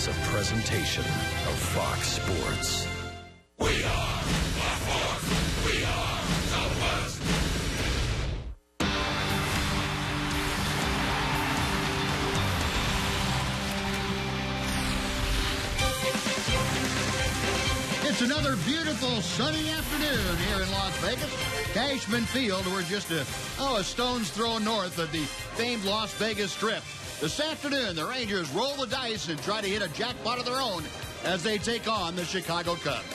is a presentation of Fox Sports. We are Fox Sports. We are Southwest. It's another beautiful sunny afternoon here in Las Vegas. Cashman Field. We're just a stone's throw north of the famed Las Vegas Strip. This afternoon, the Rangers roll the dice and try to hit a jackpot of their own as they take on the Chicago Cubs.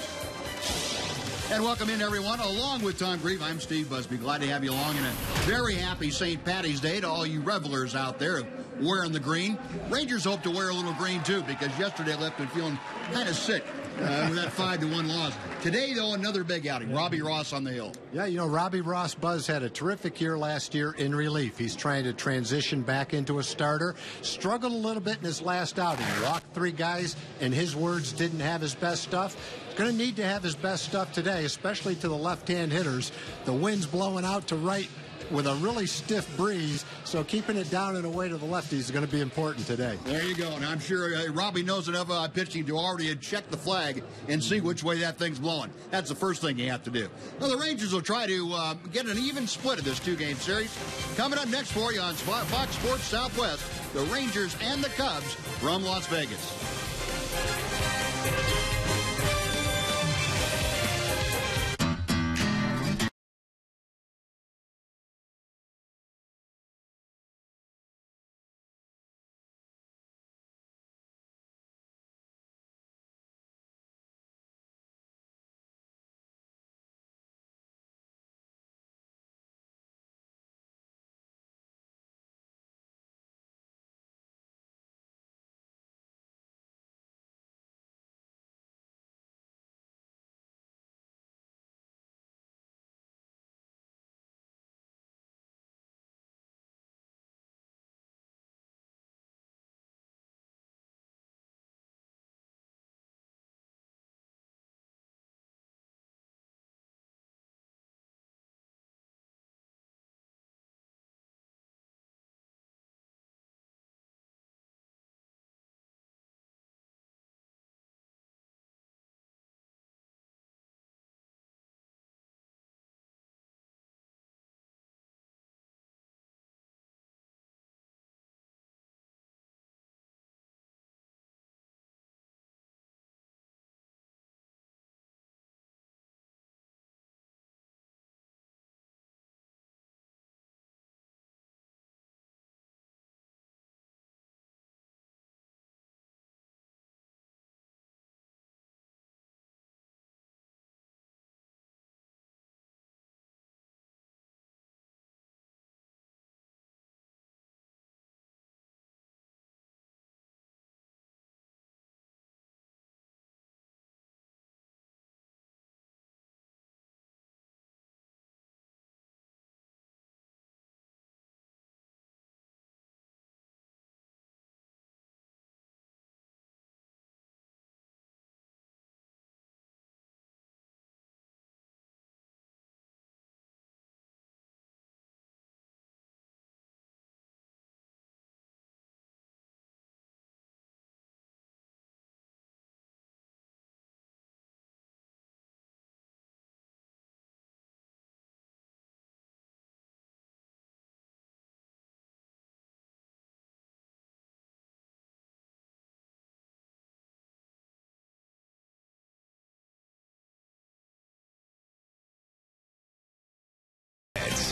And welcome in, everyone. Along with Tom Grieve, I'm Steve Busby. Glad to have you along, and a very happy St. Patty's Day to all you revelers out there wearing the green. Rangers hope to wear a little green, too, because yesterday left me feeling kind of sick with that 5-1 loss. Today, though, another big outing. Robbie Ross on the hill. Yeah, you know, Robbie Ross Buzz had a terrific year last year in relief. He's trying to transition back into a starter. Struggled a little bit in his last outing. Walked 3 guys, in his words, didn't have his best stuff. Going to need to have his best stuff today, especially to the left-hand hitters. The wind's blowing out to right with a really stiff breeze, so keeping it down and away to the lefties is going to be important today. There you go, and I'm sure Robbie knows enough pitching to already check the flag and see which way that thing's blowing. That's the first thing you have to do. Well, the Rangers will try to get an even split of this 2-game series. Coming up next for you on Fox Sports Southwest, the Rangers and the Cubs from Las Vegas.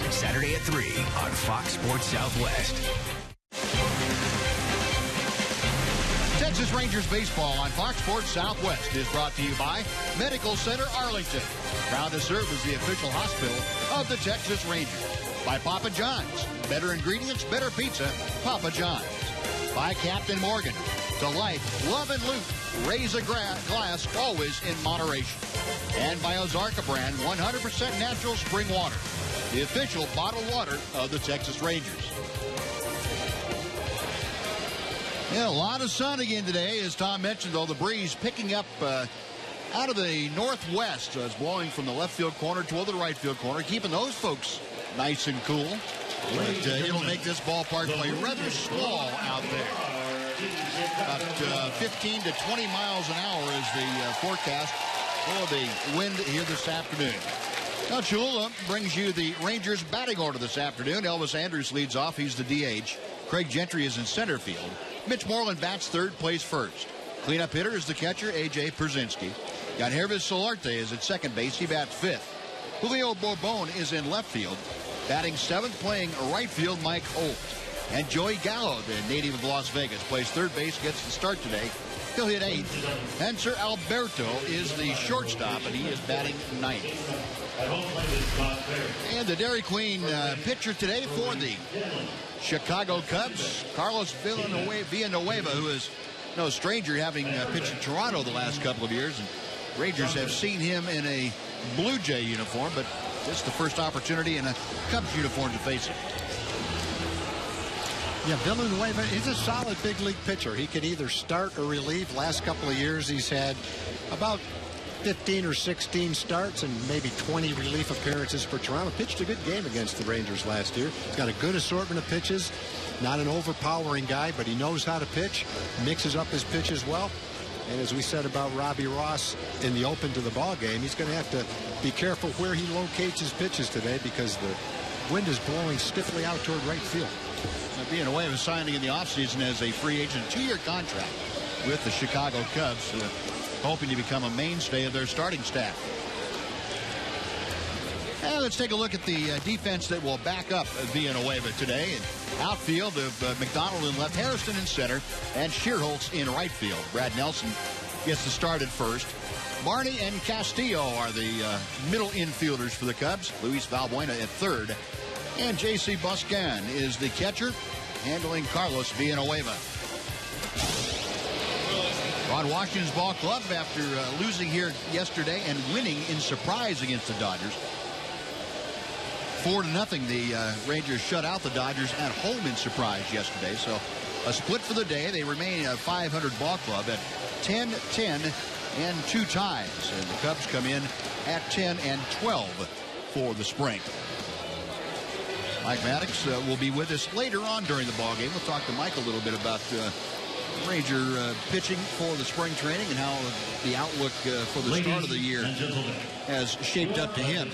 Saturday at 3 on Fox Sports Southwest. Texas Rangers baseball on Fox Sports Southwest is brought to you by Medical Center Arlington, proud to serve as the official hospital of the Texas Rangers. By Papa John's, better ingredients, better pizza, Papa John's. By Captain Morgan, to life, love and loot, raise a glass, always in moderation. And by Ozarka brand, 100% natural spring water, the official bottled water of the Texas Rangers. Yeah, a lot of sun again today, as Tom mentioned, though. The breeze picking up out of the northwest. It's blowing from the left field corner toward the right field corner, keeping those folks nice and cool. But it'll make this ballpark play rather small out there. About 15 to 20 miles an hour is the forecast for the wind here this afternoon. Now, Cholula brings you the Rangers batting order this afternoon. Elvis Andrus leads off. He's the DH. Craig Gentry is in center field. Mitch Moreland bats third, plays first. Cleanup hitter is the catcher, A.J. Przynski. Yangervis Solarte is at second base. He bats fifth. Julio Bourbon is in left field. Batting seventh, playing right field, Mike Holt. And Joey Gallo, the native of Las Vegas, plays third base, gets the start today. He'll hit eighth. Hanser Alberto is the shortstop, and he is batting ninth. And the Dairy Queen pitcher today for the Chicago Cubs, Carlos Villanueva, who is no stranger, having pitched in Toronto the last couple of years. And Rangers have seen him in a Blue Jay uniform, but this is the first opportunity in a Cubs uniform to face him. Yeah, Villanueva is a solid big league pitcher. He can either start or relieve. Last couple of years, he's had about 15 or 16 starts and maybe 20 relief appearances for Toronto. Pitched a good game against the Rangers last year. He's got a good assortment of pitches. Not an overpowering guy, but he knows how to pitch. Mixes up his pitches well. And as we said about Robbie Ross in the open to the ball game, he's going to have to be careful where he locates his pitches today because the wind is blowing stiffly out toward right field. Being away of signing in the offseason as a free agent, 2-year contract with the Chicago Cubs, hoping to become a mainstay of their starting staff. And let's take a look at the defense that will back up Villanueva today. And outfield of McDonald in left, Harrison in center, and Shearholtz in right field. Brad Nelson gets the start at first. Barney and Castillo are the middle infielders for the Cubs. Luis Valbuena at third. And J.C. Buscan is the catcher, handling Carlos Villanueva. Ron Washington's ball club, after losing here yesterday and winning in surprise against the Dodgers. 4-0, the Rangers shut out the Dodgers at home in surprise yesterday. So a split for the day. They remain a 500 ball club at 10-10 and 2 ties. And the Cubs come in at 10-12 for the spring. Mike Maddox will be with us later on during the ball game. We'll talk to Mike a little bit about Ranger pitching for the spring training and how the outlook for the start of the year has shaped up to him.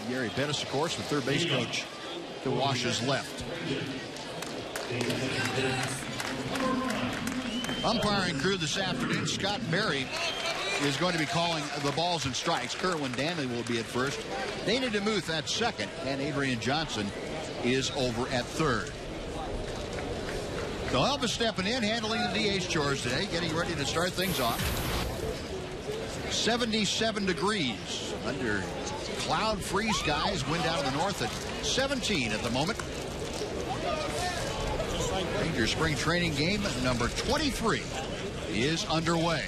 Gary Pettis, of course, the third base coach to Wash's left. Umpiring crew this afternoon, Scott Berry is going to be calling the balls and strikes. Kerwin Danley will be at first. Dana DeMuth at second, and Adrian Johnson is over at third. So Elvis stepping in, handling the DH chores today, getting ready to start things off. 77 degrees under cloud-free skies, wind out of the north at 17 at the moment. Rangers spring training game number 23 is underway.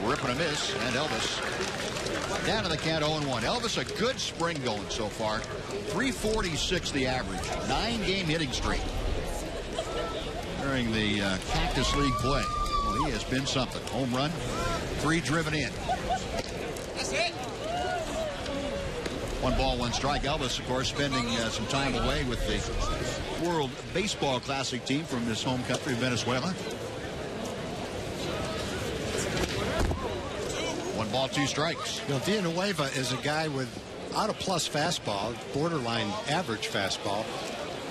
Rip and a miss, and Elvis down to the count 0-1. Elvis, a good spring going so far. 346 the average. 9-game hitting streak during the Cactus League play. Well, he has been something. Home run, 3 driven in. That's it. 1 ball, 1 strike. Elvis, of course, spending some time away with the World Baseball Classic team from his home country, Venezuela. 1 ball, 2 strikes. You know, Villanueva is a guy without a plus fastball, borderline average fastball,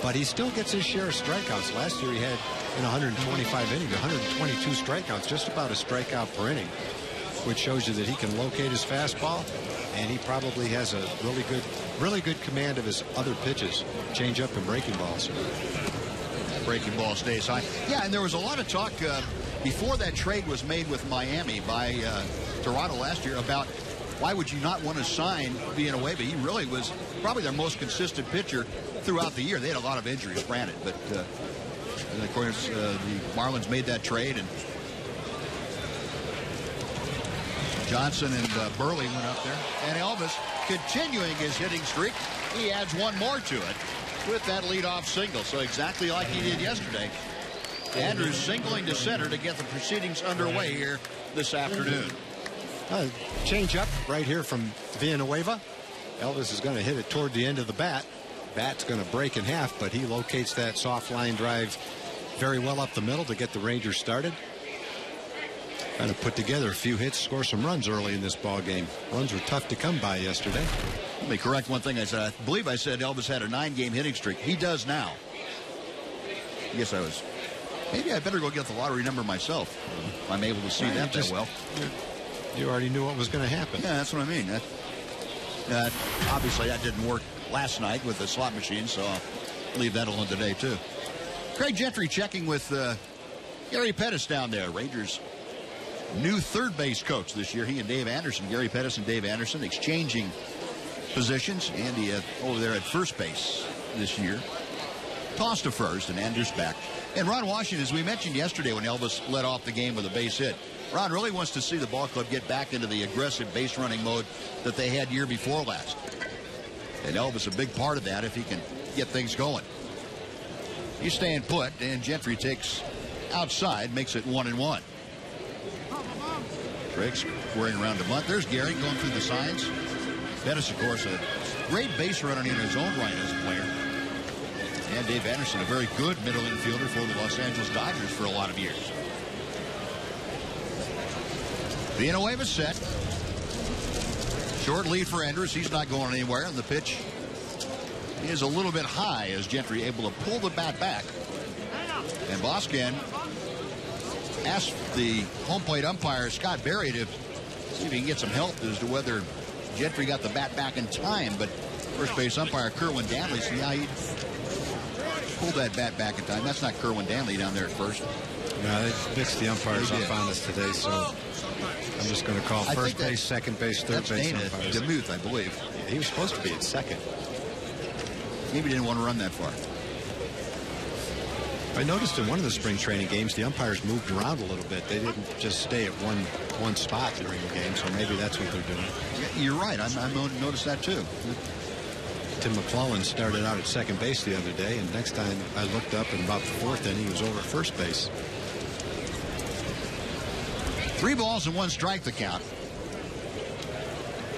but he still gets his share of strikeouts. Last year he had, in 125 innings, 122 strikeouts, just about a strikeout per inning, which shows you that he can locate his fastball, and he probably has a really good command of his other pitches, changeup and breaking balls. Breaking ball stays high. Yeah, and there was a lot of talk before that trade was made with Miami by Toronto last year about why would you not want to sign Villanueva. He really was probably their most consistent pitcher throughout the year. They had a lot of injuries, granted, but and of course the Marlins made that trade, and Johnson and Burley went up there. And Elvis, continuing his hitting streak, he adds 1 more to it with that leadoff single. So exactly like he did yesterday. Andrews singling to center to get the proceedings underway here this afternoon. Change up right here from Villanueva. Elvis is going to hit it toward the end of the bat. Bat's going to break in half, but he locates that soft line drive very well up the middle to get the Rangers started. Trying to put together a few hits, score some runs early in this ball game. Runs were tough to come by yesterday. Let me correct one thing I said. I believe I said Elvis had a 9-game hitting streak. He does now. Yes, I was. Maybe I better go get the lottery number myself. If I'm able to see that well. You already knew what was going to happen. Yeah, that's what I mean. Obviously, that didn't work last night with the slot machine, so I'll leave that alone today, too. Craig Gentry checking with Gary Pettis down there. Rangers' new third base coach this year. He and Dave Anderson. Gary Pettis and Dave Anderson exchanging positions. Andy over there at first base this year. Toss to first, and Anders back. And Ron Washington, as we mentioned yesterday when Elvis led off the game with a base hit, Ron really wants to see the ball club get back into the aggressive base running mode that they had year before last. And Elvis a big part of that if he can get things going. He's staying put, and Gentry takes outside, makes it 1-1. Craig squaring around to bunt. There's Gary going through the signs. Pettis, of course, a great base runner in his own right as a player. And Dave Anderson, a very good middle infielder for the Los Angeles Dodgers for a lot of years. Villanueva set. Short lead for Anders. He's not going anywhere, and the pitch is a little bit high as Gentry able to pull the bat back. And Boscan asked the home plate umpire, Scott Berry, to see if he can get some help as to whether Gentry got the bat back in time. But first base umpire Kerwin Danley said, yeah, he pulled that bat back in time. That's not Kerwin Danley down there at first. No, they mixed the umpires up on us today, so I'm just going to call first base, second base, third base umpires. DeMuth, I believe. Yeah, he was supposed to be at second. Maybe he didn't want to run that far. I noticed in one of the spring training games, the umpires moved around a little bit. They didn't just stay at one spot during the game, so maybe that's what they're doing. Yeah, you're right. I noticed that, too. Tim McClellan started out at second base the other day, and next time I looked up in about the fourth inning, he was over at first base. 3 balls and 1 strike the count.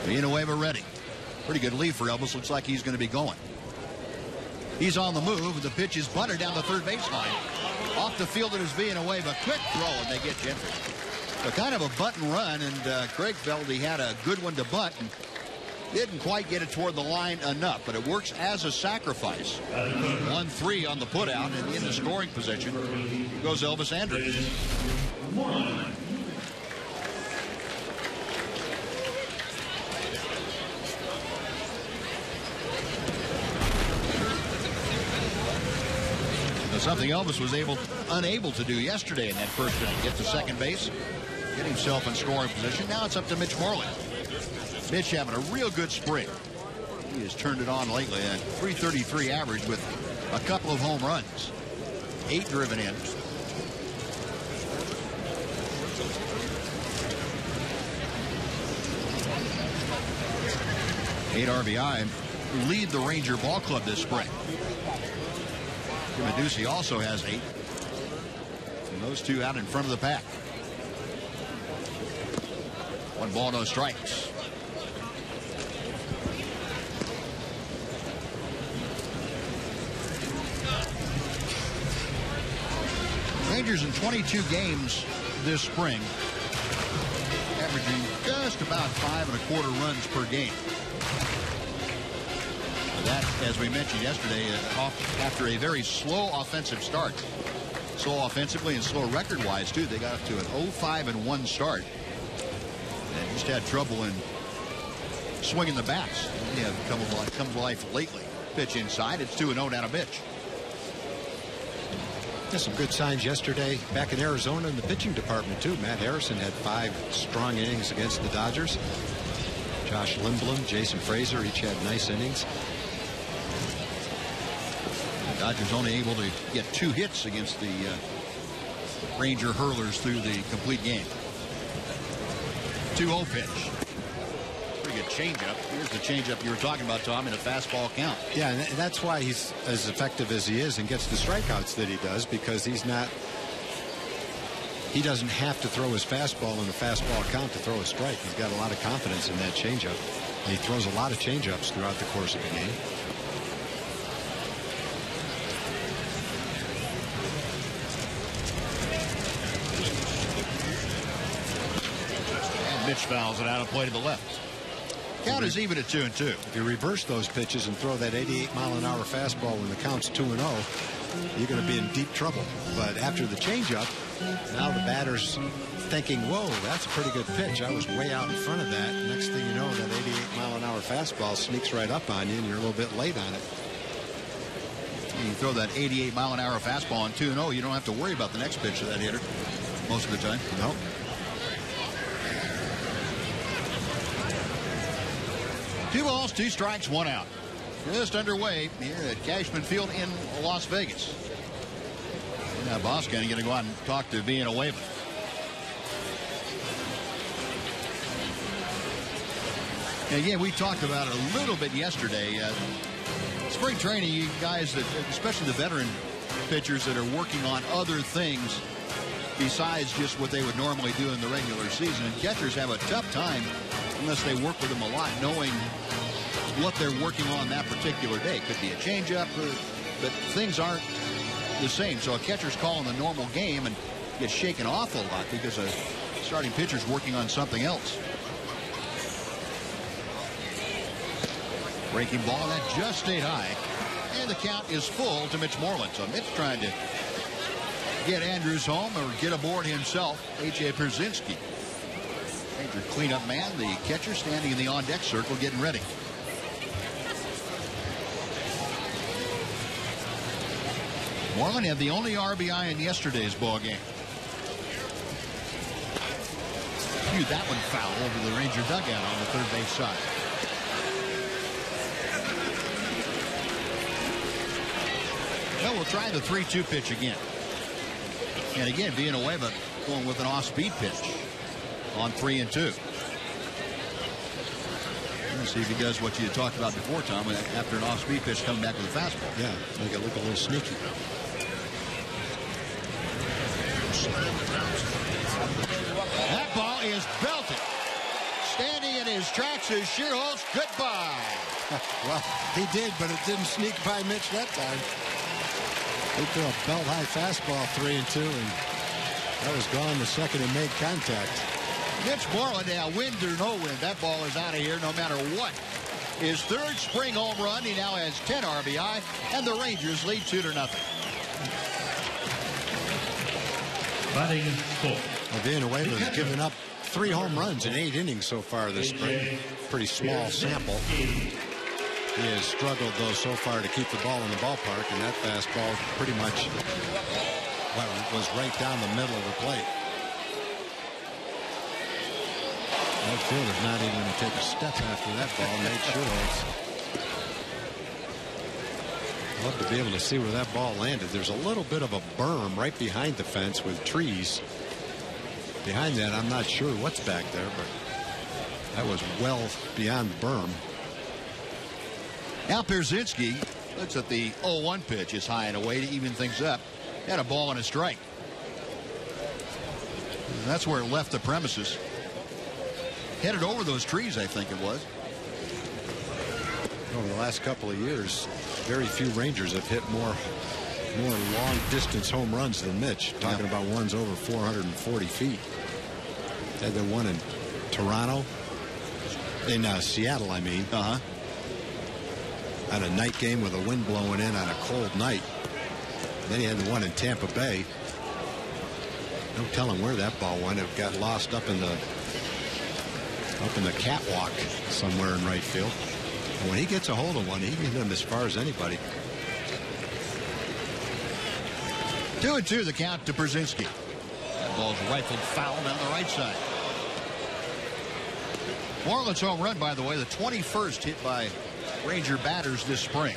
Villanueva ready. Pretty good lead for Elvis. Looks like he's going to be going. He's on the move. The pitch is buttered down the third baseline. Off the field it is Villanueva. Quick throw, and they get Gentry. So kind of a bunt and run, and Craig felt he had a good one to bunt and didn't quite get it toward the line enough, but it works as a sacrifice. 1-3 on the putout, and in the scoring position goes Elvis Andrus. Something Elvis was unable to do yesterday in that first inning. Get to second base, get himself in scoring position. Now it's up to Mitch Morley. Mitch having a real good spring. He has turned it on lately. A .333 average with a couple of home runs. 8 driven in. Eight RBI lead the Ranger ball club this spring. Medusi also has 8. And those two out in front of the pack. 1 ball, no strikes. Rangers in 22 games this spring, averaging just about 5 1/4 runs per game. That, as we mentioned yesterday, after a very slow offensive start. Slow offensively and slow record-wise, too. They got up to an 0-5-1 start. And just had trouble in swinging the bats. Yeah, come to life lately. Pitch inside. It's 2-0 down a pitch. There's some good signs yesterday back in Arizona in the pitching department, too. Matt Harrison had 5 strong innings against the Dodgers. Josh Lindblom, Jason Frazier each had nice innings. Dodgers only able to get 2 hits against the Ranger hurlers through the complete game. 2-0 pitch. Pretty good changeup. Here's the changeup you were talking about, Tom, in a fastball count. Yeah, and that's why he's as effective as he is and gets the strikeouts that he does, because he doesn't have to throw his fastball in a fastball count to throw a strike. He's got a lot of confidence in that changeup. And he throws a lot of changeups throughout the course of the game. Mitch fouls it out of play to the left. Count is even at 2-2. If you reverse those pitches and throw that 88-mile-an-hour fastball when the count's 2-0, you're going to be in deep trouble. But after the changeup, now the batter's thinking, whoa, that's a pretty good pitch. I was way out in front of that. Next thing you know, that 88-mile-an-hour fastball sneaks right up on you, and you're a little bit late on it. You throw that 88-mile-an-hour fastball on 2-0, you don't have to worry about the next pitch of that hitter most of the time. No. Two balls, 2 strikes, 1 out. Just underway here at Cashman Field in Las Vegas. Now Boscan going to go out and talk to Villanueva. Again, we talked about it a little bit yesterday. Spring training, you guys, that, especially the veteran pitchers that are working on other things besides just what they would normally do in the regular season. And catchers have a tough time, unless they work with them a lot, knowing what they're working on that particular day. Could be a changeup, but things aren't the same. So a catcher's calling the normal game and gets shaken off a lot because a starting pitcher's working on something else. Breaking ball that just stayed high, and the count is full to Mitch Moreland. So Mitch trying to get Andrews home or get aboard himself. A.J. Pierzynski, major cleanup man, the catcher standing in the on-deck circle getting ready. Moreland had the only RBI in yesterday's ball game. Phew, that one foul over the Ranger dugout on the third base side. Well, we'll try the 3-2 pitch again. And again, Villanueva going with an off-speed pitch on 3-2. Let's see if he does what you talked about before, Tom, after an off-speed pitch coming back with a fastball. Yeah, make it look a little sneaky. That ball is belted. Standing in his tracks is Schierholtz. Goodbye. Well, he did, but it didn't sneak by Mitch that time. He threw a belt-high fastball 3-2, and that was gone the second it made contact. Mitch Moreland, now wind or no wind, that ball is out of here no matter what. His third spring home run. He now has 10 RBI, and the Rangers lead 2-0. Batting fourth. Villanueva has given up 3 home runs in 8 innings so far this spring. Pretty small sample. He has struggled, though, so far to keep the ball in the ballpark, and that fastball pretty much was right down the middle of the plate. That fielder's not even going to take a step after that ball. Made sure. I'd love to be able to see where that ball landed. There's a little bit of a berm right behind the fence with trees. Behind that, I'm not sure what's back there, but that was well beyond the berm. Now Pierzynski looks at the 0-1 pitch, is high and away to even things up. Had a ball and a strike. And that's where it left the premises. Headed over those trees, I think it was. Over the last couple of years, very few Rangers have hit more long distance home runs than Mitch. Talking about ones over 440 feet. Had the one in Toronto, in Seattle, I mean. On a night game with a wind blowing in on a cold night. Then he had the one in Tampa Bay. No telling where that ball went. It got lost up in the catwalk somewhere in right field. And when he gets a hold of one, he can hit him as far as anybody. 2-2 the count to Pierzynski. That ball's rifled foul down the right side. Moreland's home run, by the way, the 21st hit by Ranger batters this spring.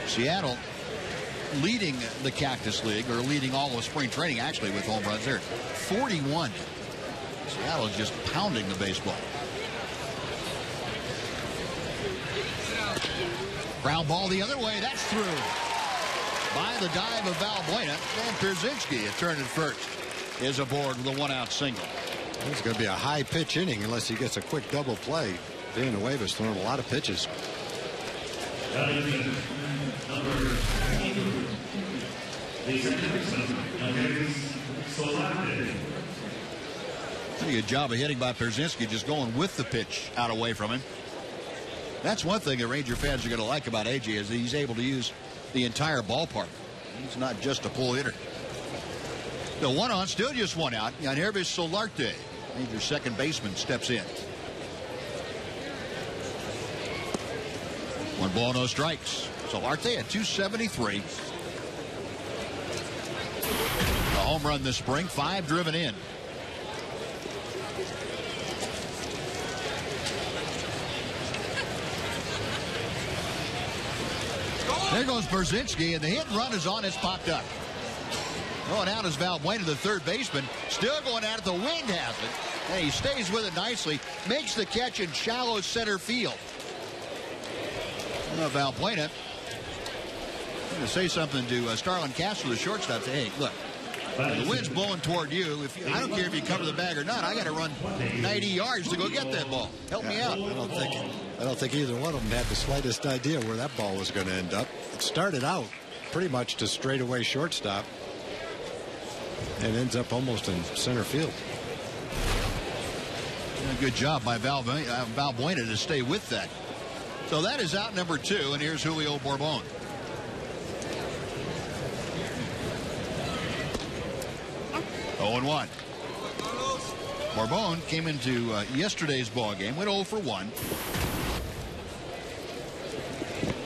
Seattle leading the Cactus League, or leading all of spring training actually with home runs there. 41. Seattle is just pounding the baseball. Ground ball the other way. That's through. By the dive of Valbuena, and Pierzynski, a turn at first, is aboard with a one-out single. It's going to be a high pitch inning unless he gets a quick double play. Villanueva's throwing a lot of pitches. Pretty good job of hitting by Pierzynski, just going with the pitch out away from him. That's one thing that Ranger fans are going to like about A.J. is that he's able to use the entire ballpark. He's not just a pull hitter. The one on, still just one out. Yangervis Solarte, Rangers second baseman, steps in. 1 ball, no strikes. Solarte at 273. A home run this spring, 5 driven in. There goes Pierzynski, and the hit and run is on. It's popped up. Going out is Valbuena, the third baseman. Still going at it. The wind has it. And he stays with it nicely. Makes the catch in shallow center field. Valbuena. I'm going to say something to Starlin Castro, the shortstop. Say, hey, look, the wind's blowing toward you. I don't care if you cover the bag or not. I got to run 90 yards to go get that ball. Help me out. I don't think either one of them had the slightest idea where that ball was going to end up. It started out pretty much to straightaway shortstop and ends up almost in center field. Good job by Valbuena to stay with that. So that is out number 2, and here's Julio Bourbon. Oh, 0-1. Bourbon came into yesterday's ball game, went 0 for 1.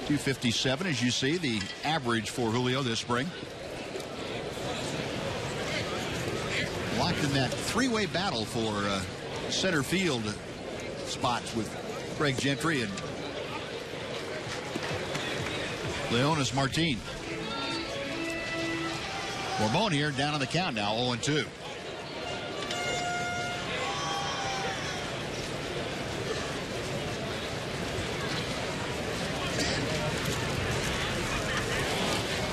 257, as you see, the average for Julio this spring. Locked in that 3-way battle for center field spots with Craig Gentry and Leonis Martin. Bourbon here down on the count now, 0-2.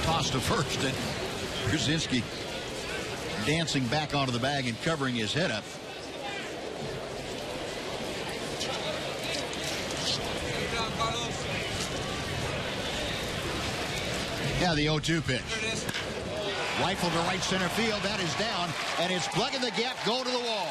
Toss to first, and Pierzynski dancing back onto the bag and covering his head up. Now the 0-2 pitch. Rifle to right center field. That is down, and it's plugging the gap, go to the wall.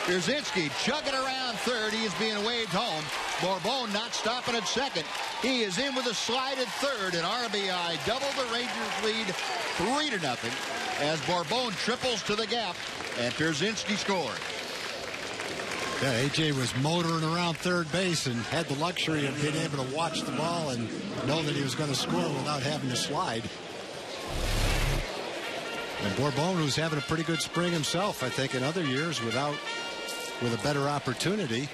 Pierzynski chugging around third. He is being waved home. Bourbon not stopping at second. He is in with a slide at third, and RBI double the Rangers lead 3-0 as Bourbon triples to the gap, and Pierzynski scores. Yeah, A.J. was motoring around third base and had the luxury of being able to watch the ball and know that he was going to score without having to slide. And Bourbon, who's having a pretty good spring himself, I think in other years with a better opportunity,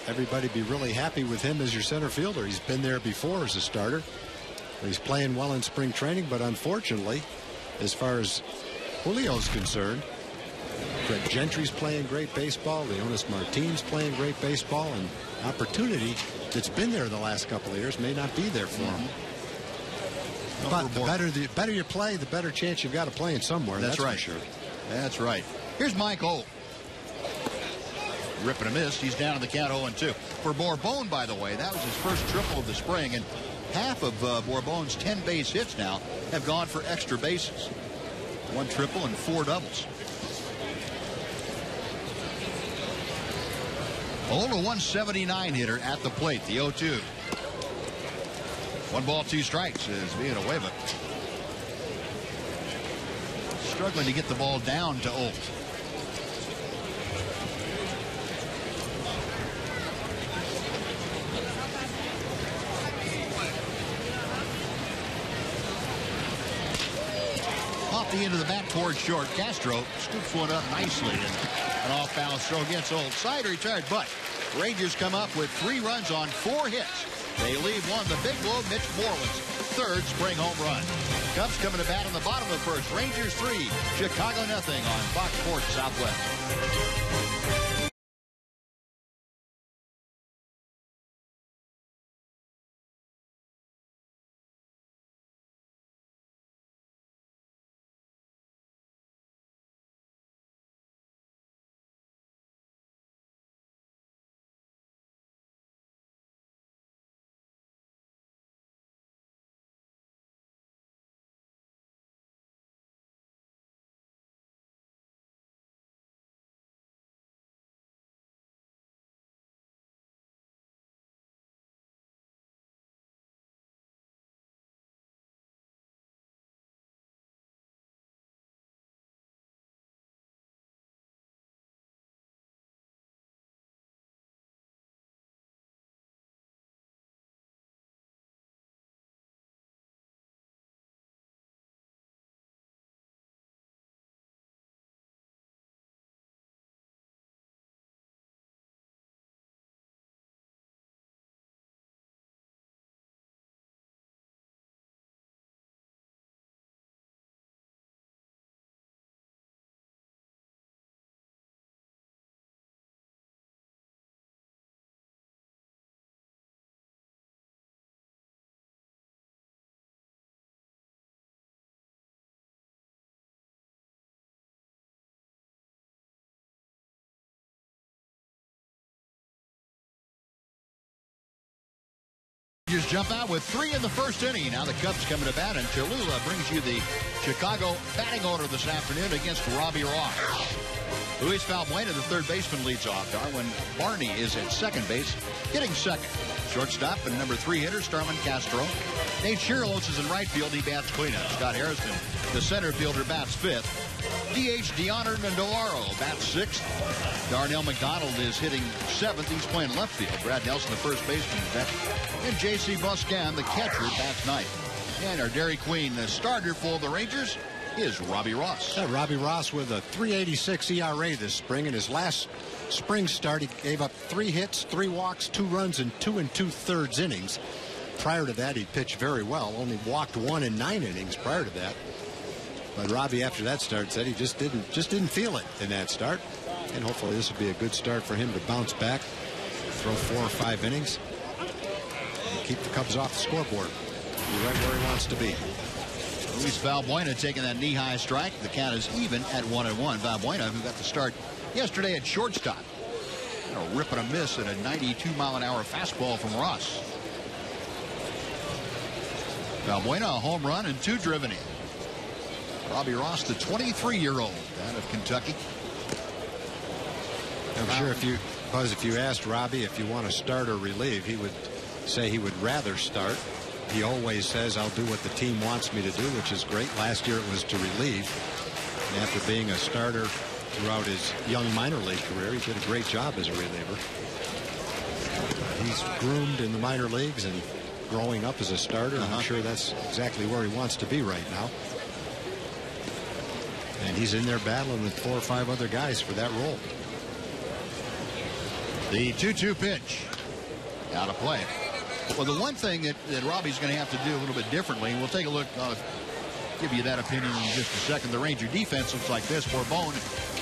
everybody be really happy with him as your center fielder. He's been there before as a starter. He's playing well in spring training, but unfortunately, as far as Julio's concerned, Craig Gentry's playing great baseball. Leonis Martin's playing great baseball, and opportunity that's been there the last couple of years may not be there for him. But the better you play, the better chance you've got of playing somewhere. That's right. For sure. That's right. Here's Mike Holt. Rip and a miss. He's down in the count 0-2. For Bourbon, by the way, that was his first triple of the spring, and half of Bourbon's 10 base hits now have gone for extra bases. 1 triple and 4 doubles. Holt, a 179 hitter at the plate, the 0-2. 1 ball, 2 strikes is Villanueva. Struggling to get the ball down to Holt. Off the end of the bat towards short. Castro scoops one up nicely, and an off-balance throw against Holt. Side retired, but Rangers come up with 3 runs on 4 hits. They leave one, the big blow, Mitch Moreland's third spring home run. Cubs coming to bat in the bottom of the first. Rangers 3, Chicago nothing on Fox Sports Southwest. Rangers jump out with 3 in the first inning. Now the Cubs coming to bat, and Cholula brings you the Chicago batting order this afternoon against Robbie Ross. Luis Valbuena, the third baseman, leads off. Darwin Barney is at second base, hitting second. Shortstop and number 3 hitter, Starlin Castro. Nate Schierlos is in right field. He bats cleanup. Scott Harrison, the center fielder, bats fifth. DH DeHonor Navarro bats sixth. Darnell McDonald is hitting seventh. He's playing left field. Brad Nelson, the first baseman, bats. And J.C. Buscan, the catcher, bats ninth. And our Dairy Queen, the starter for the Rangers, is Robbie Ross. Robbie Ross with a 3.86 ERA this spring. In his last spring start, he gave up 3 hits, 3 walks, 2 runs, and 2 2/3 innings. Prior to that, he pitched very well. Only walked 1 in 9 innings prior to that. But Robbie, after that start, said he just didn't feel it in that start. And hopefully this will be a good start for him to bounce back, throw 4 or 5 innings, and keep the Cubs off the scoreboard. Be right where he wants to be. Luis Valbuena taking that knee-high strike. The count is even at 1-1. Valbuena, who got the start yesterday at shortstop. A rip and a miss at a 92-mile-an-hour fastball from Ross. Valbuena, a home run and 2 driven in. Robbie Ross, the 23-year-old out of Kentucky. I'm sure if you asked Robbie if you want to start or relieve, he would say he would rather start. He always says, I'll do what the team wants me to do, which is great. Last year it was to relieve. And after being a starter throughout his young minor league career, he did a great job as a reliever. He's groomed in the minor leagues and growing up as a starter. I'm sure that's exactly where he wants to be right now. And he's in there battling with 4 or 5 other guys for that role. The 2-2 pitch. Out of play. Well, the one thing that Robbie's going to have to do a little bit differently, and we'll take a look, give you that opinion in just a second. The Ranger defense looks like this. Borbone,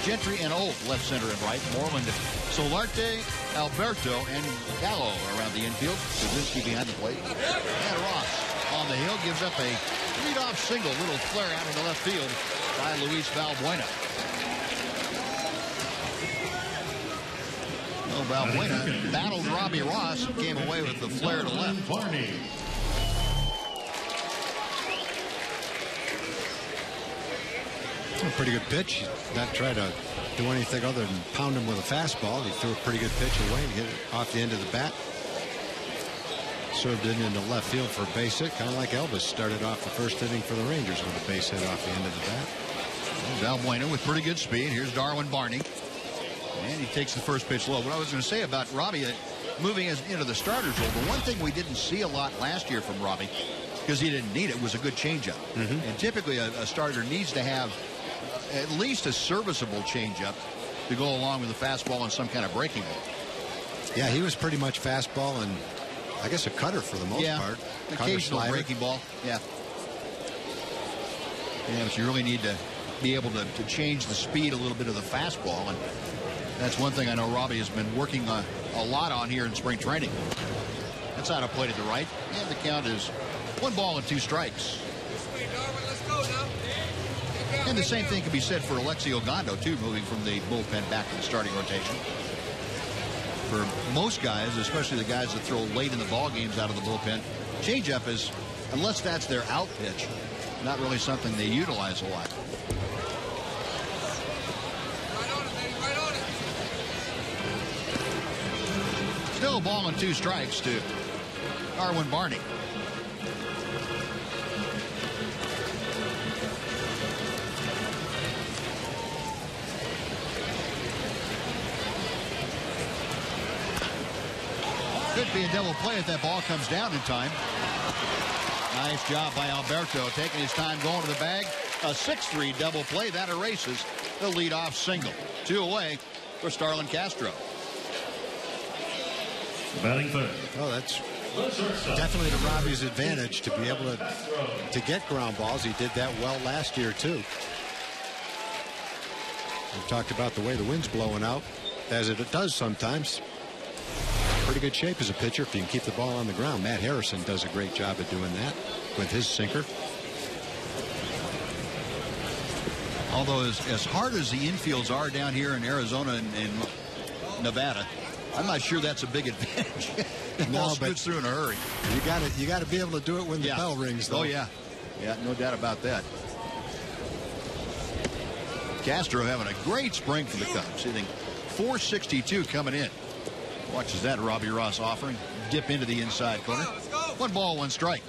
Gentry, and Old, left, center, and right. Moreland, Solarte, Alberto, and Gallo around the infield. Kaczynski behind the plate. And Ross on the hill gives up a leadoff single. Little flare out into left field by Luis Valbuena. Valbuena battled Robbie Ross and came away with the flare to left. A pretty good pitch. Not try to do anything other than pound him with a fastball. He threw a pretty good pitch away and hit it off the end of the bat. Served it into left field for a base hit, kind of like Elvis started off the first inning for the Rangers with a base hit off the end of the bat. Valbuena with pretty good speed. Here's Darwin Barney. And he takes the first pitch low. What I was going to say about Robbie moving into the starter's role, the one thing we didn't see a lot last year from Robbie, because he didn't need it, was a good changeup. And typically a starter needs to have at least a serviceable changeup to go along with the fastball and some kind of breaking ball. Yeah, he was pretty much fastball and I guess a cutter for the most part. Occasional breaking ball. Yeah, but you really need to be able to change the speed a little bit of the fastball, and that's one thing I know Robbie has been working a lot on here in spring training. That's out of play to the right, and the count is 1 ball and 2 strikes. And the same thing can be said for Alexi Ogando, too, moving from the bullpen back to the starting rotation. For most guys, especially the guys that throw late in the ball games out of the bullpen, changeup is, unless that's their out pitch, not really something they utilize a lot. Still 1 ball and 2 strikes to Darwin Barney. Could be a double play if that ball comes down in time. Nice job by Alberto, taking his time going to the bag. A 6-3 double play that erases the leadoff single. 2 away for Starlin Castro. Batting third. Oh, that's definitely to Robbie's advantage to be able to get ground balls. He did that well last year too. We've talked about the way the wind's blowing out, as it does sometimes. Pretty good shape as a pitcher if you can keep the ball on the ground. Matt Harrison does a great job of doing that with his sinker. Although as hard as the infields are down here in Arizona and Nevada, I'm not sure that's a big advantage. The No, ball but scoots through in a hurry. You got to be able to do it when the bell rings, though. Oh, yeah. Yeah, no doubt about that. Castro having a great spring for the Cubs. Hitting .462 coming in. Watches that Robbie Ross offering. Dip into the inside corner. 1 ball, 1 strike.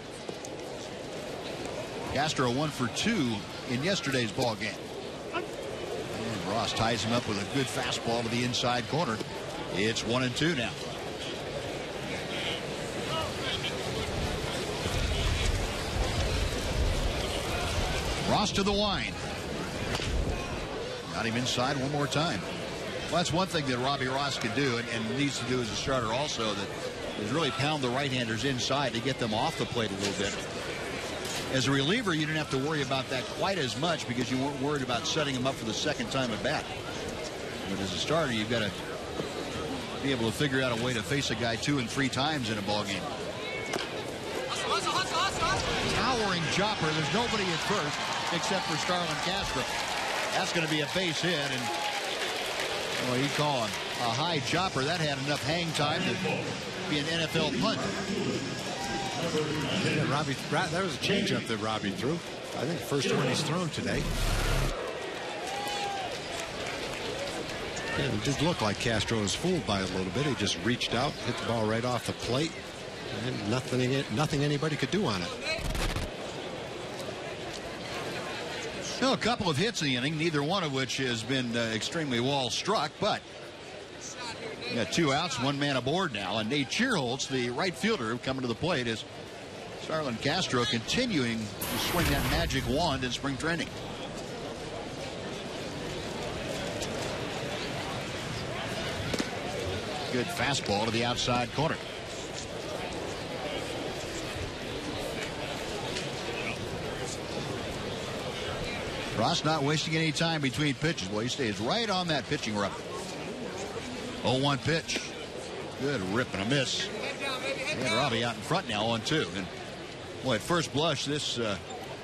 Castro 1 for 2 in yesterday's ball game. And Ross ties him up with a good fastball to the inside corner. It's 1-2 now. Ross to the line. Got him inside one more time. Well, that's one thing that Robbie Ross can do and needs to do as a starter also, that is really pound the right-handers inside to get them off the plate a little bit. As a reliever, you didn't have to worry about that quite as much because you weren't worried about setting them up for the second time at bat. But as a starter, you've got to be able to figure out a way to face a guy 2 and 3 times in a ball game. Towering chopper. There's nobody at first except for Starlin Castro. That's going to be a base hit, and well, he'd call him a high chopper. That had enough hang time to be an NFL punt. Yeah, that was a changeup that Robbie threw. I think the first one he's thrown today. Yeah, it did look like Castro was fooled by it a little bit. He just reached out, hit the ball right off the plate, and nothing anybody could do on it. Well, a couple of hits in the inning, neither one of which has been extremely well struck, but you got 2 outs, 1 man aboard now, and Nate Cheerholz, the right fielder, coming to the plate is Starlin Castro, continuing to swing that magic wand in spring training. Good fastball to the outside corner. Ross not wasting any time between pitches. Well, he stays right on that pitching rubber. 0-1 pitch. Good rip and a miss. And Robbie out in front now on 2. And boy, at first blush, this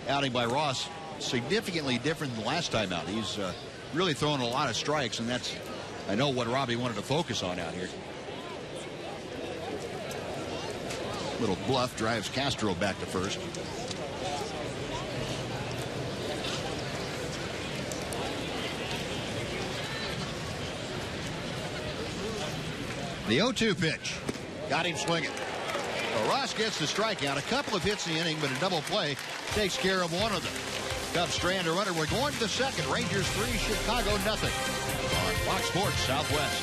outing by Ross significantly different than the last time out. He's really throwing a lot of strikes, and that's, I know, what Robbie wanted to focus on out here. Little bluff drives Castro back to first. The 0-2 pitch. Got him swinging. Well, Ross gets the strikeout. A couple of hits in the inning, but a double play takes care of one of them. Cubs strand a runner. We're going to the second. Rangers 3, Chicago nothing. On Fox Sports Southwest.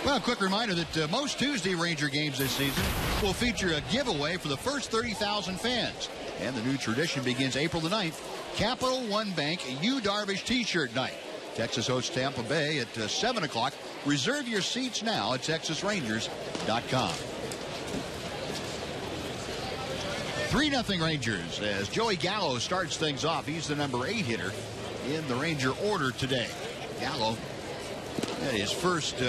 Well, a quick reminder that most Tuesday Ranger games this season will feature a giveaway for the first 30,000 fans. And the new tradition begins April the 9th, Capital One Bank U Darvish T-shirt night. Texas hosts Tampa Bay at 7 o'clock. Reserve your seats now at TexasRangers.com. 3-0 Rangers as Joey Gallo starts things off. He's the number 8 hitter in the Ranger order today. Gallo had his first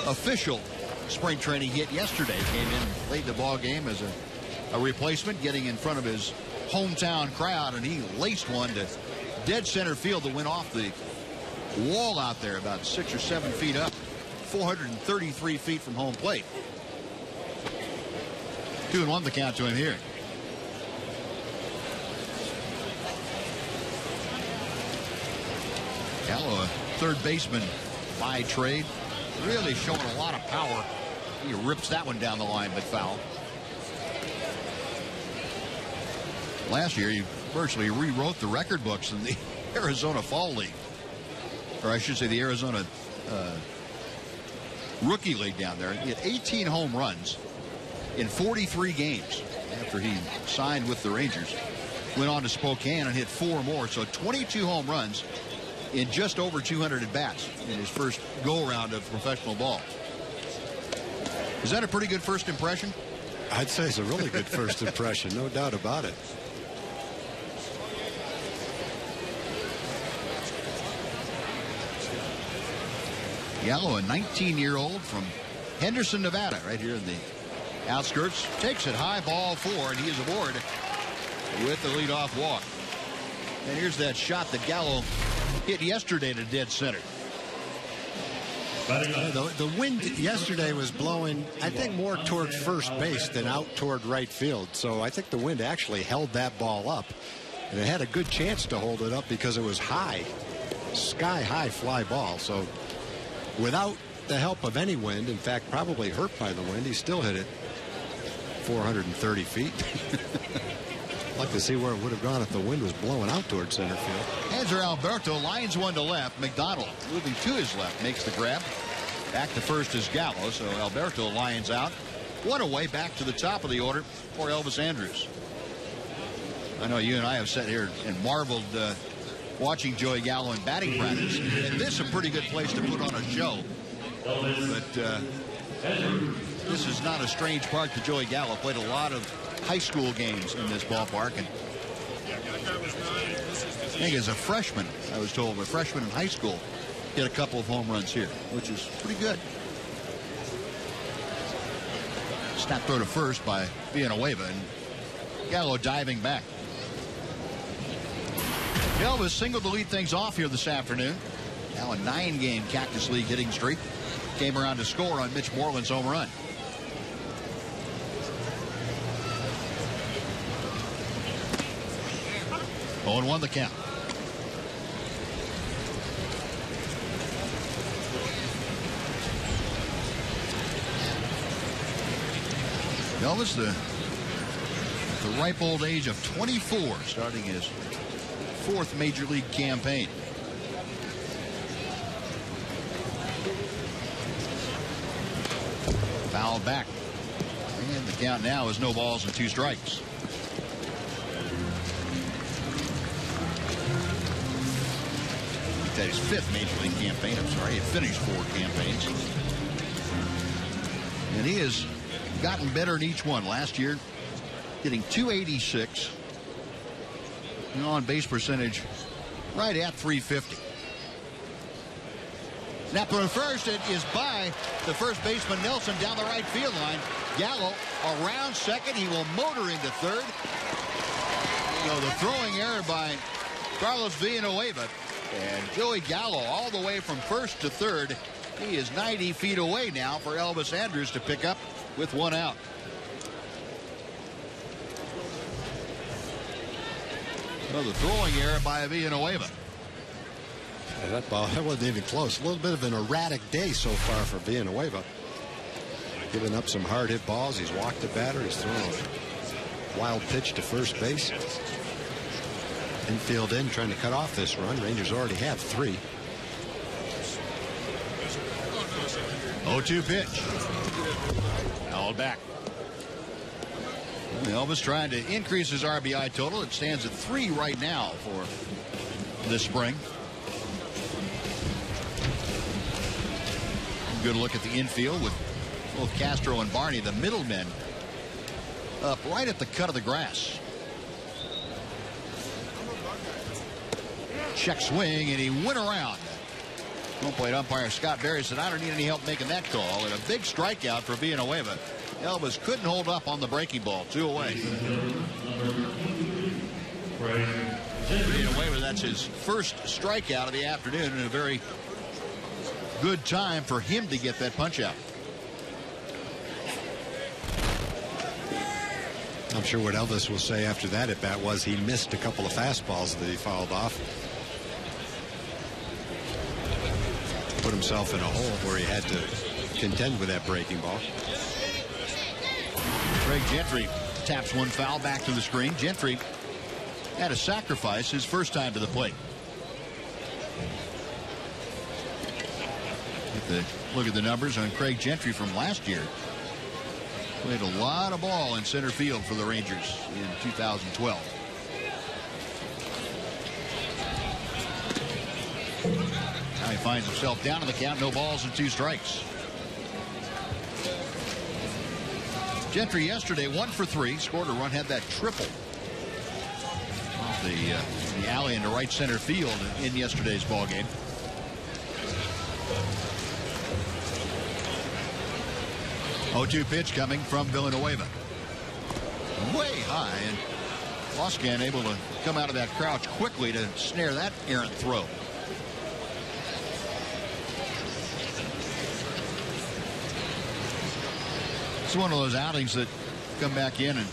official spring training hit yesterday. Came in late in the ball game as a replacement, getting in front of his hometown crowd, and he laced one to dead center field that went off the wall out there about 6 or 7 feet up, 433 feet from home plate. 2-1 the count to him here. Gallo, a third baseman by trade, really showing a lot of power. He rips that one down the line, but foul. Last year, he virtually rewrote the record books in the Arizona Fall League. Or I should say the Arizona Rookie League down there. He had 18 home runs in 43 games after he signed with the Rangers. Went on to Spokane and hit 4 more. So 22 home runs in just over 200 at-bats in his first go-around of professional ball. Is that a pretty good first impression? I'd say it's a really good first impression, no doubt about it. Gallo, a 19-year-old from Henderson, Nevada, right here in the outskirts, takes it high, ball 4, and he is aboard with the leadoff walk. And here's that shot that Gallo hit yesterday to dead center. The wind yesterday was blowing, I think, more toward first base than out toward right field. So I think the wind actually held that ball up. And it had a good chance to hold it up because it was high, sky-high fly ball. So without the help of any wind, in fact, probably hurt by the wind, he still hit it 430 feet. I'd like to see where it would have gone if the wind was blowing out towards center field. Hanser Alberto lines one to left. McDonald moving to his left makes the grab. Back to first is Gallo, so Alberto lines out. One away, back to the top of the order for Elvis Andrus. I know you and I have sat here and marveled watching Joey Gallo in batting practice. And this is a pretty good place to put on a show. But this is not a strange park to Joey Gallo. Played a lot of high school games in this ballpark. And I think as a freshman, I was told, a freshman in high school, hit a couple of home runs here, which is pretty good. Snap throw to first by Villanueva, and Gallo diving back. Elvis singled to lead things off here this afternoon. Now a 9-game Cactus League hitting streak. Came around to score on Mitch Moreland's home run. Oh, and 1 the count. Elvis, the ripe old age of 24, starting his 4th major league campaign. Foul back. And the count now is no balls and 2 strikes. That his 5th major league campaign. I'm sorry, he finished 4 campaigns. And he has gotten better in each one. Last year, getting 286. On base percentage right at 350. Snap to first. It is by the first baseman Nelson down the right field line. Gallo around second. He will motor into third. So the throwing error by Carlos Villanueva. And Joey Gallo all the way from first to third. He is 90 feet away now for Elvis Andrus to pick up with 1 out. Well, the throwing error by Villanueva. Yeah, that wasn't even close. A little bit of an erratic day so far for Villanueva. Giving up some hard hit balls. He's walked the batter. He's thrown a wild pitch to first base. Infield in, trying to cut off this run. Rangers already have 3. 0-2 pitch. Fouled back. Elvis trying to increase his RBI total. It stands at 3 right now for this spring. Good look at the infield with both Castro and Barney, the middlemen, up right at the cut of the grass. Check swing, and he went around. Home plate umpire Scott Berry said, I don't need any help making that call. And a big strikeout for Villanueva. Elvis couldn't hold up on the breaking ball. 2 away. Villanueva, that's his first strikeout of the afternoon, and a very good time for him to get that punch out. I'm sure what Elvis will say after that at bat was he missed a couple of fastballs that he fouled off. Put himself in a hole where he had to contend with that breaking ball. Craig Gentry taps one foul back to the screen. Gentry had a sacrifice his first time to the plate. Look at the numbers on Craig Gentry from last year. Played a lot of ball in center field for the Rangers in 2012. Now he finds himself down in the count, no balls and 2 strikes. Gentry yesterday 1 for 3, scored a run, had that triple off the alley into right center field in yesterday's ball game. Oh, 2 pitch coming from Villanueva. Way high, and Loscan able to come out of that crouch quickly to snare that errant throw. It's one of those outings that come back in and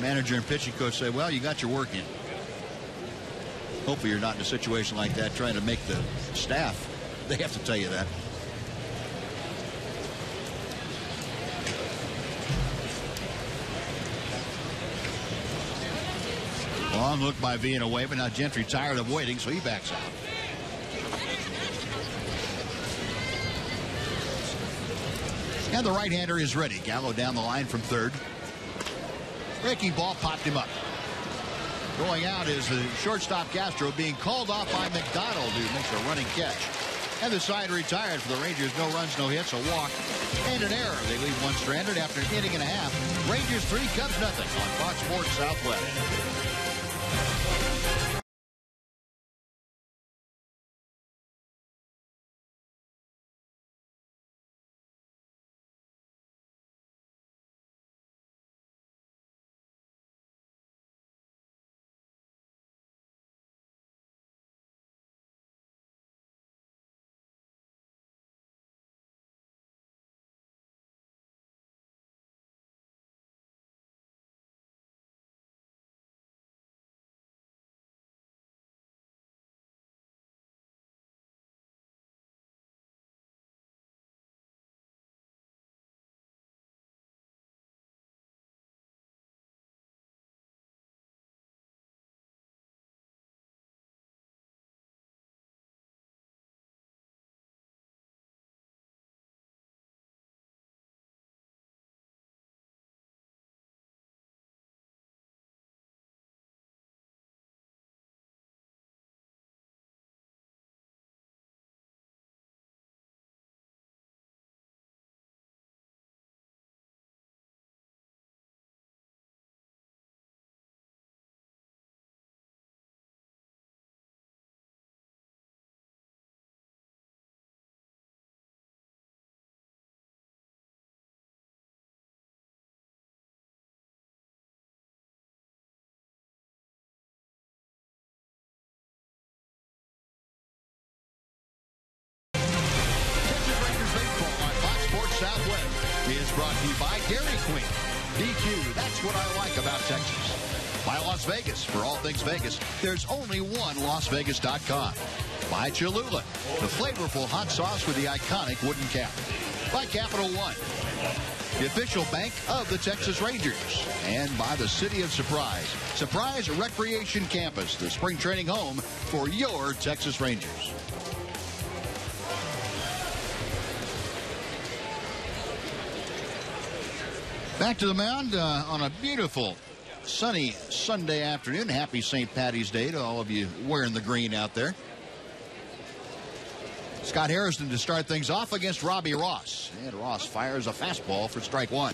manager and pitching coach say, well, you got your work in. Hopefully you're not in a situation like that trying to make the staff. They have to tell you that. Long look by Villanueva. Now Gentry tired of waiting, so he backs out. And the right-hander is ready. Gallo down the line from third. Breaking ball popped him up. Going out is the shortstop Castro, being called off by McDonald, who makes a running catch. And the side retired for the Rangers. No runs, no hits, a walk, and an error. They leave one stranded after an inning and a half. Rangers 3, Cubs nothing on Fox Sports Southwest. Southwest is brought to you by Dairy Queen. DQ, that's what I like about Texas. By Las Vegas, for all things Vegas, there's only one LasVegas.com. By Cholula, the flavorful hot sauce with the iconic wooden cap. By Capital One, the official bank of the Texas Rangers. And by the City of Surprise, Surprise Recreation Campus, the spring training home for your Texas Rangers. Back to the mound on a beautiful sunny Sunday afternoon. Happy St. Patty's Day to all of you wearing the green out there. Scott Harrison to start things off against Robbie Ross. And Ross fires a fastball for strike one.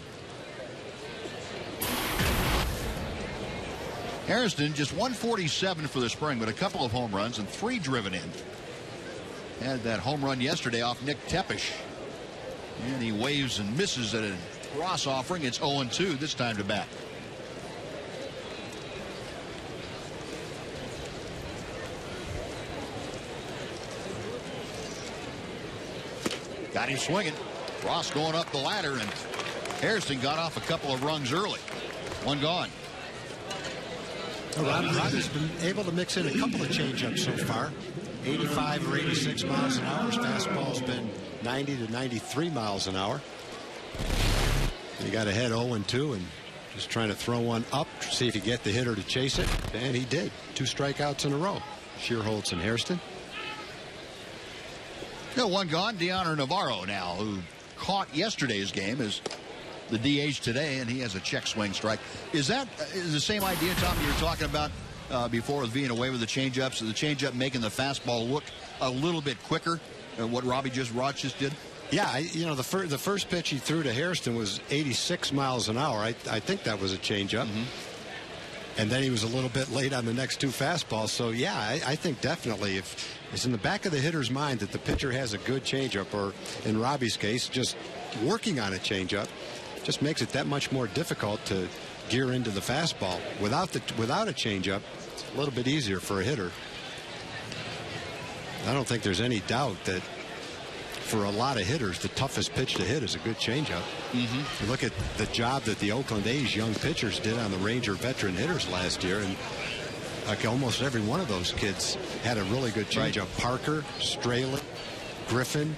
Harrison just 147 for the spring, but a couple of home runs and 3 driven in. Had that home run yesterday off Nick Tepesh. And he waves and misses at a Ross offering. It's 0-2 this time to bat. Got him swinging. Ross going up the ladder, and Harrison got off a couple of rungs early. One gone. Robbie's been able to mix in a couple of changeups so far. 85 or 86 miles an hour. His fastball's been 90 to 93 miles an hour. He got ahead 0-2 and just trying to throw one up, see if he get the hitter to chase it, and he did. 2 strikeouts in a row. Shearholtz and Hairston. No, one gone. Deoner Navarro now, who caught yesterday's game, is the DH today, and he has a check swing strike. Is that the same idea, Tom, you were talking about before with being away with the changeups? The changeup making the fastball look a little bit quicker than what Ross just did? Yeah, you know, the first pitch he threw to Hairston was 86 miles an hour. I think that was a changeup. And then he was a little bit late on the next 2 fastballs. So, yeah, I think definitely if it's in the back of the hitter's mind that the pitcher has a good changeup, or in Robbie's case, just working on a changeup, just makes it that much more difficult to gear into the fastball. Without a changeup, it's a little bit easier for a hitter. I don't think there's any doubt that for a lot of hitters, the toughest pitch to hit is a good changeup. You look at the job that the Oakland A's young pitchers did on the Ranger veteran hitters last year, and like almost every one of those kids had a really good changeup. Right. Parker, Straley, Griffin,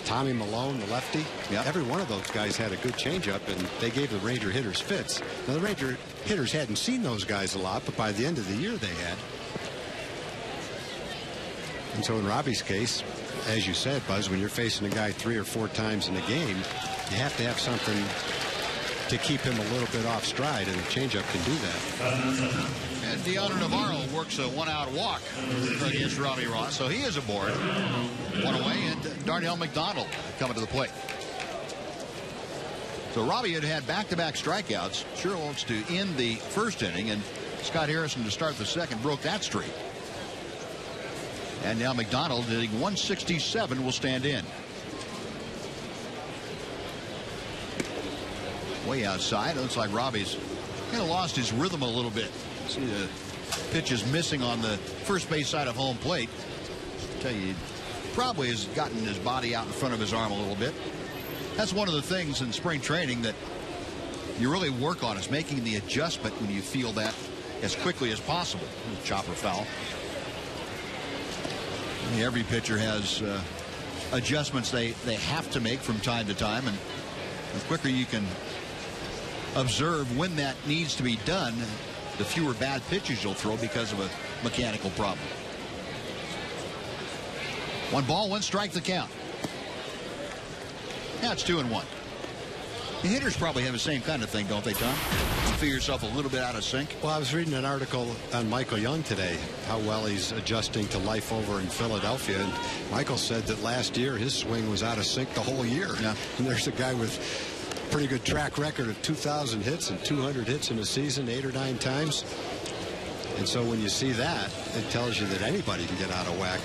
Tommy Malone, the lefty. Yep. Every one of those guys had a good changeup, and they gave the Ranger hitters fits. Now, the Ranger hitters hadn't seen those guys a lot, but by the end of the year they had. And so in Robbie's case, as you said, Buzz, when you're facing a guy 3 or 4 times in a game, you have to have something to keep him a little bit off stride, and the changeup can do that. And Deoner Navarro works a 1-out walk against Robbie Ross, so he is aboard. 1 away, and Darnell McDonald coming to the plate. So Robbie had back-to-back strikeouts. Shearholtz to end the first inning, and Scott Harrison to start the second, broke that streak. And now McDonald hitting 167 will stand in. Way outside. It looks like Robbie's kind of lost his rhythm a little bit. See the pitches missing on the first base side of home plate. I tell you, probably has gotten his body out in front of his arm a little bit. That's one of the things in spring training that you really work on, is making the adjustment when you feel that as quickly as possible. Chopper foul. Every pitcher has adjustments they have to make from time to time, and the quicker you can observe when that needs to be done, the fewer bad pitches you'll throw because of a mechanical problem. 1 ball, 1 strike the count. Now it's 2-1. The hitters probably have the same kind of thing, don't they, Tom? You feel yourself a little bit out of sync? Well, I was reading an article on Michael Young today, how well he's adjusting to life over in Philadelphia. And Michael said that last year his swing was out of sync the whole year. Yeah. And there's a guy with a pretty good track record of 2,000 hits and 200 hits in a season 8 or 9 times. And so when you see that, it tells you that anybody can get out of whack.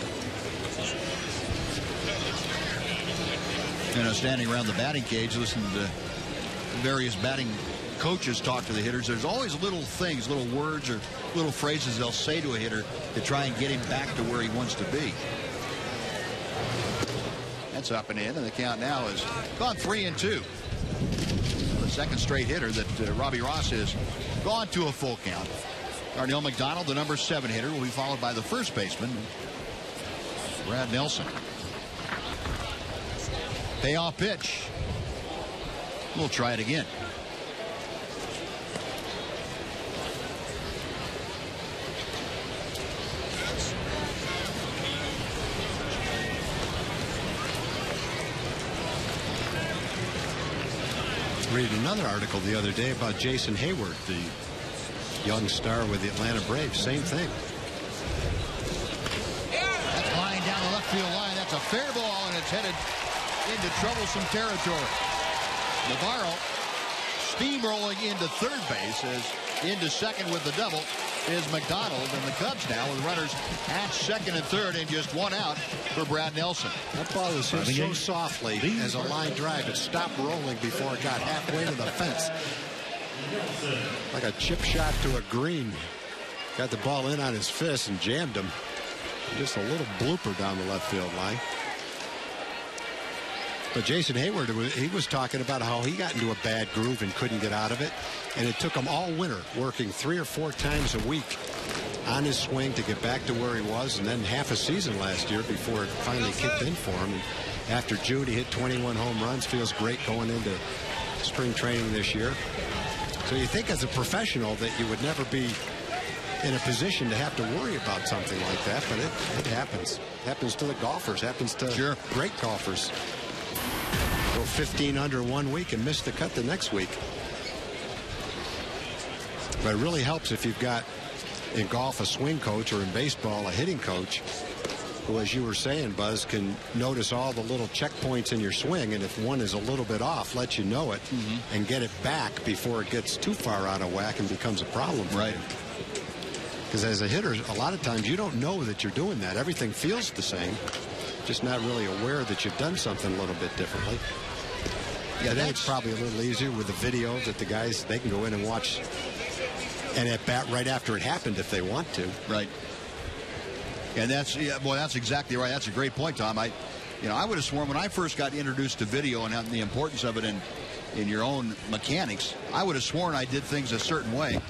You know, standing around the batting cage, listening to various batting coaches talk to the hitters, there's always little things, little words or little phrases they'll say to a hitter to try and get him back to where he wants to be. That's up and in, and the count now is gone 3-2. The second straight hitter that Robbie Ross has gone to a full count. Darnell McDonald, the number 7 hitter, will be followed by the first baseman, Brad Nelson. Payoff pitch. We'll try it again. Read another article the other day about Jason Hayward, the young star with the Atlanta Braves. Same thing. That's line down the left field line. That's headed into troublesome territory. Navarro steamrolling into third base as into second with the double is McDonald, and the Cubs now with runners at second and third and just one out for Brad Nelson. That ball was hit so softly as a line drive. It stopped rolling before it got halfway to the fence. Like a chip shot to a green. Got the ball in on his fist and jammed him. Just a little blooper down the left field line. But Jason Hayward, he was talking about how he got into a bad groove and couldn't get out of it. And it took him all winter, working 3 or 4 times a week on his swing to get back to where he was. And then half a season last year before it finally kicked in for him. And after June, he hit 21 home runs. Feels great going into spring training this year. So you think as a professional that you would never be in a position to have to worry about something like that, but it happens. Happens to the golfers. Happens to great golfers. Go 15 under 1 week and miss the cut the next week. But it really helps if you've got in golf a swing coach or in baseball a hitting coach who, as you were saying, Buzz, can notice all the little checkpoints in your swing, and if one is a little bit off, let you know it and get it back before it gets too far out of whack and becomes a problem. Right. Because as a hitter, a lot of times you don't know that you're doing that. Everything feels the same. Just not really aware that you've done something a little bit differently. Yeah, then it's probably a little easier with the video that the guys, they can go in and watch and at bat right after it happened if they want to. Right. And that's, well, that's exactly right. That's a great point, Tom. I would have sworn when I first got introduced to video and the importance of it in your own mechanics, I would have sworn I did things a certain way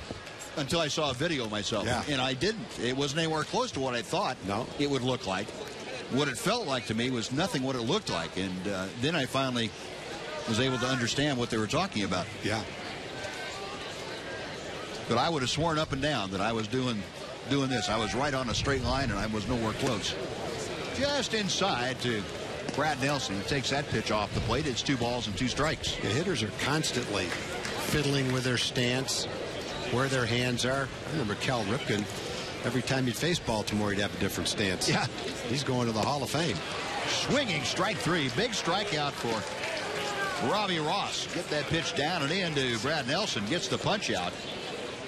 until I saw a video myself. Yeah. And I didn't. It wasn't anywhere close to what I thought it would look like. What it felt like to me was nothing what it looked like. And then I finally was able to understand what they were talking about. Yeah. But I would have sworn up and down that I was doing this. I was right on a straight line, and I was nowhere close. Just inside to Brad Nelson. He takes that pitch off the plate. It's 2 balls and 2 strikes. The hitters are constantly fiddling with their stance, where their hands are. I remember Cal Ripken. Every time he'd face Baltimore, he'd have a different stance. Yeah. He's going to the Hall of Fame. Swinging strike 3. Big strikeout for Robbie Ross. Get that pitch down and in to Brad Nelson. Gets the punch out.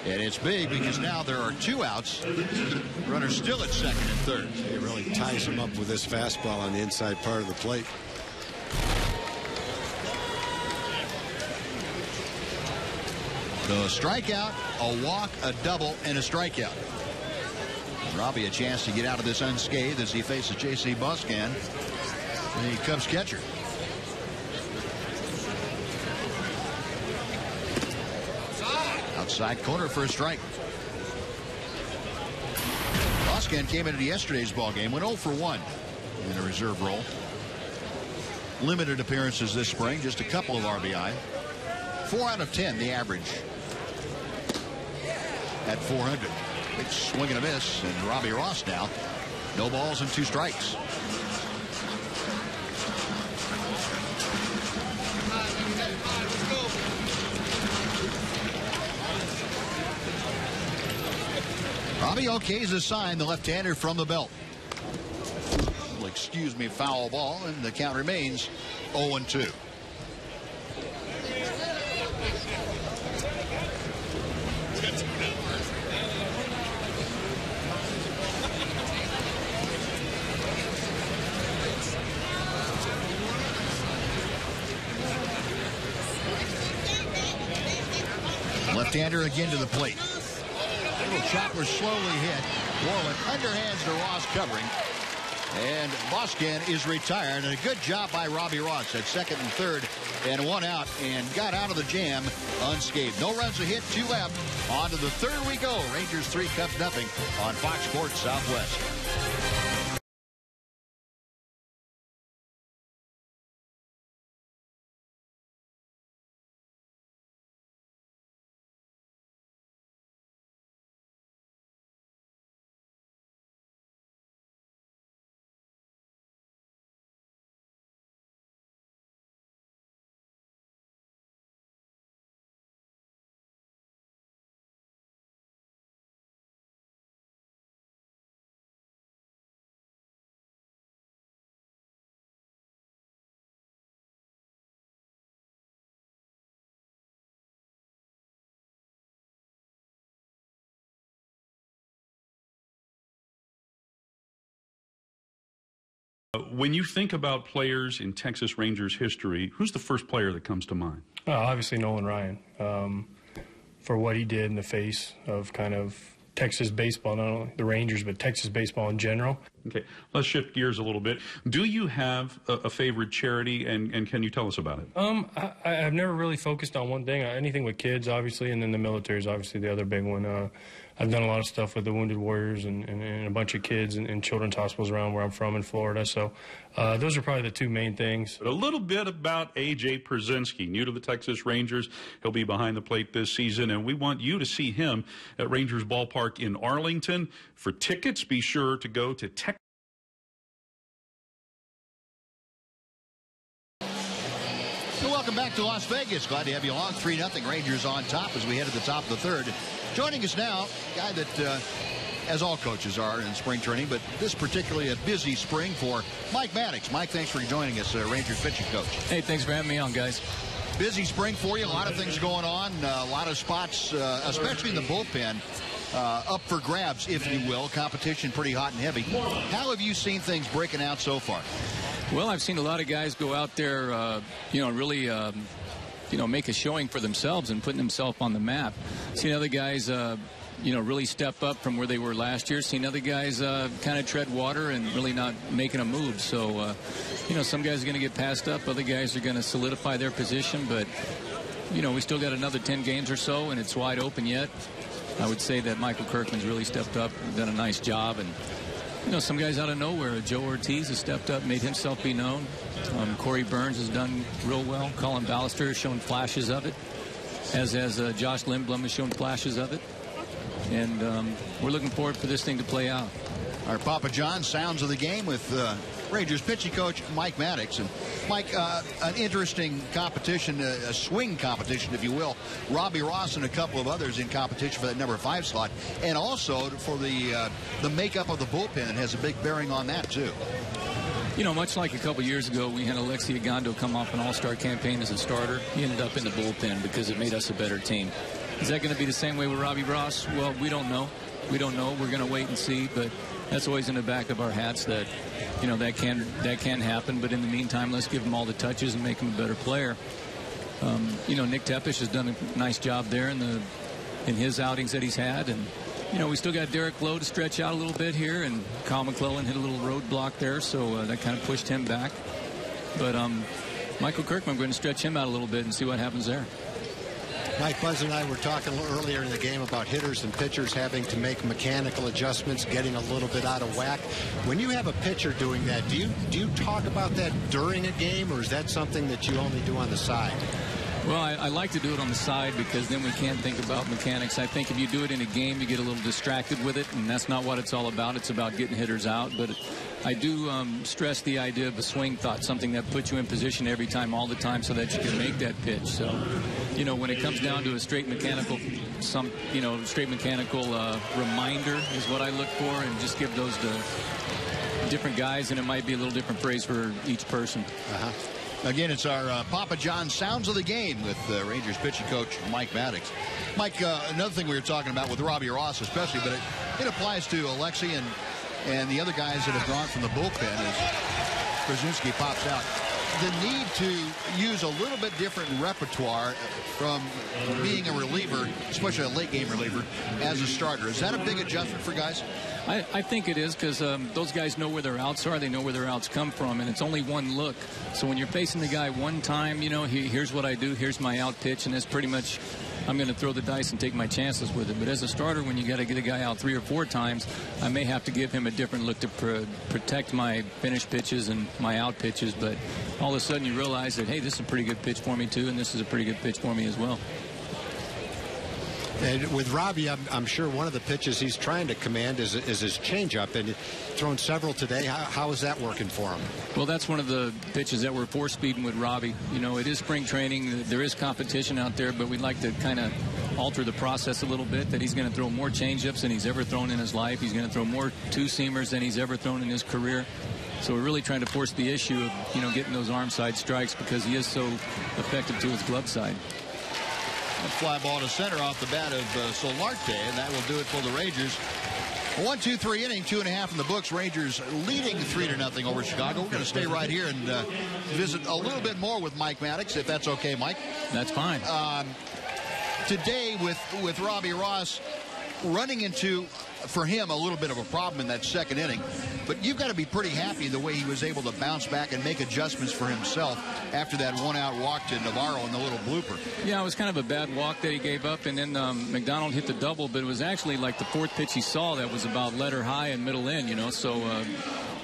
And it's big because now there are 2 outs. Runners still at second and third. He really ties him up with this fastball on the inside part of the plate. The strikeout, a walk, a double, and a strikeout. Robbie a chance to get out of this unscathed as he faces J.C. Boscan, the Cubs catcher. Outside corner for a strike. Boscan came into yesterday's ballgame, went 0 for 1 in a reserve role. Limited appearances this spring, just a couple of RBI. 4 out of 10, the average. At 400. Big swing and a miss, and Robbie Ross now. No balls and 2 strikes. Robbie okays a sign, the left-hander from the belt. Well, excuse me, foul ball, and the count remains 0-2. Left-hander again to the plate. Little chopper slowly hit. Warland underhands to Ross covering. And Boscan is retired. And a good job by Robbie Ross at second and third. And 1 out and got out of the jam unscathed. No runs a hit, 2 left. On to the third we go. Rangers 3, Cubs nothing on Fox Sports Southwest. When you think about players in Texas Rangers history, who's the first player that comes to mind? Obviously Nolan Ryan, for what he did in the face of kind of Texas baseball, not only the Rangers, but Texas baseball in general. Okay, let's shift gears a little bit. Do you have a favorite charity, and can you tell us about it? I've never really focused on one thing. Anything with kids, obviously, and then the military is obviously the other big one. I've done a lot of stuff with the Wounded Warriors and a bunch of kids in children's hospitals around where I'm from in Florida. So those are probably the two main things. But a little bit about A.J. Pierzynski, new to the Texas Rangers. He'll be behind the plate this season, and we want you to see him at Rangers Ballpark in Arlington. For tickets, be sure to go to Texas. So welcome back to Las Vegas. Glad to have you along. 3-0 Rangers on top as we head to the top of the third. Joining us now, a guy that, as all coaches are in spring training, but this particularly a busy spring for Mike Maddox. Mike, thanks for joining us, Rangers pitching coach. Hey, thanks for having me on, guys. Busy spring for you. A lot of things going on. A lot of spots, especially in the bullpen, up for grabs, if you will. Competition pretty hot and heavy. How have you seen things breaking out so far? Well, I've seen a lot of guys go out there, really, make a showing for themselves and putting themselves on the map. Seen other guys, really step up from where they were last year. Seen other guys kind of tread water and really not making a move. So, some guys are going to get passed up. Other guys are going to solidify their position. But, we still got another 10 games or so, and it's wide open yet. I would say that Michael Kirkman's really stepped up and done a nice job. And, some guys out of nowhere. Joe Ortiz has stepped up, made himself be known. Corey Burns has done real well. Colin Ballister has shown flashes of it, as has Josh Lindblom has shown flashes of it. And we're looking forward for this thing to play out. Our Papa John sounds of the game with Rangers pitching coach Mike Maddox. And Mike, an interesting competition, a swing competition, if you will. Robbie Ross and a couple of others in competition for that number 5 slot, and also for the makeup of the bullpen. It has a big bearing on that too. Much like a couple years ago, we had Alexi Agando come off an all-star campaign as a starter. He ended up in the bullpen because it made us a better team. Is that going to be the same way with Robbie Ross? Well, we don't know. We're going to wait and see, but that's always in the back of our hats that, that can happen. But in the meantime, let's give him all the touches and make him a better player. Nick Tepish has done a nice job there in his outings that he's had. And, we still got Derek Lowe to stretch out a little bit here, and Kyle McClellan hit a little roadblock there, so that kind of pushed him back. But Michael Kirkman, we're going to stretch him out a little bit and see what happens there. Mike, Buzz and I were talking earlier in the game about hitters and pitchers having to make mechanical adjustments, getting a little bit out of whack. When you have a pitcher doing that, do you talk about that during a game, or is that something that you only do on the side? Well, I like to do it on the side because then we can't think about mechanics. I think if you do it in a game, you get a little distracted with it, and that's not what it's all about. It's about getting hitters out. But I do stress the idea of a swing thought, something that puts you in position every time, all the time, so that you can make that pitch. So, when it comes down to a straight mechanical, reminder is what I look for, and just give those to different guys, and it might be a little different phrase for each person. Again, it's our Papa John sounds of the game with Rangers pitching coach Mike Maddox. Mike, another thing we were talking about with Robbie Ross especially, but it applies to Alexi and the other guys that have gone from the bullpen as Pierzynski pops out. The need to use a little bit different repertoire from being a reliever, especially a late-game reliever, as a starter. Is that a big adjustment for guys? I think it is, because those guys know where their outs are. They know where their outs come from, and it's only one look. So when you're facing the guy one time, here's what I do, here's my out pitch, and that's pretty much, I'm going to throw the dice and take my chances with it. But as a starter, when you got to get a guy out 3 or 4 times, I may have to give him a different look to protect my finish pitches and my out pitches. But all of a sudden you realize that, hey, this is a pretty good pitch for me too, and this is a pretty good pitch for me as well. And with Robbie, I'm sure one of the pitches he's trying to command is his changeup, and thrown several today. How is that working for him? Well, that's one of the pitches that we're force-speeding with Robbie. It is spring training. There is competition out there, but we'd like to kind of alter the process a little bit, that he's going to throw more changeups than he's ever thrown in his life. He's going to throw more two-seamers than he's ever thrown in his career. So we're really trying to force the issue of, getting those arm side strikes, because he is so effective to his glove side. A fly ball to center off the bat of Solarte, and that will do it for the Rangers. 1, 2, 3 inning, 2.5 in the books. Rangers leading 3-0 over Chicago. We're going to stay right here and visit a little bit more with Mike Maddox, if that's okay, Mike. That's fine. Today with Robbie Ross running into, for him, a little bit of a problem in that second inning. But you've got to be pretty happy the way he was able to bounce back and make adjustments for himself after that one-out walk to Navarro in the little blooper. Yeah, it was kind of a bad walk that he gave up, and then McDonald hit the double, but it was actually like the fourth pitch he saw that was about letter high and middle in, you know. So,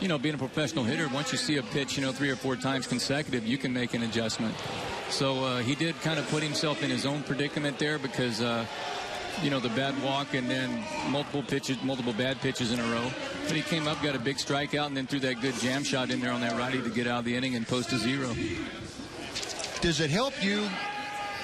you know, being a professional hitter, once you see a pitch, you know, 3 or 4 times consecutive, you can make an adjustment. So he did kind of put himself in his own predicament there because you know, the bad walk and then multiple bad pitches in a row. But he came up, got a big strikeout, and then threw that good jam shot in there on that righty to get out of the inning and post a 0. Does it help you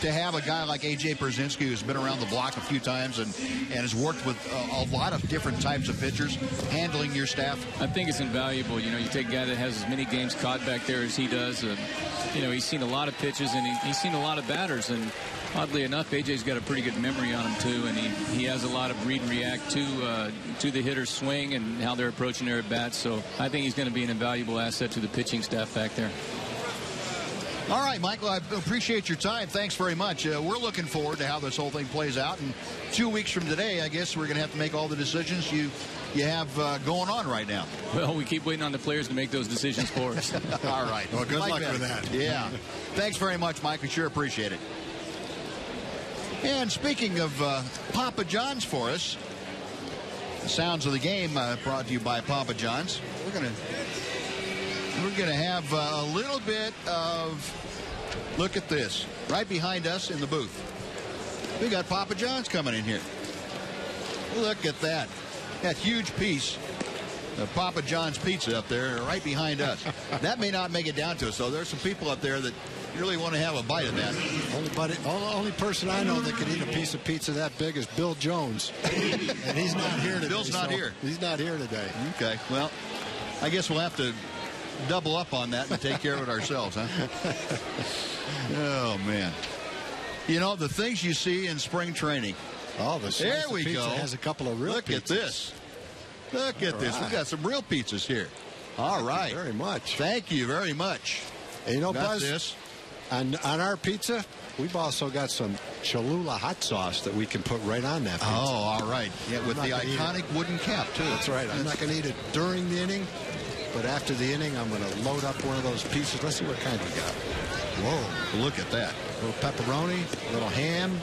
to have a guy like A.J. Pierzynski, who's been around the block a few times and has worked with a lot of different types of pitchers, handling your staff? I think it's invaluable. You know, you take a guy that has as many games caught back there as he does. You know, he's seen a lot of pitches, and he's seen a lot of batters. And oddly enough, AJ's got a pretty good memory on him too, and he has a lot of read and react to the hitter's swing and how they're approaching their at bats. So I think he's going to be an invaluable asset to the pitching staff back there. All right, Michael, I appreciate your time. Thanks very much. We're looking forward to how this whole thing plays out. And 2 weeks from today, I guess we're going to have to make all the decisions you have going on right now. Well, we keep waiting on the players to make those decisions for us. All right. Well, good luck with that. Yeah. Thanks very much, Mike. We sure appreciate it. And speaking of Papa John's for us, the sounds of the game brought to you by Papa John's. We're going to have a little bit of, look at this, right behind us in the booth. We got Papa John's coming in here. Look at that. That huge piece of Papa John's pizza up there right behind us. That may not make it down to us, though. There's some people up there that really want to have a bite of that. Only person I know that can eat a piece of pizza that big is Bill Jones. And he's not here today. Bill's not here. He's not here today. Okay, well, I guess we'll have to double up on that and take care of it ourselves, huh? Oh, man. You know, the things you see in spring training. Oh, the there we pizza go. Has a couple of real Look pizzas. at this. Look at this. We've got some real pizzas here. All right. Thank you very much. Thank you very much. And you know, got Buzz, this. On our pizza, we've also got some Cholula hot sauce that we can put right on that pizza. Oh, all right. Yeah, with the iconic wooden cap, too. That's right. I'm not going to eat it during the inning, but after the inning, I'm going to load up one of those pieces. Let's see what kind we got. Whoa, look at that. A little pepperoni, a little ham,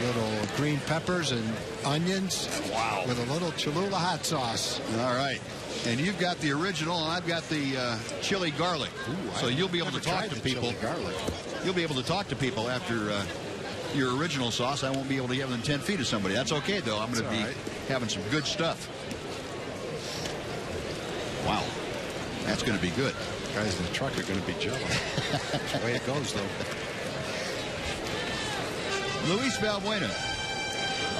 little green peppers and onions. Wow. With a little Cholula hot sauce. All right. And you've got the original, and I've got the chili garlic. Ooh, so you'll be able to talk to people. Garlic. You'll be able to talk to people after your original sauce. I won't be able to get within 10 feet of somebody. That's okay, though. I'm going to be having some good stuff. Wow. That's going to be good. Guys in the truck are going to be jealous. That's the way it goes, though. Luis Valbuena.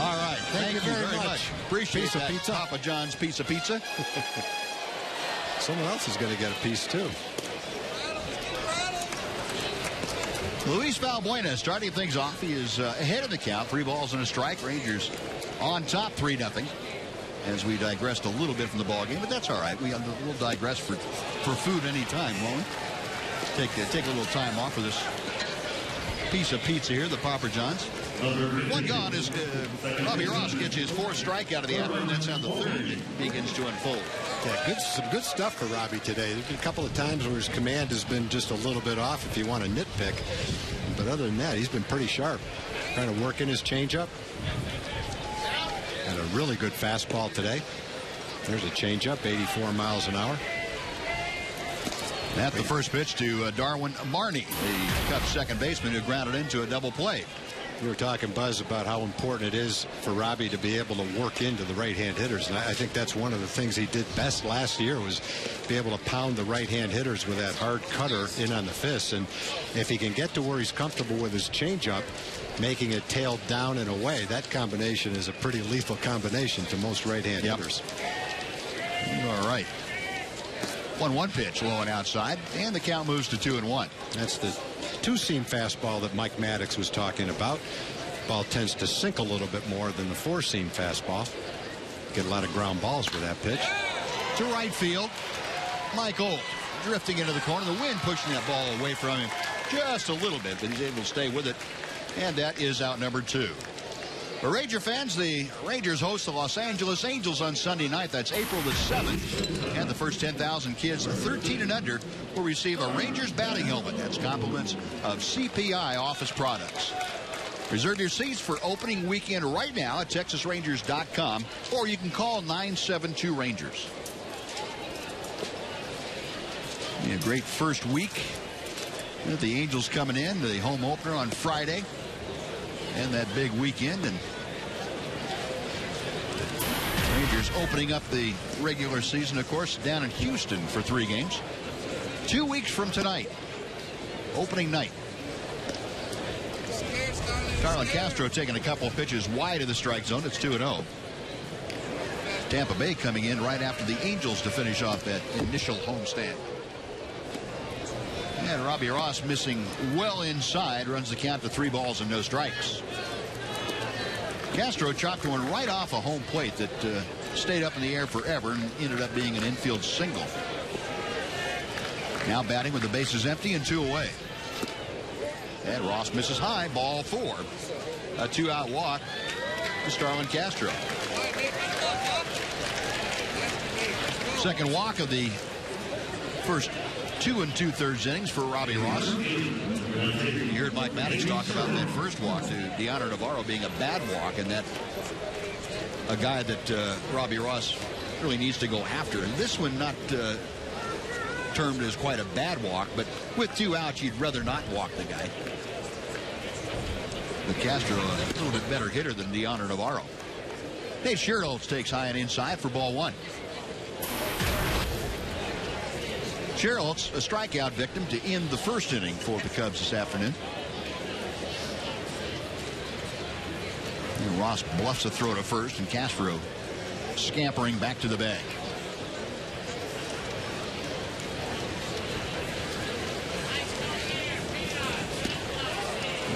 All right. Thank you very much. Appreciate that. Pizza. Papa John's Pizza. Someone else is going to get a piece, too. Luis Valbuena starting things off. He is ahead of the count. 3 balls and a strike. Rangers on top 3-0. As we digressed a little bit from the ball game, but that's all right. We'll digress for food anytime, won't we? Take a little time off for this piece of pizza here, the Papa John's. One gone is Robbie Ross gets his 4th strikeout of the afternoon. That's how the 3rd begins to unfold. Yeah, some good stuff for Robbie today. There's been a couple of times where his command has been just a little bit off if you want to nitpick. But other than that, he's been pretty sharp. Trying to work in his changeup. And a really good fastball today. There's a changeup, 84 miles an hour. That's the first pitch to Darwin Marney, the Cubs second baseman who grounded into a double play. We were talking, Buzz, about how important it is for Robbie to be able to work into the right-hand hitters. And I think that's one of the things he did best last year was be able to pound the right-hand hitters with that hard cutter in on the fist. And if he can get to where he's comfortable with his changeup, making it tailed down and away, that combination is a pretty lethal combination to most right-hand hitters. All right. 1-1 pitch low and outside, and the count moves to 2-1. That's the two-seam fastball that Mike Maddox was talking about. Ball tends to sink a little bit more than the four-seam fastball. get a lot of ground balls for that pitch. To right field, Mike Olt drifting into the corner. The wind pushing that ball away from him just a little bit, but he's able to stay with it. And that is out number 2. For Ranger fans, the Rangers host the Los Angeles Angels on Sunday night. That's April the 7th. And the first 10,000 kids 13 and under will receive a Rangers batting helmet. That's compliments of CPI office products. Reserve your seats for opening weekend right now at TexasRangers.com, or you can call 972-RANGERS. A great first week. The Angels coming in, the home opener on Friday, and that big weekend. And Rangers opening up the regular season, of course, down in Houston for 3 games. 2 weeks from tonight, opening night. Starlin Castro taking a couple of pitches wide of the strike zone. It's 2-0. Tampa Bay coming in right after the Angels to finish off that initial homestand. And Robbie Ross missing well inside, runs the count to 3 balls and no strikes. Castro chopped one right off a home plate that stayed up in the air forever and ended up being an infield single. Now batting with the bases empty and 2 away. And Ross misses high, ball 4. A 2-out walk to Starlin Castro. Second walk of the first 2 2/3 innings for Robbie Ross. You heard Mike Maddox talk about that first walk to Deanna Navarro being a bad walk, and that a guy that Robbie Ross really needs to go after. And this one not termed as quite a bad walk, but with 2 outs, you'd rather not walk the guy. But Castro, a little bit better hitter than Deanna Navarro. Dave Scherholz takes high and inside for ball 1. Scherholz, a strikeout victim to end the first inning for the Cubs this afternoon. And Ross bluffs a throw to first, and Castro scampering back to the bag.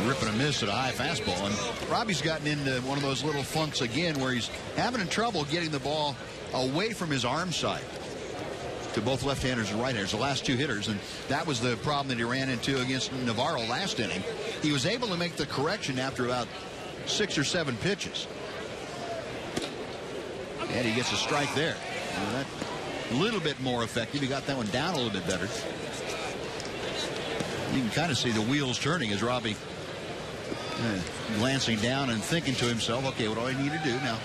Ripping a miss at a high fastball, and Robbie's gotten into one of those little funks again where he's having trouble getting the ball away from his arm side to both left-handers and right-handers, the last 2 hitters, and that was the problem that he ran into against Navarro last inning. He was able to make the correction after about 6 or 7 pitches, and he gets a strike there. That a little bit more effective. He got that one down a little bit better. You can kind of see the wheels turning as Robbie glancing down and thinking to himself, okay, what do I need to do now?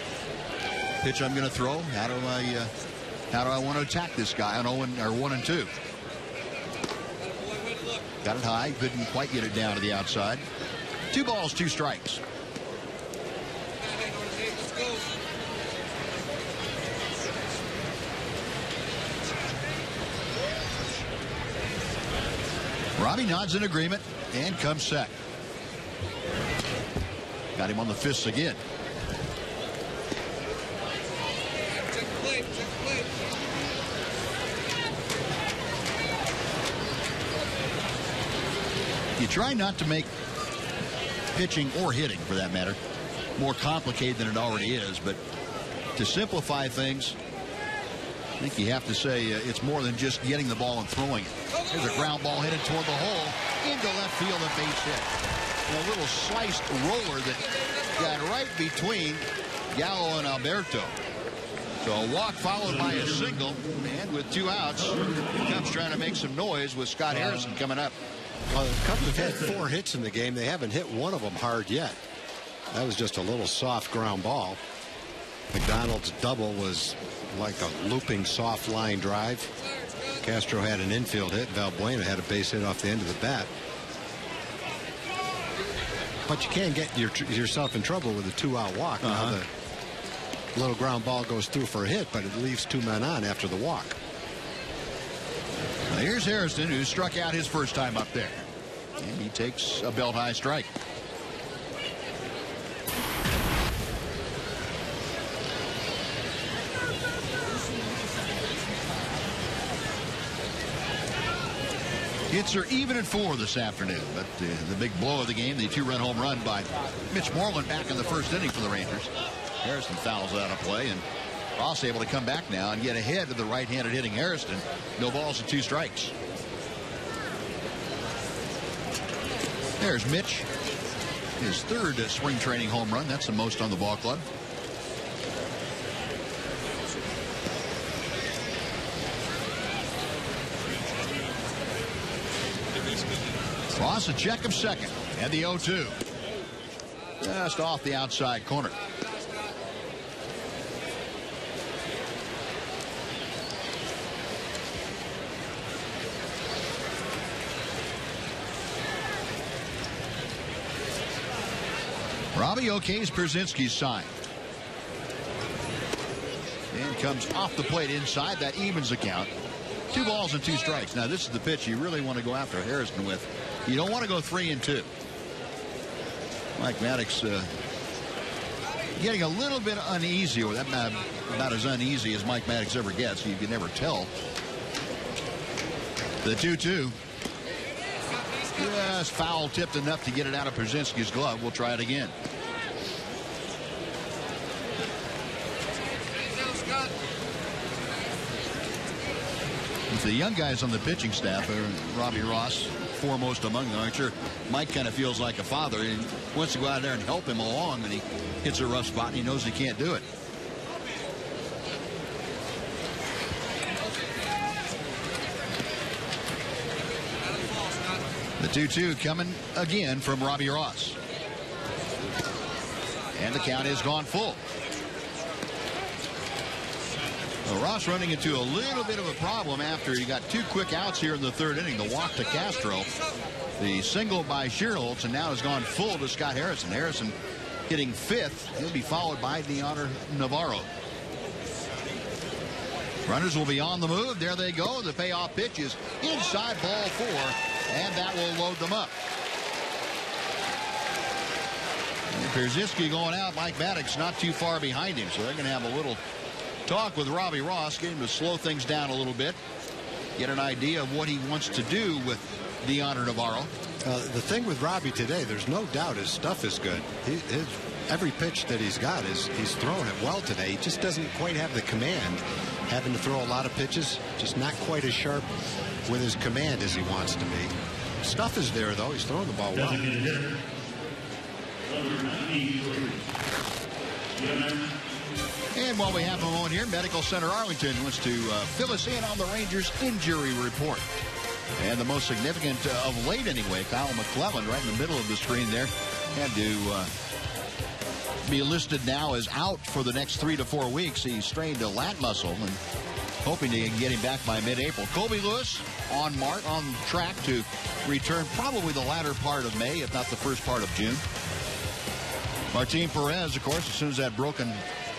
Pitch I'm going to throw. How do I want to attack this guy on 1 and 2? Got it high, couldn't quite get it down to the outside. 2 balls, 2 strikes. Robbie nods in agreement and comes set. Got him on the fists again. You try not to make pitching or hitting, for that matter, more complicated than it already is, but to simplify things, I think you have to say it's more than just getting the ball and throwing it. There's a ground ball headed toward the hole into left field, a base hit. And a little sliced roller that got right between Gallo and Alberto. So a walk followed by a single, and with 2 outs, the Cubs trying to make some noise with Scott Harrison coming up. Well, the Cubs have had 4 hits in the game. They haven't hit one of them hard yet. That was just a little soft ground ball. McDonald's double was like a looping soft line drive. Castro had an infield hit. Valbuena had a base hit off the end of the bat. But you can get yourself in trouble with a 2-out walk. Now the little ground ball goes through for a hit, but it leaves 2 men on after the walk. Now here's Harrison, who struck out his first time up there. And he takes a belt-high strike. Hits are even at 4 this afternoon, but the big blow of the game, the 2-run home run by Mitch Moreland back in the first inning for the Rangers. Harrison fouls out of play, and Ross able to come back now and get ahead of the right-handed hitting Harrison. No balls and 2 strikes. There's Mitch. His 3rd spring training home run. That's the most on the ball club. Ross a check of second. And the 0-2. Just off the outside corner. Robbie okays Pierzynski's sign. And comes off the plate inside. That evens the count. 2 balls and 2 strikes. Now, this is the pitch you really want to go after Harrison with. You don't want to go 3-2. Mike Maddox getting a little bit uneasy, or that about as uneasy as Mike Maddox ever gets. You can never tell. The 2-2. Just foul tipped enough to get it out of Pierzynski's glove. We'll try it again. The young guys on the pitching staff are Robbie Ross, foremost among them. I'm sure Mike kind of feels like a father and wants to go out there and help him along when he hits a rough spot and he knows he can't do it. The 2-2 coming again from Robbie Ross. And the count is gone full. Well, Ross running into a little bit of a problem after he got 2 quick outs here in the 3rd inning. The walk to Castro, the single by Schierholtz, and now has gone full to Scott Harrison. Harrison hitting 5th. He'll be followed by Leonard Navarro. Runners will be on the move. There they go. The payoff pitch is inside, ball 4, and that will load them up. And Pierzynski going out. Mike Maddox not too far behind him, so they're going to have a little talk with Robbie Ross, get him to slow things down a little bit, get an idea of what he wants to do with Leonard Navarro. The thing with Robbie today, there's no doubt his stuff is good. Every pitch that he's got he's throwing it well today. He just doesn't quite have the command, having to throw a lot of pitches, just not quite as sharp with his command as he wants to be. Stuff is there, though. He's throwing the ball well. And while we have a moment here, Medical Center Arlington wants to fill us in on the Rangers injury report. And the most significant of late anyway, Kyle McClellan right in the middle of the screen there had to be listed now as out for the next 3 to 4 weeks. He strained a lat muscle and hoping to get him back by mid-April. Colby Lewis on track to return probably the latter part of May, if not the first part of June. Martin Perez, of course, as soon as that broken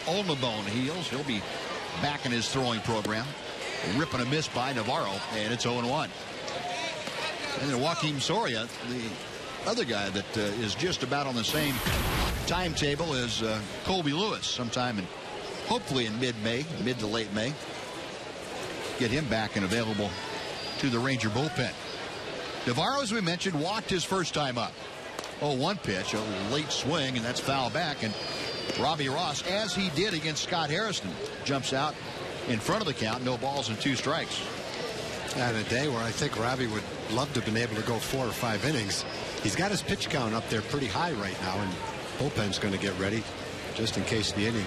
ulna bone heals, he'll be back in his throwing program. Ripping a miss by Navarro, and it's 0-1. And then Joakim Soria, the other guy that is just about on the same timetable as Colby Lewis, sometime in, hopefully in mid-May, mid to late May. Get him back and available to the Ranger bullpen. Navarro, as we mentioned, walked his first time up. 0-1 pitch, a late swing, and that's foul back. And Robbie Ross, as he did against Scott Harrison, jumps out in front of the count. No balls and 2 strikes. On a day where I think Robbie would love to have been able to go 4 or 5 innings. He's got his pitch count up there pretty high right now, and bullpen's going to get ready just in case the inning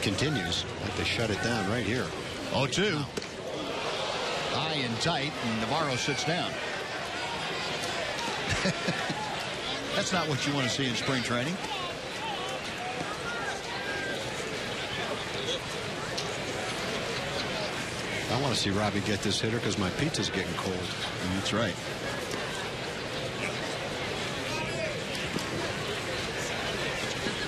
continues. Like they shut it down right here. 0-2. High and tight, and Navarro sits down. That's not what you want to see in spring training. I want to see Robbie get this hitter because my pizza's getting cold. That's right.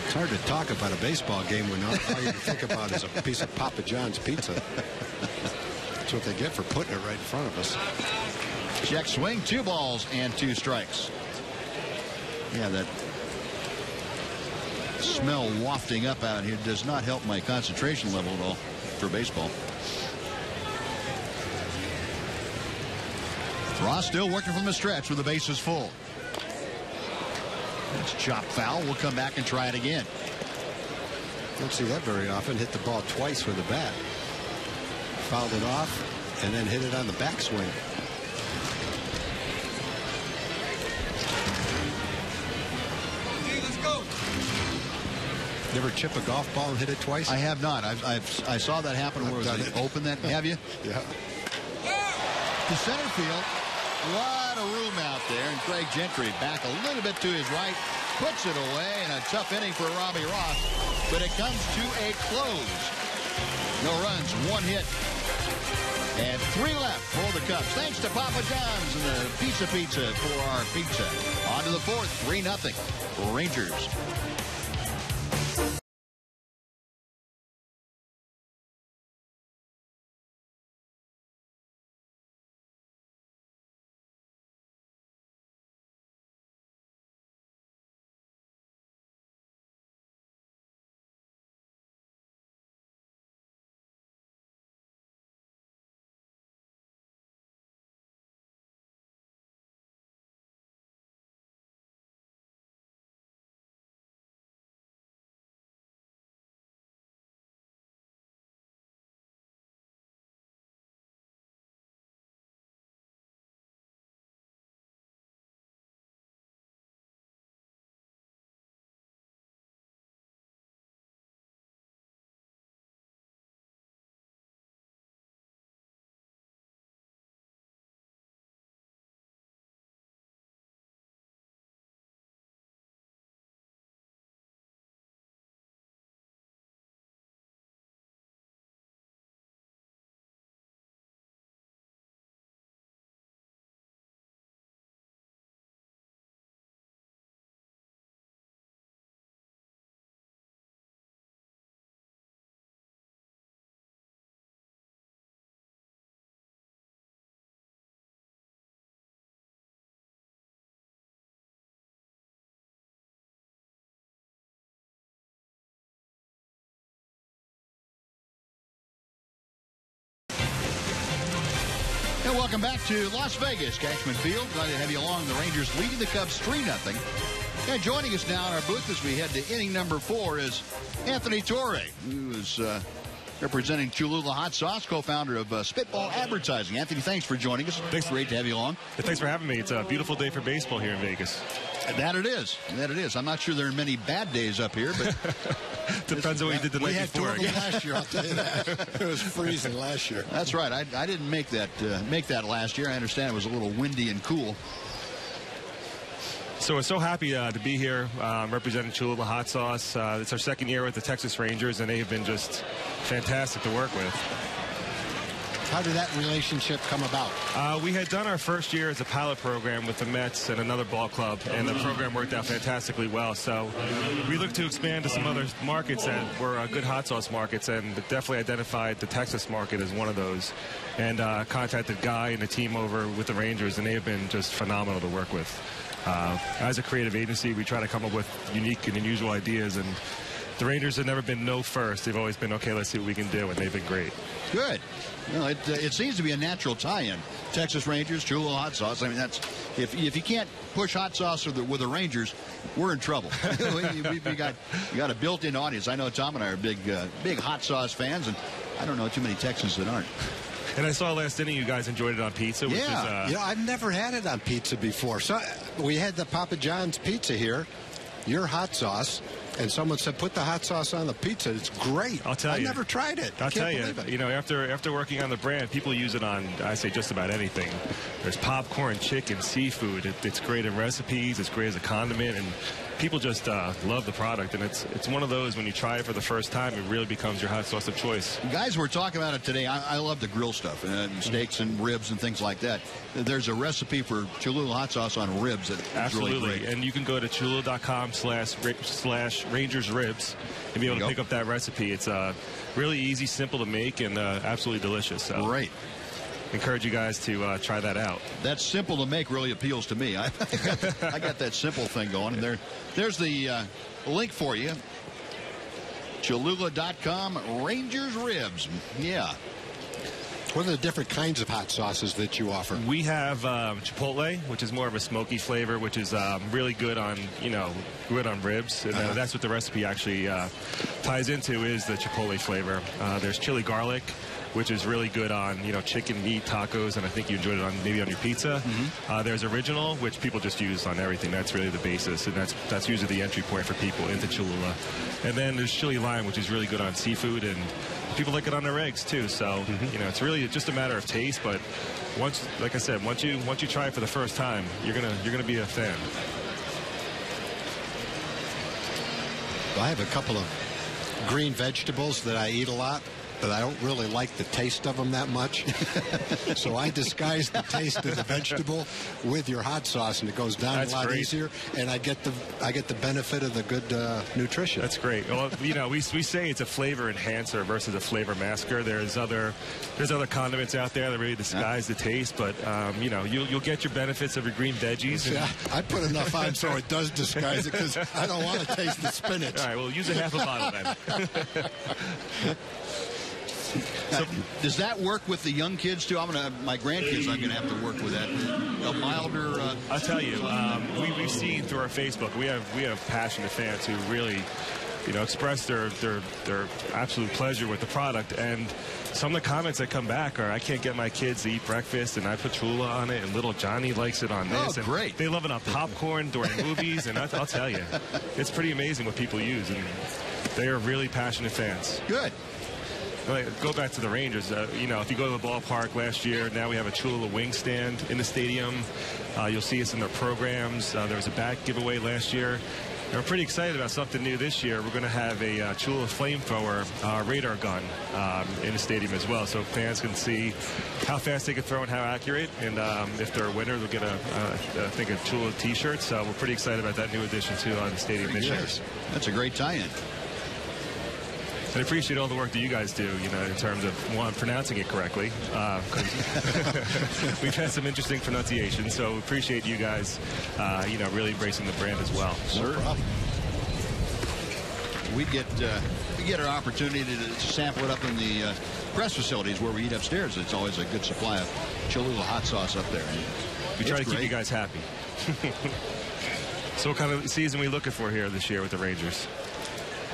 It's hard to talk about a baseball game when all you think about is a piece of Papa John's pizza. That's what they get for putting it right in front of us. Check swing, 2 balls and 2 strikes. Yeah, that smell wafting up out here does not help my concentration level at all for baseball. Ross still working from the stretch with the bases full. It's chopped foul. We'll come back and try it again. Don't see that very often. Hit the ball twice with a bat. Fouled it off and then hit it on the backswing. Let's go. You ever chip a golf ball and hit it twice? I have not. I saw that happen. Where was it? Open that? Have you? Yeah. To center field. A lot of room out there, and Craig Gentry back a little bit to his right, puts it away, and a tough inning for Robbie Ross, but it comes to a close. No runs, 1 hit, and 3 left for the Cubs. Thanks to Papa John's and the Pizza for our pizza. On to the 4th, 3-0 Rangers. And welcome back to Las Vegas, Cashman Field. Glad to have you along. The Rangers leading the Cubs 3-0. And joining us now in our booth as we head to inning number 4 is Anthony Torre, who is representing Cholula Hot Sauce, co-founder of Spitball Advertising. Anthony, thanks for joining us. Thanks. Great to have you along. Thanks for having me. It's a beautiful day for baseball here in Vegas. That it is. That it is. I'm not sure there are many bad days up here, but depends on what you did the night before. We had 2 of them last year, I'll tell you that. It was freezing last year. That's right. I didn't make that last year. I understand it was a little windy and cool. So we're so happy to be here representing Cholula Hot Sauce. It's our 2nd year with the Texas Rangers, and they have been just fantastic to work with. How did that relationship come about? We had done our first year as a pilot program with the Mets and another ball club, and the program worked out fantastically well. So we looked to expand to some other markets that were good hot sauce markets, and definitely identified the Texas market as one of those. And contacted Guy and the team over with the Rangers, and they have been just phenomenal to work with. As a creative agency, we try to come up with unique and unusual ideas, and the Rangers have never been no first. They've always been, okay, let's see what we can do, and they've been great. Good. Well, it seems to be a natural tie-in. Texas Rangers, Cholula Hot Sauce. I mean, that's if you can't push hot sauce with the Rangers, we're in trouble. we got a built-in audience. I know Tom and I are big hot sauce fans, and I don't know too many Texans that aren't. And I saw last inning you guys enjoyed it on pizza. Which is, I've never had it on pizza before. So we had the Papa John's pizza here, your hot sauce, and someone said, put the hot sauce on the pizza. It's great. I'll tell you. I never tried it. I'll tell you. You know, after working on the brand, people use it on, I say, just about anything. There's popcorn, chicken, seafood. It's great in recipes. It's great as a condiment, and people just love the product. And it's one of those, when you try it for the first time, it really becomes your hot sauce of choice. Guys, we're talking about it today. I love the grill stuff, steaks and ribs and things like that. There's a recipe for Cholula hot sauce on ribs that's Absolutely. really great. And you can go to Cholula.com/Rangers Ribs and be able to pick up that recipe. It's really easy, simple to make, and absolutely delicious. So great. Encourage you guys to try that out. That simple to make really appeals to me. I got that simple thing going. And there's the link for you. Cholula.com, Rangers Ribs. Yeah. What are the different kinds of hot sauces that you offer? We have Chipotle, which is more of a smoky flavor, which is really good on, good on ribs. And that's what the recipe actually ties into, is the Chipotle flavor. There's chili garlic, which is really good on, chicken, meat, tacos, and I think you enjoyed it maybe on your pizza. There's original, which people just use on everything. That's really the basis, and that's usually the entry point for people into Cholula. And then there's chili lime, which is really good on seafood, and people like it on their eggs too. So it's really just a matter of taste. But once, like I said, once you try it for the first time, you're gonna be a fan. I have a couple of green vegetables that I eat a lot, but I don't really like the taste of them that much. So I disguise the taste of the vegetable with your hot sauce, and it goes down a lot easier. And I get the benefit of the good nutrition. That's great. Well, we say it's a flavor enhancer versus a flavor masker. There's other condiments out there that really disguise the taste, but you'll get your benefits of your green veggies. Yeah, I put enough on so it does disguise it, because I don't want to taste the spinach. All right, well, use a half a bottle then. So, does that work with the young kids too? My grandkids, I'm gonna have to work with that. A milder. I'll tell you, we've seen through our Facebook, we have passionate fans who really, express their absolute pleasure with the product. And some of the comments that come back are, I can't get my kids to eat breakfast, and I put Cholula on it, and little Johnny likes it on this. Oh, great! They love it on popcorn during movies, and I'll tell you, it's pretty amazing what people use, and they are really passionate fans. Good. Go back to the Rangers. If you go to the ballpark last year, now we have a Cholula wing stand in the stadium. You'll see us in their programs. There was a bat giveaway last year. And we're pretty excited about something new this year. We're going to have a Cholula Flamethrower radar gun in the stadium as well, so fans can see how fast they can throw and how accurate. And if they're a winner, they'll get a Cholula T-shirt. So we're pretty excited about that new addition to the stadium this year. That's a great tie-in. I appreciate all the work that you guys do, in terms of, one, pronouncing it correctly. We've had some interesting pronunciations, so appreciate you guys, really embracing the brand as well. Sure. We get our opportunity to sample it up in the press facilities where we eat upstairs. It's always a good supply of Cholula hot sauce up there. We try to keep you guys happy. So what kind of season are we looking for here this year with the Rangers?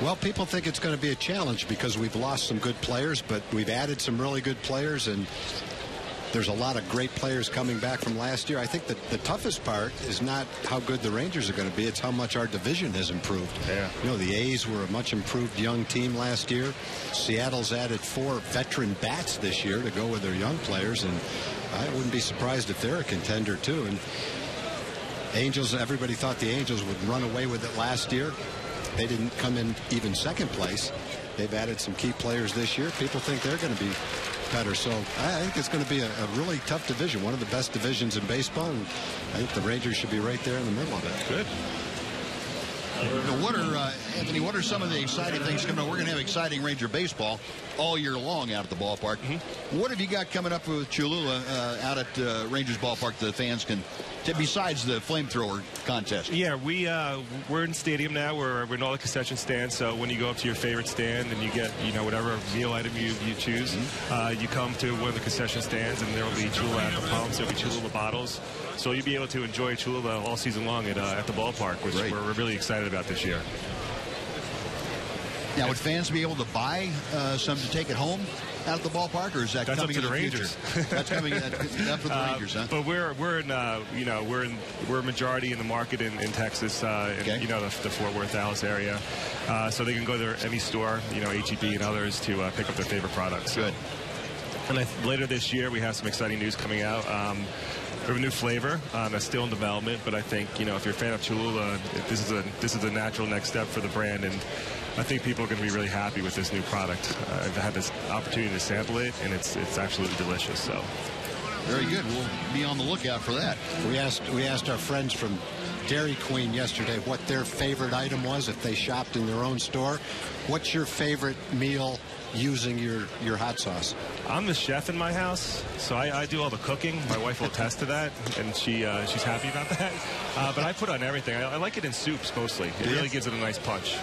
Well, people think it's going to be a challenge because we've lost some good players, but we've added some really good players, and there's a lot of great players coming back from last year. I think that the toughest part is not how good the Rangers are going to be, it's how much our division has improved. Yeah. The A's were a much improved young team last year. Seattle's added 4 veteran bats this year to go with their young players, and I wouldn't be surprised if they're a contender too. And Angels, everybody thought the Angels would run away with it last year. They didn't come in even second place. They've added some key players this year. People think they're going to be better. So I think it's going to be a really tough division, one of the best divisions in baseball. And I think the Rangers should be right there in the middle of it. Good. Anthony, what are some of the exciting things coming up? We're going to have exciting Ranger baseball all year long out at the ballpark. What have you got coming up with Cholula out at Rangers ballpark that the fans can, besides the flamethrower contest? Yeah, we're in the stadium now. We're in all the concession stands. So when you go up to your favorite stand and you get whatever meal item you choose, you come to one of the concession stands, and there will be Cholula at the pumps. There will be Cholula bottles. So you'll be able to enjoy Cholula all season long at the ballpark, which we're really excited about this year. Now, would fans be able to buy some to take it home out at the ballpark, or is that coming up to in the the Rangers? That's coming up for the Rangers, huh? But we're a majority in the market in Texas, the Fort Worth, Dallas area, so they can go to any store, HEB and others, to pick up their favorite products. Good. And later this year, we have some exciting news coming out. We have a new flavor that's still in development, but I think if you're a fan of Cholula, this is a natural next step for the brand, and I think people are going to be really happy with this new product. I've had this opportunity to sample it, and it's absolutely delicious. So, very good. We'll be on the lookout for that. We asked our friends from Dairy Queen yesterday what their favorite item was if they shopped in their own store. What's your favorite meal using your hot sauce? I'm the chef in my house, so I do all the cooking. My wife will attest to that, and she's happy about that. But I put on everything. I like it in soups mostly. It really gives it a nice punch.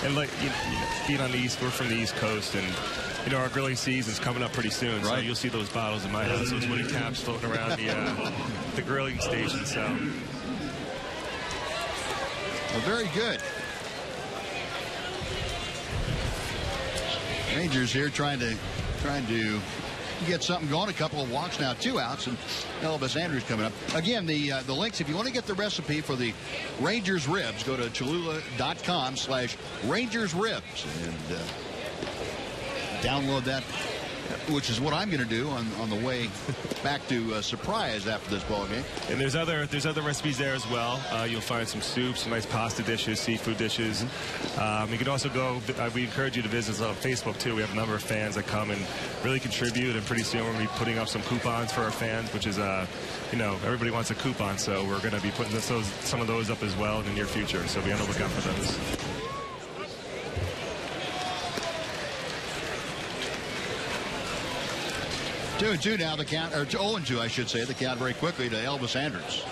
And being on the East, we're from the East Coast, and our grilling season's coming up pretty soon, so you'll see those bottles in my house, those wooden caps floating around the grilling station. So, well, very good. Rangers here trying to get something going. A couple of walks now, 2 outs, and Elvis Andrews coming up. Again, the links, if you want to get the recipe for the Rangers ribs, go to Cholula.com/Rangers ribs and download that, which is what I'm going to do on the way back to Surprise after this ball game. And there's other recipes there as well. You'll find some soups, some nice pasta dishes, seafood dishes. You can also go. We encourage you to visit us on Facebook too. We have a number of fans that come and really contribute. And pretty soon we're going to be putting up some coupons for our fans, which is everybody wants a coupon, so we're going to be putting some of those up as well in the near future. So be on the lookout for those. 2-2 now, the count, or 0-2, I should say, the count very quickly to Elvis Andrews.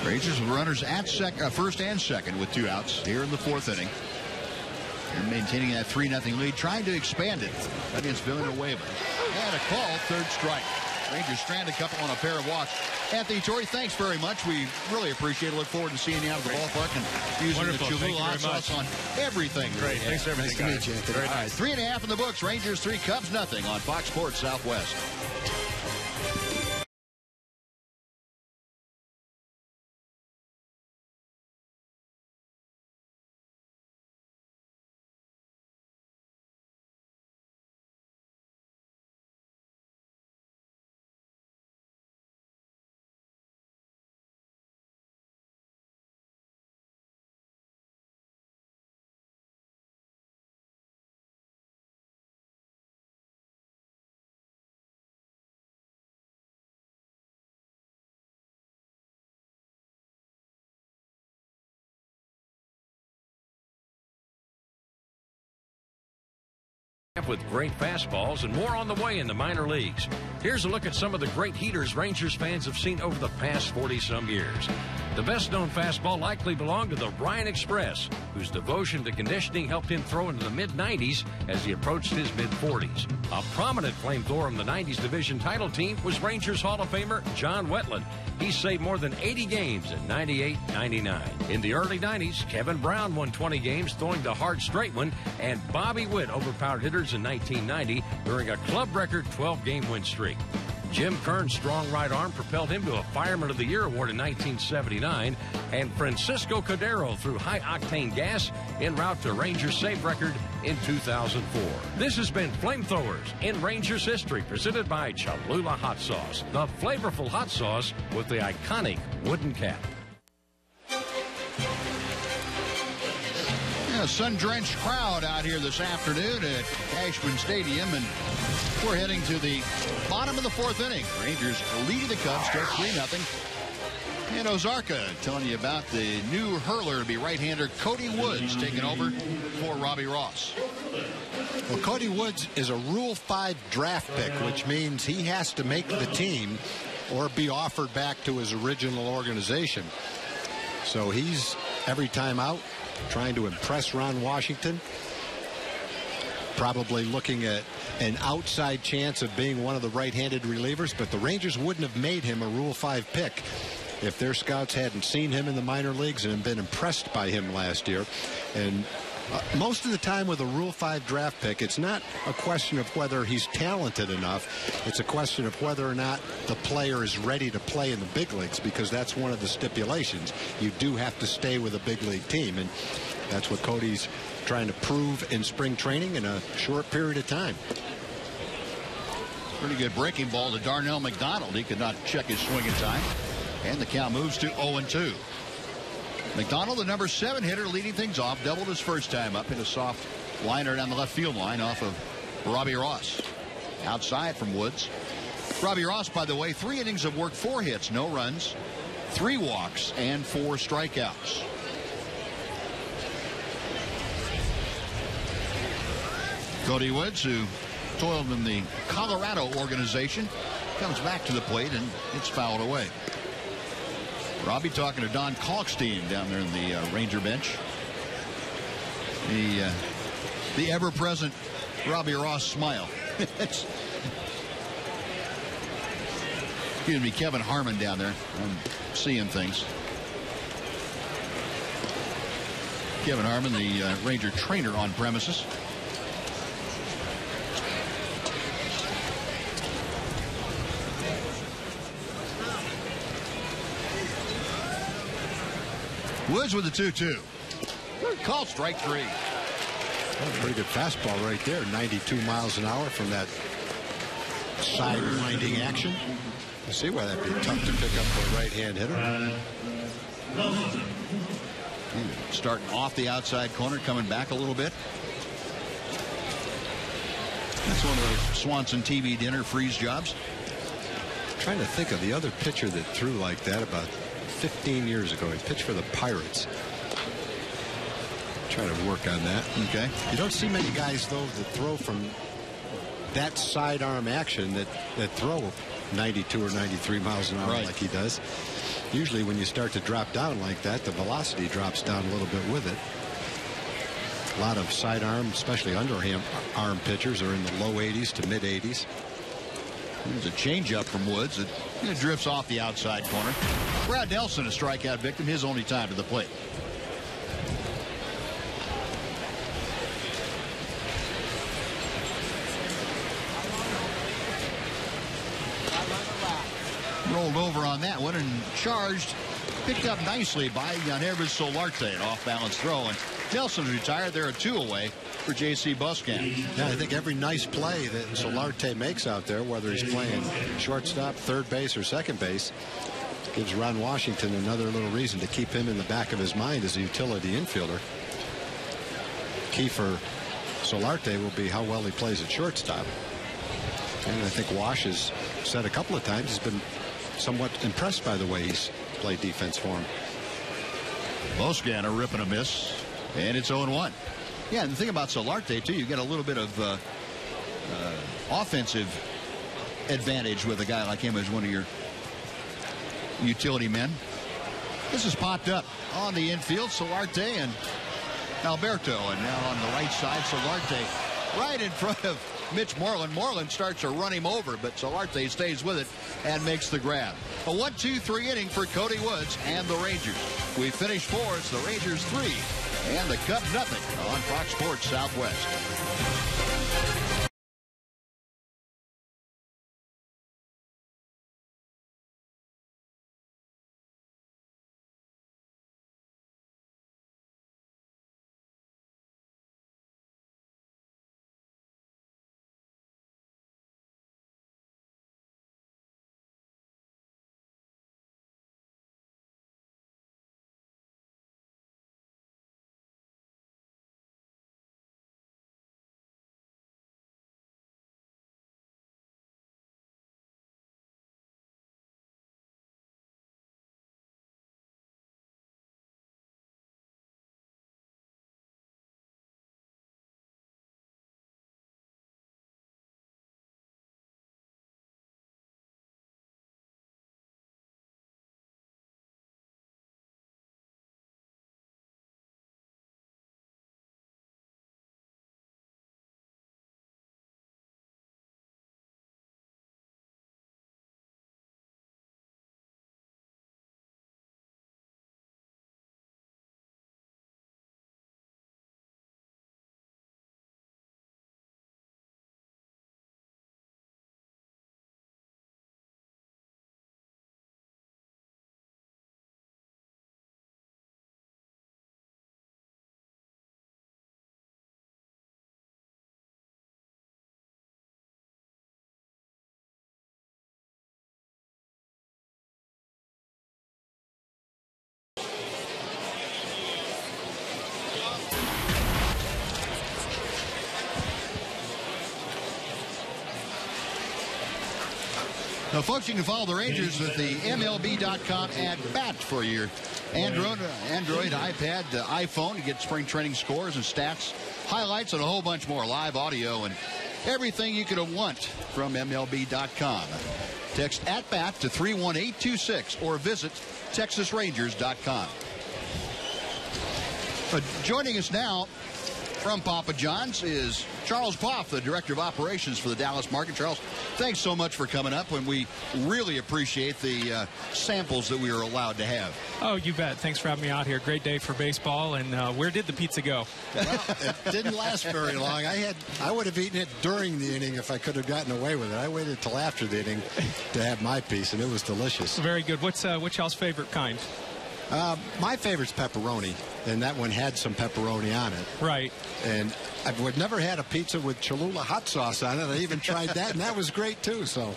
Rangers with runners at first and second with 2 outs here in the 4th inning. They're maintaining that 3-0 lead, trying to expand it against Villanueva. And a call, 3rd strike. Rangers strand a couple on a pair of walks. Anthony Torrey, thanks very much. We really appreciate it. Look forward to seeing you out of the ballpark and using the Cholula hot sauce on everything. Great. Thanks for everything, Nice to meet you, Anthony. All right, 3.5 in the books. Rangers 3, Cubs nothing on Fox Sports Southwest. With great fastballs and more on the way in the minor leagues. Here's a look at some of the great heaters Rangers fans have seen over the past 40-some years. The best-known fastball likely belonged to the Ryan Express, whose devotion to conditioning helped him throw into the mid-90s as he approached his mid-40s. A prominent flamethrower in the 90s division title team was Rangers Hall of Famer John Wetland. He saved more than 80 games in 98-99. In the early 90s, Kevin Brown won 20 games throwing the hard straight one, and Bobby Witt overpowered hitters in 1990 during a club record 12-game win streak. Jim Kern's strong right arm propelled him to a Fireman of the Year award in 1979, and Francisco Cordero threw high-octane gas en route to Rangers' save record in 2004. This has been Flamethrowers in Rangers history, presented by Cholula Hot Sauce, the flavorful hot sauce with the iconic wooden cap. A sun-drenched crowd out here this afternoon at Cashman Stadium, and we're heading to the bottom of the 4th inning. Rangers leading the Cubs, still 3-0. And Ozarka telling you about the new hurler to be right-hander Cody Woods taking over for Robbie Ross. Well, Cody Woods is a Rule 5 draft pick, which means he has to make the team or be offered back to his original organization. So he's, every time out, trying to impress Ron Washington, probably looking at an outside chance of being one of the right-handed relievers, but the Rangers wouldn't have made him a Rule 5 pick if their scouts hadn't seen him in the minor leagues and been impressed by him last year. And most of the time with a Rule 5 draft pick, it's not a question of whether he's talented enough. It's a question of whether or not the player is ready to play in the big leagues, because that's one of the stipulations. You do have to stay with a big league team, and that's what Cody's trying to prove in spring training in a short period of time. Pretty good breaking ball to Darnell McDonald. He could not check his swing in time, and the count moves to 0-2. McDonald, the number 7 hitter, leading things off, doubled his first time up in a soft liner down the left field line off of Robbie Ross. Outside from Woods. Robbie Ross, by the way, 3 innings of work, 4 hits, no runs, 3 walks, and 4 strikeouts. Cody Woods, who toiled in the Colorado organization, comes back to the plate, and it's fouled away. Robbie talking to Don Kalkstein down there in the Ranger bench. The ever-present Robbie Ross smile. Excuse me, Kevin Harmon down there. I'm seeing things. Kevin Harmon, the Ranger trainer on premises. Woods with the 2-2. Called strike 3. Pretty good fastball right there. 92 miles an hour from that side winding action. You see why that'd be tough to pick up for a right-hand hitter. Starting off the outside corner, coming back a little bit. That's one of those Swanson TV dinner freeze jobs. I'm trying to think of the other pitcher that threw like that about 15 years ago. He pitched for the Pirates. Trying to work on that. Okay. You don't see many guys, though, that throw from that sidearm action that throw 92 or 93 miles an hour like he does. Usually when you start to drop down like that, the velocity drops down a little bit with it. A lot of sidearm, especially underhand arm pitchers, are in the low 80s to mid 80s. There's a changeup from Woods. It drifts off the outside corner. Brad Nelson, a strikeout victim, his only time to the plate. Rolled over on that one and charged. Picked up nicely by Yannervis Solarte, an off-balance throw. And Nelson's retired. They're a 2 away for J.C. Buskamp. Yeah, I think every nice play that Solarte makes out there, whether he's playing shortstop, third base, or second base, gives Ron Washington another little reason to keep him in the back of his mind as a utility infielder. Key for Solarte will be how well he plays at shortstop. And I think Wash has said a couple of times he's been somewhat impressed by the way he's played defense for him. Buskamp a rip and a miss, and it's 0-1. Yeah, and the thing about Solarte, too, you get a little bit of offensive advantage with a guy like him as one of your utility men. This is popped up on the infield. Solarte and Alberto, and now on the right side, Solarte right in front of Mitch Moreland. Moreland starts to run him over, but Solarte stays with it and makes the grab. A 1-2-3 inning for Cody Woods and the Rangers. We finish 4. It's the Rangers 3 and the Cubs 0 on Fox Sports Southwest. Now, folks, you can follow the Rangers with the MLB.com at-bat for your Android, iPad, iPhone to get spring training scores and stats, highlights, and a whole bunch more live audio and everything you could want from MLB.com. Text @BAT to 31826 or visit TexasRangers.com. Joining us now from Papa John's is Charles Poff, the Director of Operations for the Dallas market. Charles, thanks so much for coming up, and we really appreciate the samples that we are allowed to have. Oh, you bet. Thanks for having me out here. Great day for baseball. And where did the pizza go? Well, it didn't last very long. I would have eaten it during the inning if I could have gotten away with it. I waited till after the inning to have my piece, and it was delicious. Very good. What's y'all's favorite kind? My favorite's pepperoni, and that one had some pepperoni on it. Right. And I've never had a pizza with Cholula hot sauce on it. I even tried that, and that was great, too. So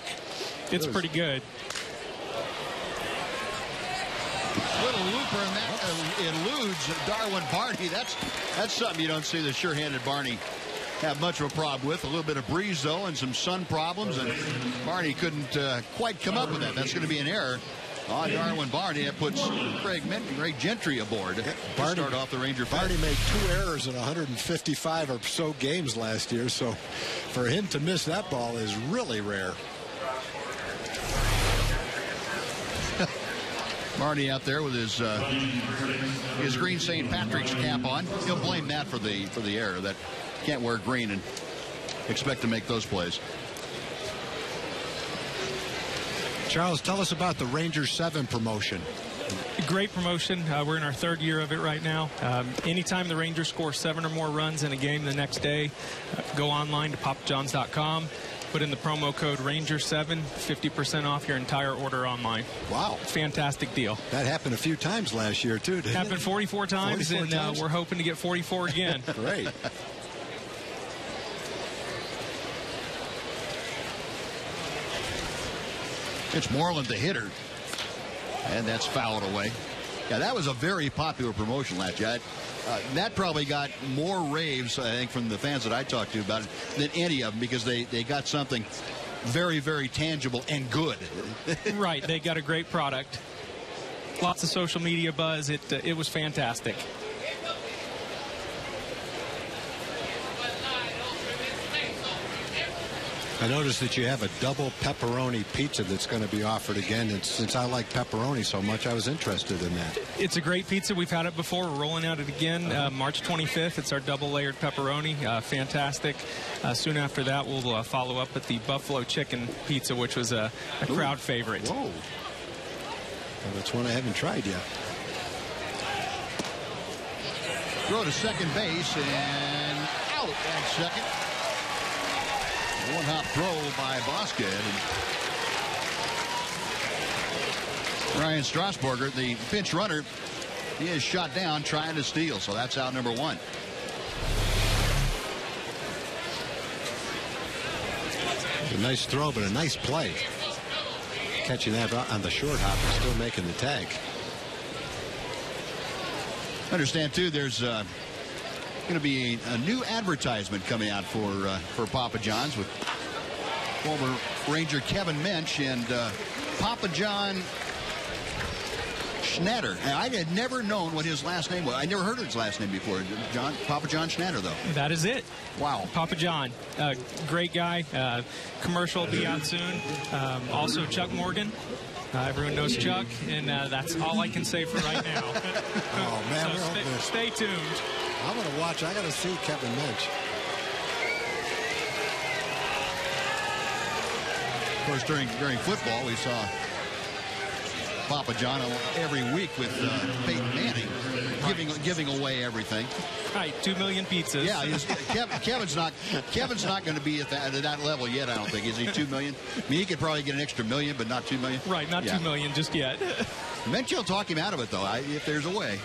it's pretty good. Little looper, and that eludes Darwin Barney. That's something you don't see the sure-handed Barney have much of a problem with. A little bit of breeze, though, and some sun problems, and Barney couldn't quite come up with that. That's going to be an error on Darwin Barney. That puts Greg Gentry aboard to start off the Ranger. Barney made 2 errors in 155 or so games last year, so for him to miss that ball is really rare. Barney out there with his green St. Patrick's cap on. He'll blame that for the error. That can't wear green and expect to make those plays. Charles, tell us about the Ranger 7 promotion. Great promotion. We're in our 3rd year of it right now. Anytime the Rangers score 7 or more runs in a game the next day, go online to papajohns.com. Put in the promo code Ranger7, 50% off your entire order online. Wow. Fantastic deal. That happened a few times last year, too, didn't it? Happened 44 times, 44 and times? We're hoping to get 44 again. Great. It's Moreland, the hitter, and that's fouled away. Yeah, that was a very popular promotion last year. That probably got more raves, I think, from the fans that I talked to about it than any of them, because they got something very, very tangible and good. Right, they got a great product. Lots of social media buzz. It was fantastic. I noticed that you have a double pepperoni pizza that's going to be offered again. And since I like pepperoni so much, I was interested in that. It's a great pizza. We've had it before. We're rolling out it again March 25th. It's our double-layered pepperoni. Fantastic. Soon after that, we'll follow up with the buffalo chicken pizza, which was a crowd favorite. Whoa. Well, that's one I haven't tried yet. Throw to second base and out at second. One-hop throw by Bosca. Ryan Strasburger, the pinch runner, he is shot down trying to steal, so that's out number 1. A nice throw, but a nice play. Catching that on the short hop and still making the tag. Understand, too, there's going to be a new advertisement coming out for Papa John's with former Ranger Kevin Mensch and Papa John Schnatter. And I had never known what his last name was. I never heard of his last name before. Papa John Schnatter, though. That is it. Wow. Papa John, great guy. Commercial will be out soon. Also Chuck Morgan. Everyone knows Chuck, and that's all I can say for right now. Oh, man. So stay tuned. I'm going to watch. I got to see Kevin Mensch. Of course, during football, we saw Papa John every week with Peyton Manning, giving away everything. Right, 2 million pizzas. Yeah, Kevin's not going to be at that level yet. I don't think. Is he 2 million? I mean, he could probably get an extra million, but not 2 million. Right, not 2 million just yet. Mensch will talk him out of it, though, if there's a way.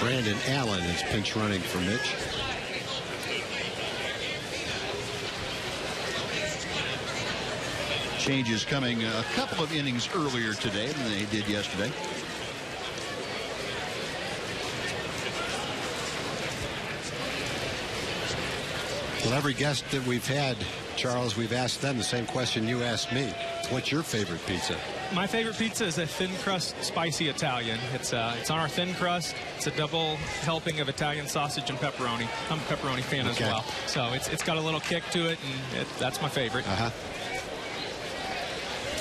Brandon Allen is pinch running for Mitch. Changes coming a couple of innings earlier today than they did yesterday. Well, every guest that we've had, Charles, we've asked them the same question you asked me. What's your favorite pizza? My favorite pizza is a thin crust spicy Italian. It's on our thin crust. It's a double helping of Italian sausage and pepperoni. I'm a pepperoni fan as well. So it's got a little kick to it, and that's my favorite.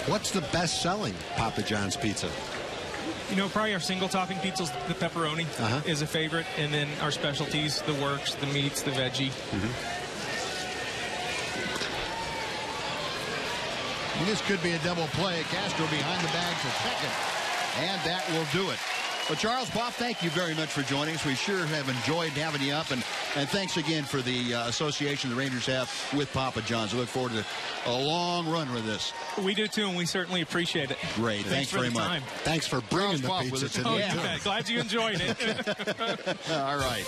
What's the best-selling Papa John's pizza? You know, probably our single topping pizza, the pepperoni is a favorite, and then our specialties, the works, the meats, the veggie. This could be a double play. Castro behind the bag for second, and that will do it. Well, Charles, Bob, thank you very much for joining us. We sure have enjoyed having you up, and thanks again for the association the Rangers have with Papa John's. We look forward to a long run with this. We do, too, and we certainly appreciate it. Great. Thanks very much. Time. Thanks for bringing the pizza today. Glad you enjoyed it. All right.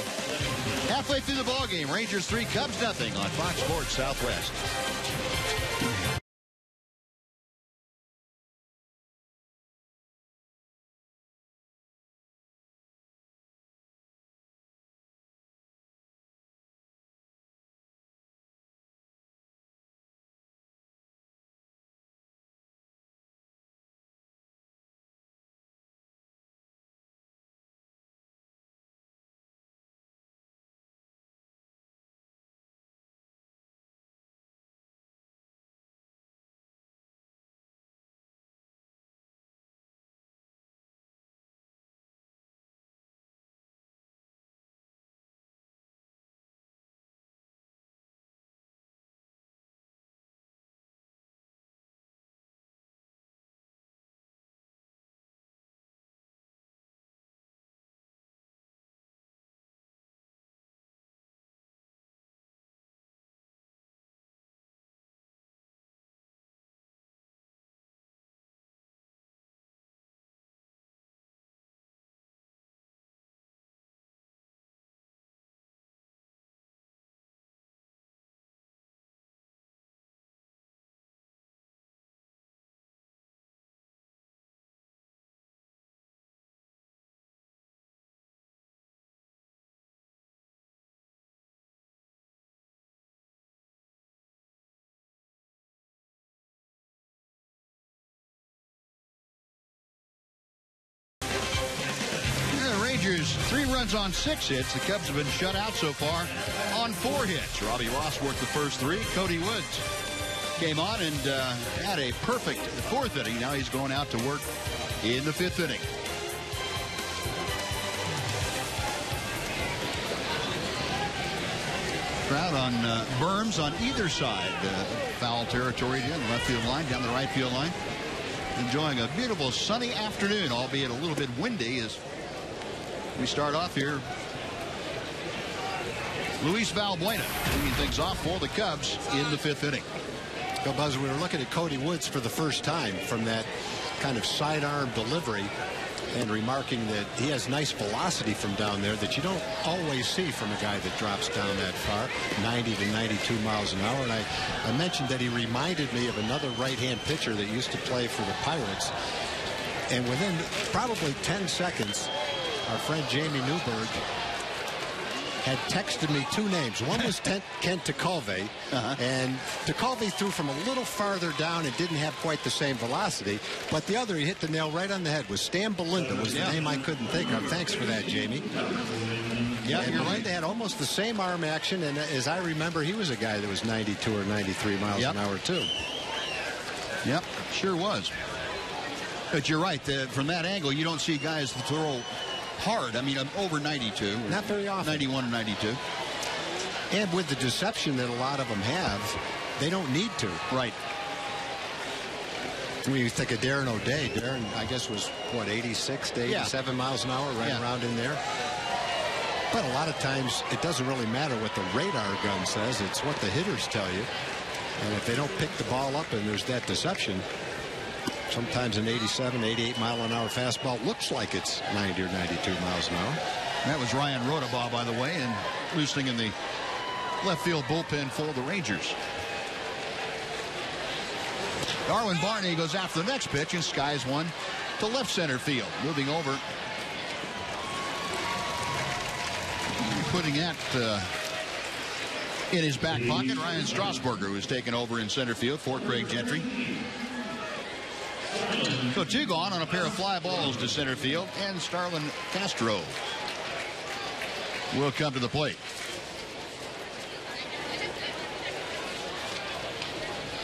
Halfway through the ball game, Rangers 3, Cubs nothing on Fox Sports Southwest. Rangers 3 runs on 6 hits. The Cubs have been shut out so far on 4 hits. Robbie Ross worked the first 3. Cody Woods came on and had a perfect 4th inning. Now he's going out to work in the 5th inning. Crowd on berms on either side. Foul territory here in the left field line, down the right field line. Enjoying a beautiful sunny afternoon, albeit a little bit windy as we start off here. Luis Valbuena leading things off for the Cubs in the 5th inning. Well, Buzz, we were looking at Cody Woods for the first time from that kind of sidearm delivery and remarking that he has nice velocity from down there that you don't always see from a guy that drops down that far, 90 to 92 miles an hour. And I mentioned that he reminded me of another right-hand pitcher that used to play for the Pirates. And within probably 10 seconds, our friend Jamie Newberg had texted me 2 names. One was Kent Tecalve, and Tecalve threw from a little farther down and didn't have quite the same velocity, but the other, he hit the nail right on the head, was Stan Belinda, was the name I couldn't think of. Thanks for that, Jamie. Yeah, you're right. They had almost the same arm action, and as I remember, he was a guy that was 92 or 93 miles an hour, too. Yep, sure was. But you're right. From that angle, you don't see guys throw hard. I mean, over 92. Not very often. 91 or 92. And with the deception that a lot of them have, they don't need to. Right. When you think of Darren O'Day, Darren, I guess, was, what, 86 to 87 miles an hour, right around in there? But a lot of times, it doesn't really matter what the radar gun says. It's what the hitters tell you. And if they don't pick the ball up and there's that deception, sometimes an 87, 88 mile an hour fastball looks like it's 90 or 92 miles an hour. That was Ryan Rodabaugh, by the way, and loosening in the left field bullpen for the Rangers. Darwin Barney goes after the next pitch and skies one to left center field. Moving over. Putting that in his back pocket, Ryan Strasburger, who's taken over in center field for Craig Gentry. So 2 gone on a pair of fly balls to center field, and Starlin Castro will come to the plate.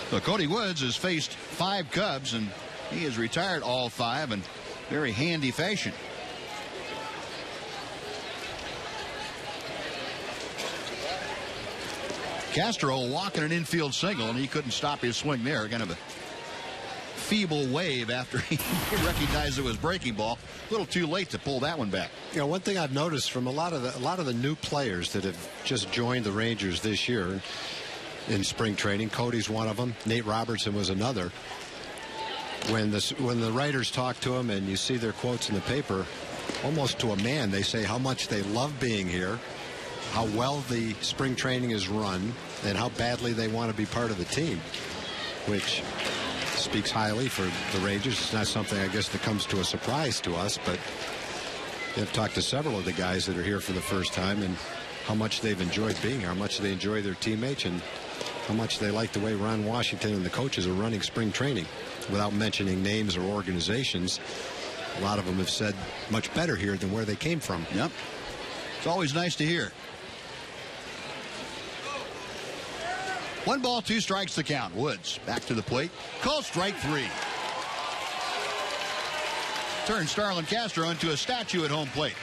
So Cody Woods has faced 5 Cubs, and he has retired all 5 in very handy fashion. Castro walking an infield single, and he couldn't stop his swing there. Kind of a feeble wave after he recognized it was breaking ball. A little too late to pull that one back. You know, one thing I've noticed from a lot of the new players that have just joined the Rangers this year in spring training. Cody's one of them. Nate Robertson was another. When the writers talk to him and you see their quotes in the paper, almost to a man, they say how much they love being here, how well the spring training is run, and how badly they want to be part of the team, which speaks highly for the Rangers. It's not something, I guess, that comes to a surprise to us, but I've talked to several of the guys that are here for the first time and how much they've enjoyed being here, how much they enjoy their teammates, and how much they like the way Ron Washington and the coaches are running spring training. Without mentioning names or organizations, a lot of them have said much better here than where they came from. Yep. It's always nice to hear. 1 ball, 2 strikes the count. Woods back to the plate. Called strike 3. Turns Starlin Castro into a statue at home plate.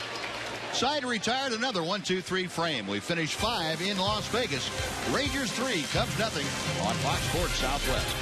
Side retired, another 1-2-3 frame. We finished 5 in Las Vegas. Rangers 3, Cubs nothing on Fox Sports Southwest.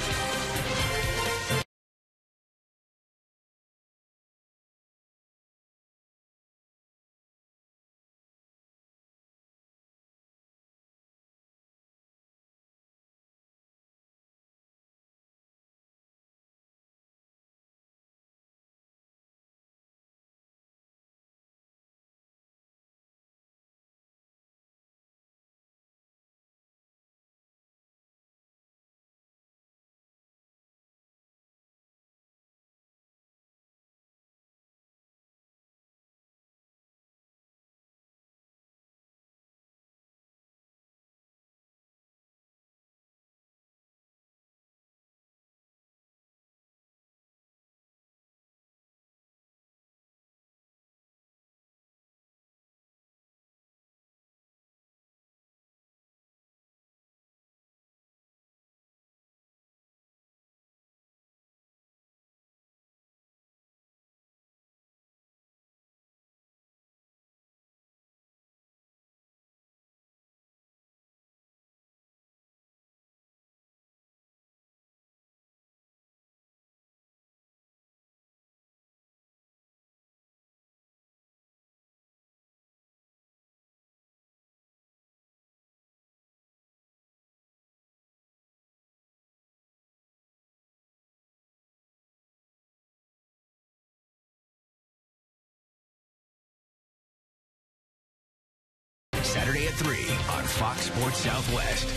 Saturday at 3 on Fox Sports Southwest.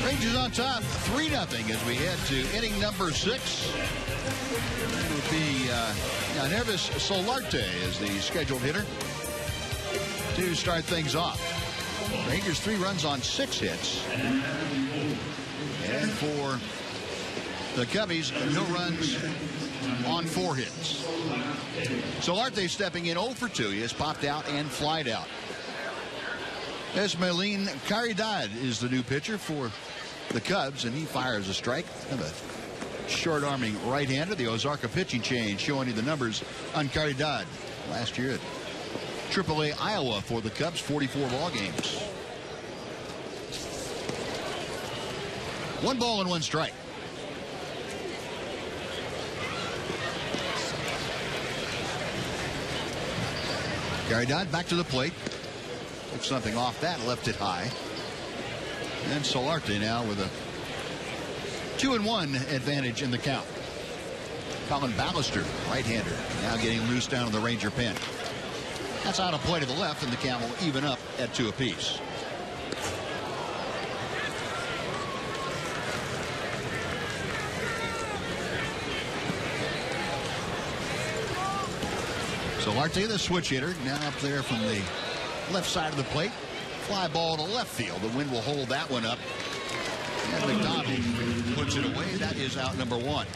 Rangers on top 3-0 as we head to inning number 6. It would be Nervis Solarte as the scheduled hitter to start things off. Rangers 3 runs on 6 hits. And for the Cubbies, no runs on 4 hits. Solarte stepping in 0 for 2. He has popped out and flied out. Esmelin Caridad is the new pitcher for the Cubs, and he fires a strike. Kind of a short-arming right-hander. The Ozarka pitching change showing you the numbers on Caridad. Last year at AAA Iowa for the Cubs, 44 ball games. 1 ball and 1 strike. Caridad back to the plate. Took something off that, left it high. And Solarte now with a 2-1 advantage in the count. Colin Ballister, right-hander, now getting loose down in the Ranger pen. That's out of play to the left, and the count will even up at 2 apiece. Solarte, the switch hitter, now up there from the left side of the plate. Fly ball to left field. The wind will hold that one up. And McDonald puts it away. That is out number 1.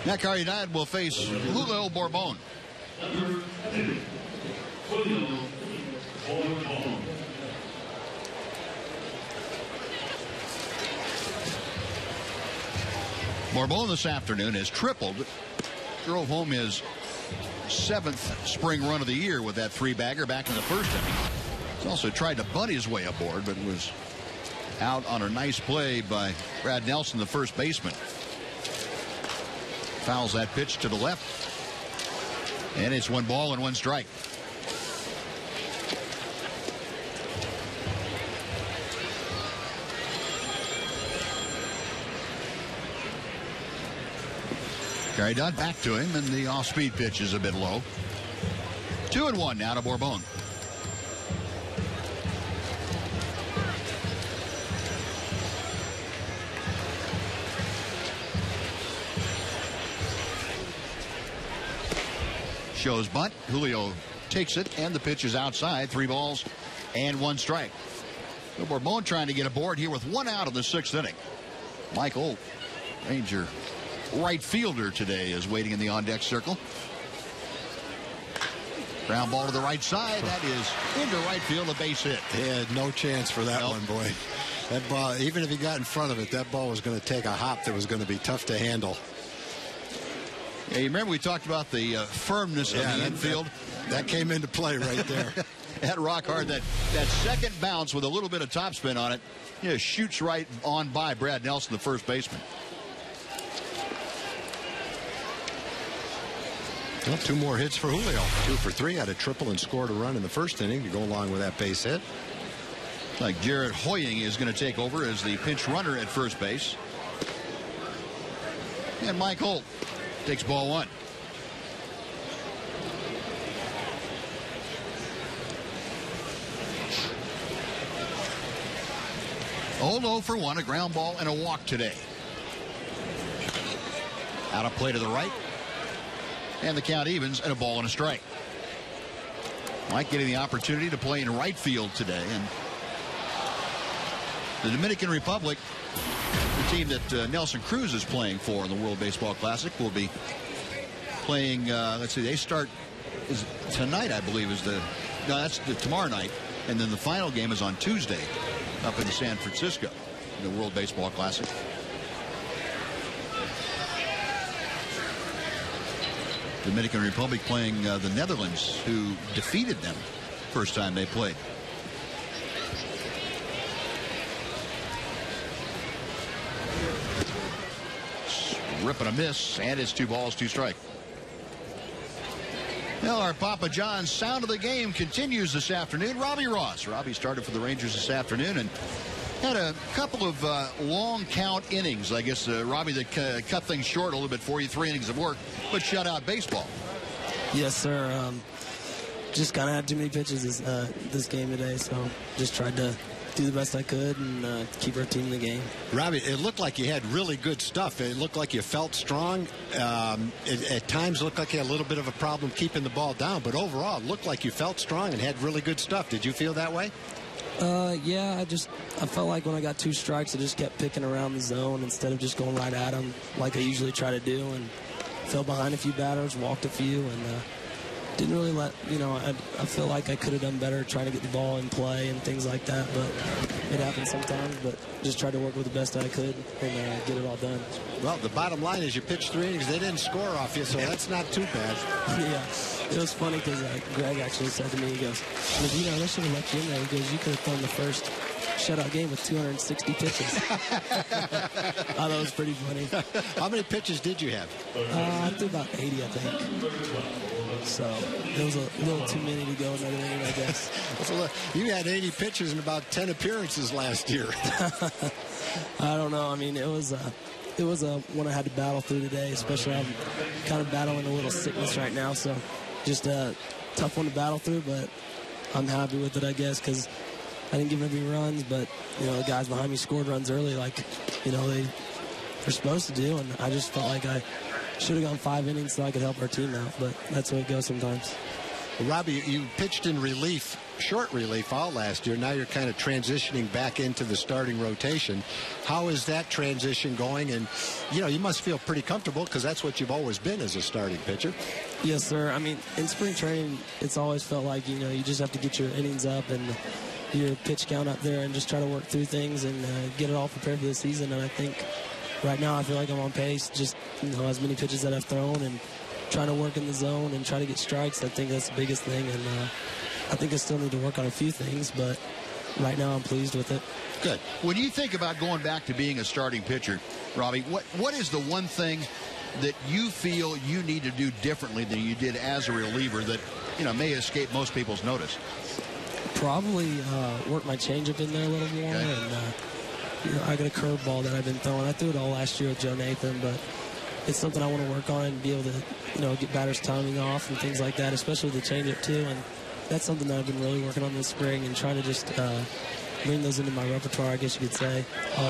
Neckar United will face Julio Bourbon. Bourbon this afternoon has tripled. Drove home his 7th spring run of the year with that 3-bagger back in the first inning. He's also tried to bunt his way aboard, but was out on a nice play by Brad Nelson, the first baseman. Fouls that pitch to the left. And it's 1 ball and 1 strike. Gary Dunn back to him, and the off-speed pitch is a bit low. 2-1 now to Bourbon. Shows bunt. Julio takes it, and the pitch is outside. 3 balls and 1 strike. So Bourbon trying to get aboard here with 1 out of the 6th inning. Mike Olt, Ranger right fielder today, is waiting in the on-deck circle. Ground ball to the right side. That is into right field, a base hit. He had no chance for that one, boy. That ball, even if he got in front of it, that ball was going to take a hop that was going to be tough to handle. Yeah, you remember we talked about the firmness of the infield? That came into play right there. That rock hard, that second bounce with a little bit of topspin on it, shoots right on by Brad Nelson, the first baseman. Well, 2 more hits for Julio. 2 for 3, had a triple and scored a run in the first inning to go along with that base hit. Like Jared Hoying is going to take over as the pinch runner at first base. And Mike Holt takes ball 1. Old 0 for 1, a ground ball and a walk today. Out of play to the right. And the count evens, and a ball and a strike. Mike getting the opportunity to play in right field today. And the Dominican Republic, the team that Nelson Cruz is playing for in the World Baseball Classic, will be playing, let's see, they start tonight, I believe, that's tomorrow night. And then the final game is on Tuesday up in San Francisco in the World Baseball Classic. Dominican Republic playing the Netherlands, who defeated them first time they played. Rip and a miss, and it's 2 balls, 2 strike. Well, our Papa John's sound of the game continues this afternoon. Robbie Ross. Robbie started for the Rangers this afternoon and had a couple of long count innings. I guess, Robbie, that cut things short a little bit for you. 3 innings of work, but shutout baseball. Yes, sir. Just kind of had too many pitches this game today, so just tried to do the best I could and keep our team in the game. Robbie, it looked like you had really good stuff. It looked like you felt strong. At times looked like you had a little bit of a problem keeping the ball down, but overall it looked like you felt strong and had really good stuff. Did you feel that way? Yeah, I felt like when I got 2 strikes, I just kept picking around the zone instead of just going right at them like I usually try to do, and fell behind a few batters, walked a few, and didn't really I feel like I could have done better trying to get the ball in play and things like that, but it happens sometimes. But just tried to work with the best I could and get it all done. Well, the bottom line is you pitched 3 innings. They didn't score off you, so that's not too bad. Yeah, it was funny because Greg actually said to me, he goes, they should have let you in there. He goes, you could have thrown the first shutout game with 260 pitches. I thought it was pretty funny. How many pitches did you have? I threw about 80, I think. So it was a little too many to go another inning, I guess. So, you had 80 pitches in about 10 appearances last year. I don't know. I mean, it was one I had to battle through today, especially I'm kind of battling a little sickness right now. So just a tough one to battle through, but I'm happy with it, I guess, because I didn't give any runs, but, the guys behind me scored runs early like, they were supposed to do, and I just felt like I should have gone 5 innings so I could help our team out, but that's the way it goes sometimes. Well, Robbie, you pitched in relief, short relief all last year. Now you're kind of transitioning back into the starting rotation. How is that transition going? And, you must feel pretty comfortable because that's what you've always been as a starting pitcher. Yes, sir. I mean, in spring training, it's always felt like, you just have to get your innings up and your pitch count up there and just try to work through things and get it all prepared for the season. And I think right now I feel like I'm on pace, just, as many pitches that I've thrown and trying to work in the zone and try to get strikes. I think that's the biggest thing, and I think I still need to work on a few things, but right now I'm pleased with it. Good. When you think about going back to being a starting pitcher, Robbie, what is the one thing that you feel you need to do differently than you did as a reliever that, may escape most people's notice? Probably work my changeup in there a little more, okay. And I got a curveball that I've been throwing. I threw it all last year with Joe Nathan, but it's something I want to work on and be able to, get batters' timing off and things like that, especially the changeup too. And that's something that I've been really working on this spring and trying to just bring those into my repertoire, I guess you could say. Oh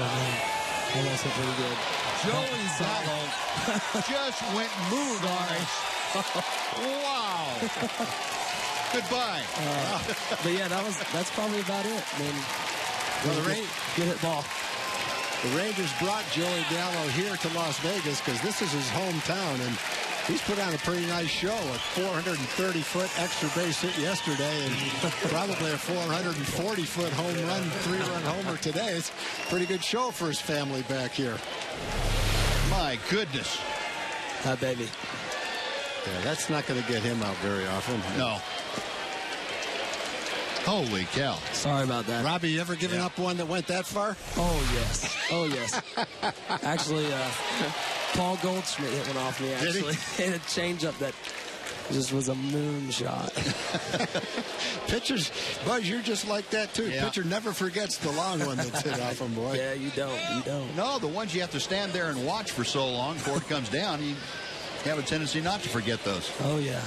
man, that was pretty good. Joey Gallo just went moonlight. Wow. Goodbye. But yeah, that's probably about it. I mean, good hit ball. The Rangers brought Joey Gallo here to Las Vegas because this is his hometown, and he's put on a pretty nice show. A 430-foot extra base hit yesterday, and probably a 440-foot home run, 3-run homer today. It's a pretty good show for his family back here. My goodness. Hi, baby. Yeah, that's not going to get him out very often. No. Holy cow. Sorry about that. Robbie, you ever given up one that went that far? Oh, yes. Oh, yes. Actually, Paul Goldschmidt hit one off me, actually. Hit a changeup that just was a moonshot. Pitchers, Buzz, you're just like that, too. Yeah. Pitcher never forgets the long one that's hit off him, boy. Yeah, you don't. No, the ones you have to stand there and watch for so long before it comes down, you have a tendency not to forget those. Oh, yeah.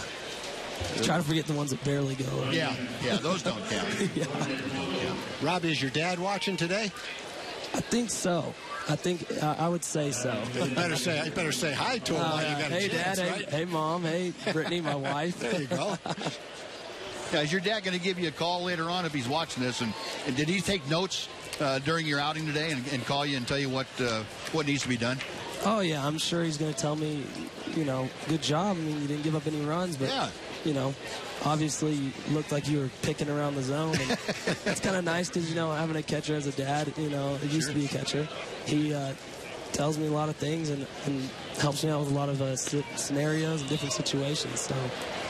Try to forget the ones that barely go. Yeah, those don't count. Yeah. Robbie, is your dad watching today? I think so. I would say so. You better say hi to him while you got hey, a chance, Dad. right? Hey, Mom. Hey, Brittany, my wife. There you go. Yeah, is your dad going to give you a call later on if he's watching this? And did he take notes during your outing today and call you and tell you what needs to be done? Oh, yeah. I'm sure he's going to tell me, good job. I mean, you didn't give up any runs, but, obviously you looked like you were picking around the zone. And it's kind of nice because, having a catcher as a dad, it used to be a catcher. He tells me a lot of things and helps me out with a lot of scenarios and different situations. So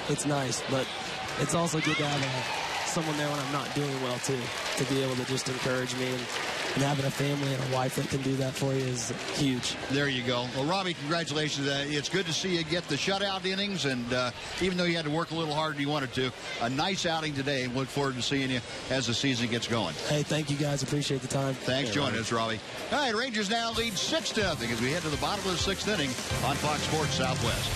it's nice, but it's also good to have someone there when I'm not doing well, too, to be able to just encourage me. And having a family and a wife that can do that for you is huge. There you go. Well, Robbie, congratulations. It's good to see you get the shutout innings, and even though you had to work a little harder than you wanted to, a nice outing today. Look forward to seeing you as the season gets going. Hey, thank you guys. Appreciate the time. Thanks for joining us, Robbie. All right, Rangers now lead 6-0 as we head to the bottom of the sixth inning on Fox Sports Southwest.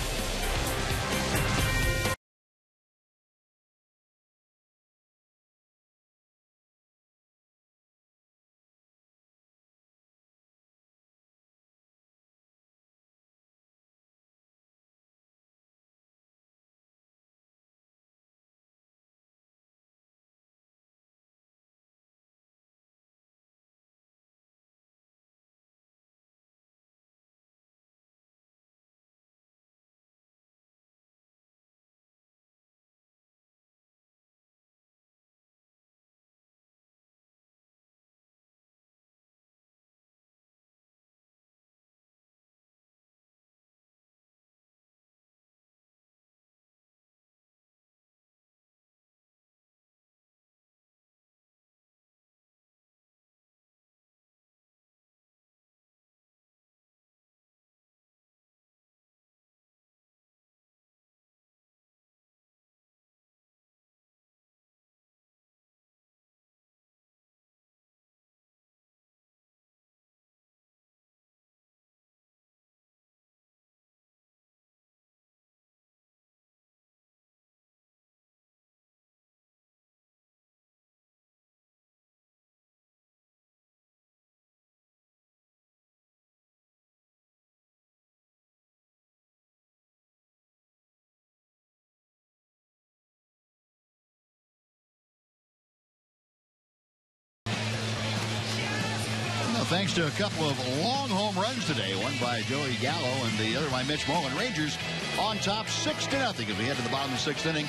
thanks to a couple of long home runs today, one by Joey Gallo and the other by Mitch Mullen. Rangers on top 6-0 as we head to the bottom of the 6th inning.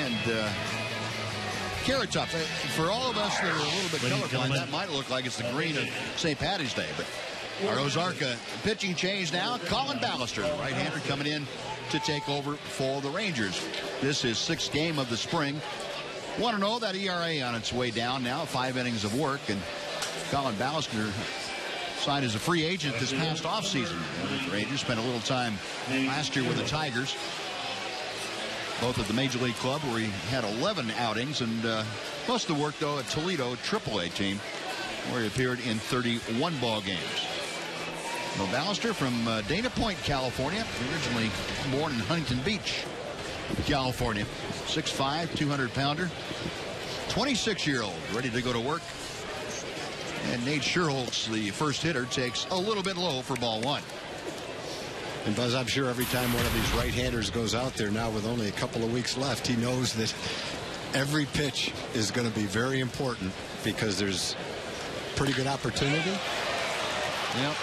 And Carrot Tops, for all of us that are a little bit colorblind, that might look like it's the green of St. Patty's Day. But our Ozarka pitching change now. Colin Ballister, the right-hander, coming in to take over for the Rangers. This is 6th game of the spring. 1-0, that ERA on its way down now. 5 innings of work, and Colin Ballister signed as a free agent this past offseason. The Rangers spent a little time last year with the Tigers, both at the Major League Club, where he had 11 outings, and most of the work, though, at Toledo AAA team, where he appeared in 31 ball games. Well, Ballister from Dana Point, California, originally born in Huntington Beach, California. 6'5", 200-pounder, 26-year-old, ready to go to work. And Nate Scherholtz, the first hitter, takes a little bit low for ball 1. And Buzz, I'm sure every time one of these right-handers goes out there now with only a couple of weeks left, he knows that every pitch is going to be very important because there's pretty good opportunity. Yep.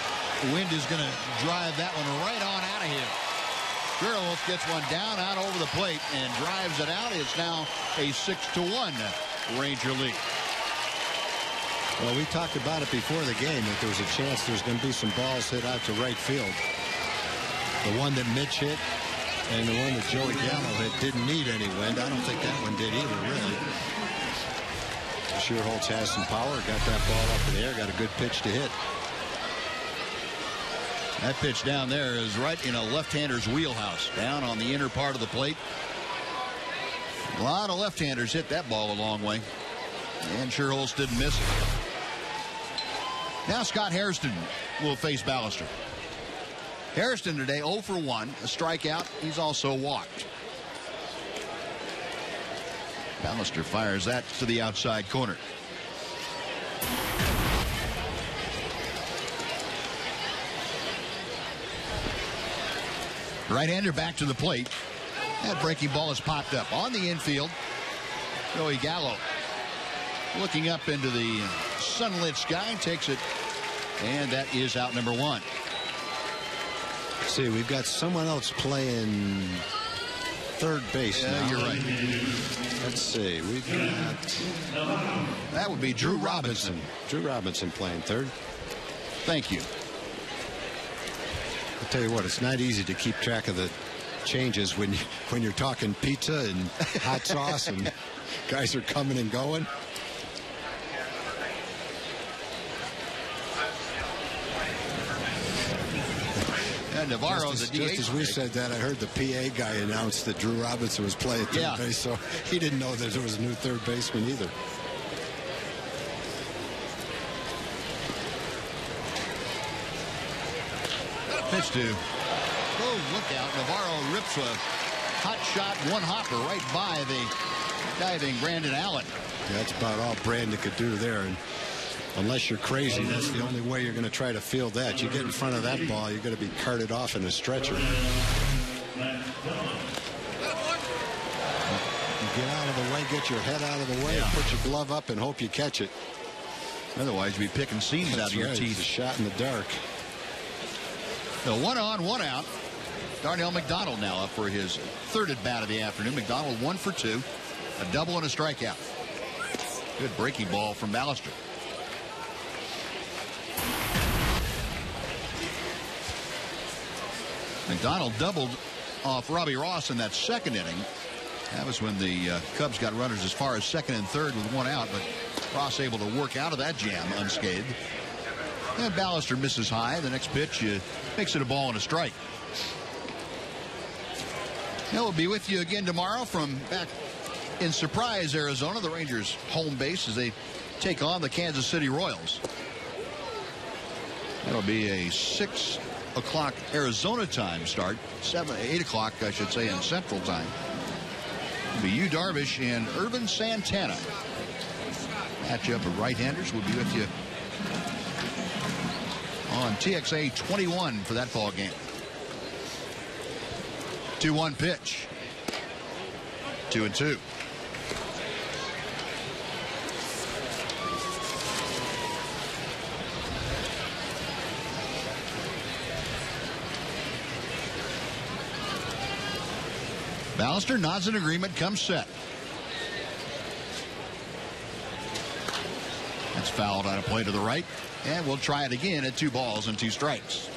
The wind is going to drive that one right on out of here. Scherholtz gets one down out over the plate and drives it out. It's now a 6-1 Ranger lead. Well, we talked about it before the game that there was a chance there's going to be some balls hit out to right field. The one that Mitch hit and the one that Joey Gallo hit didn't need any wind. I don't think that one did either, really. Scherholtz has some power, got that ball up in the air, got a good pitch to hit. That pitch down there is right in a left-hander's wheelhouse, down on the inner part of the plate. A lot of left-handers hit that ball a long way, and Scherholtz didn't miss it. Now Scott Hairston will face Ballister. Hairston today 0 for 1, a strikeout. He's also walked. Ballister fires that to the outside corner. Right-hander back to the plate. That breaking ball has popped up on the infield. Joey Gallo looking up into the sunlit sky, takes it, and that is out number 1. See, we've got someone else playing third base now. You're right. Let's see, we've got... That would be Drew Robinson. Drew Robinson playing third. Thank you. I'll tell you what, it's not easy to keep track of the changes when you're talking pizza and hot sauce and guys are coming and going. And Navarro's just as we said that, I heard the PA guy announce that Drew Robinson was playing third base, so he didn't know that there was a new third baseman either. Pitch to. Oh, look out. Navarro rips a hot shot, one hopper right by the diving Brandon Allen. Yeah, that's about all Brandon could do there. And unless you're crazy, that's the only way you're going to try to field that. You get in front of that ball, you're going to be carted off in a stretcher. You get out of the way, get your head out of the way, and put your glove up and hope you catch it. Otherwise, you'd be picking seams out of your teeth. It's a shot in the dark. The 1 on, 1 out. Darnell McDonald now up for his third at bat of the afternoon. McDonald 1 for 2, a double and a strikeout. Good breaking ball from Ballister. McDonald doubled off Robbie Ross in that second inning. That was when the Cubs got runners as far as second and third with 1 out, but Ross able to work out of that jam unscathed. And Ballister misses high. The next pitch makes it a ball and a strike. Now we'll be with you again tomorrow from back in Surprise, Arizona, the Rangers' home base, as they take on the Kansas City Royals. That'll be a 6 o'clock Arizona time start. 8 o'clock, I should say, in Central time. It'll be Yu Darvish and Urban Santana. Matchup of right-handers. We'll be with you on TXA 21 for that ball game. 2-1 pitch. 2-2. Ballister nods in agreement, comes set. That's fouled on a play to the right. And we'll try it again at 2 balls and 2 strikes.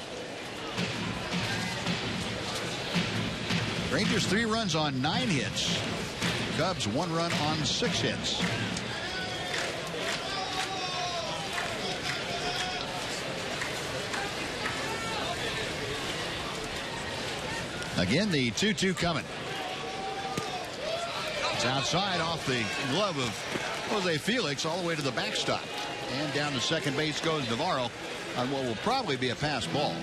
Rangers 3 runs on 9 hits. Cubs 1 run on 6 hits. Again, the 2-2 coming. It's outside off the glove of Jose Felix all the way to the backstop. And down to second base goes Navarro on what will probably be a pass ball.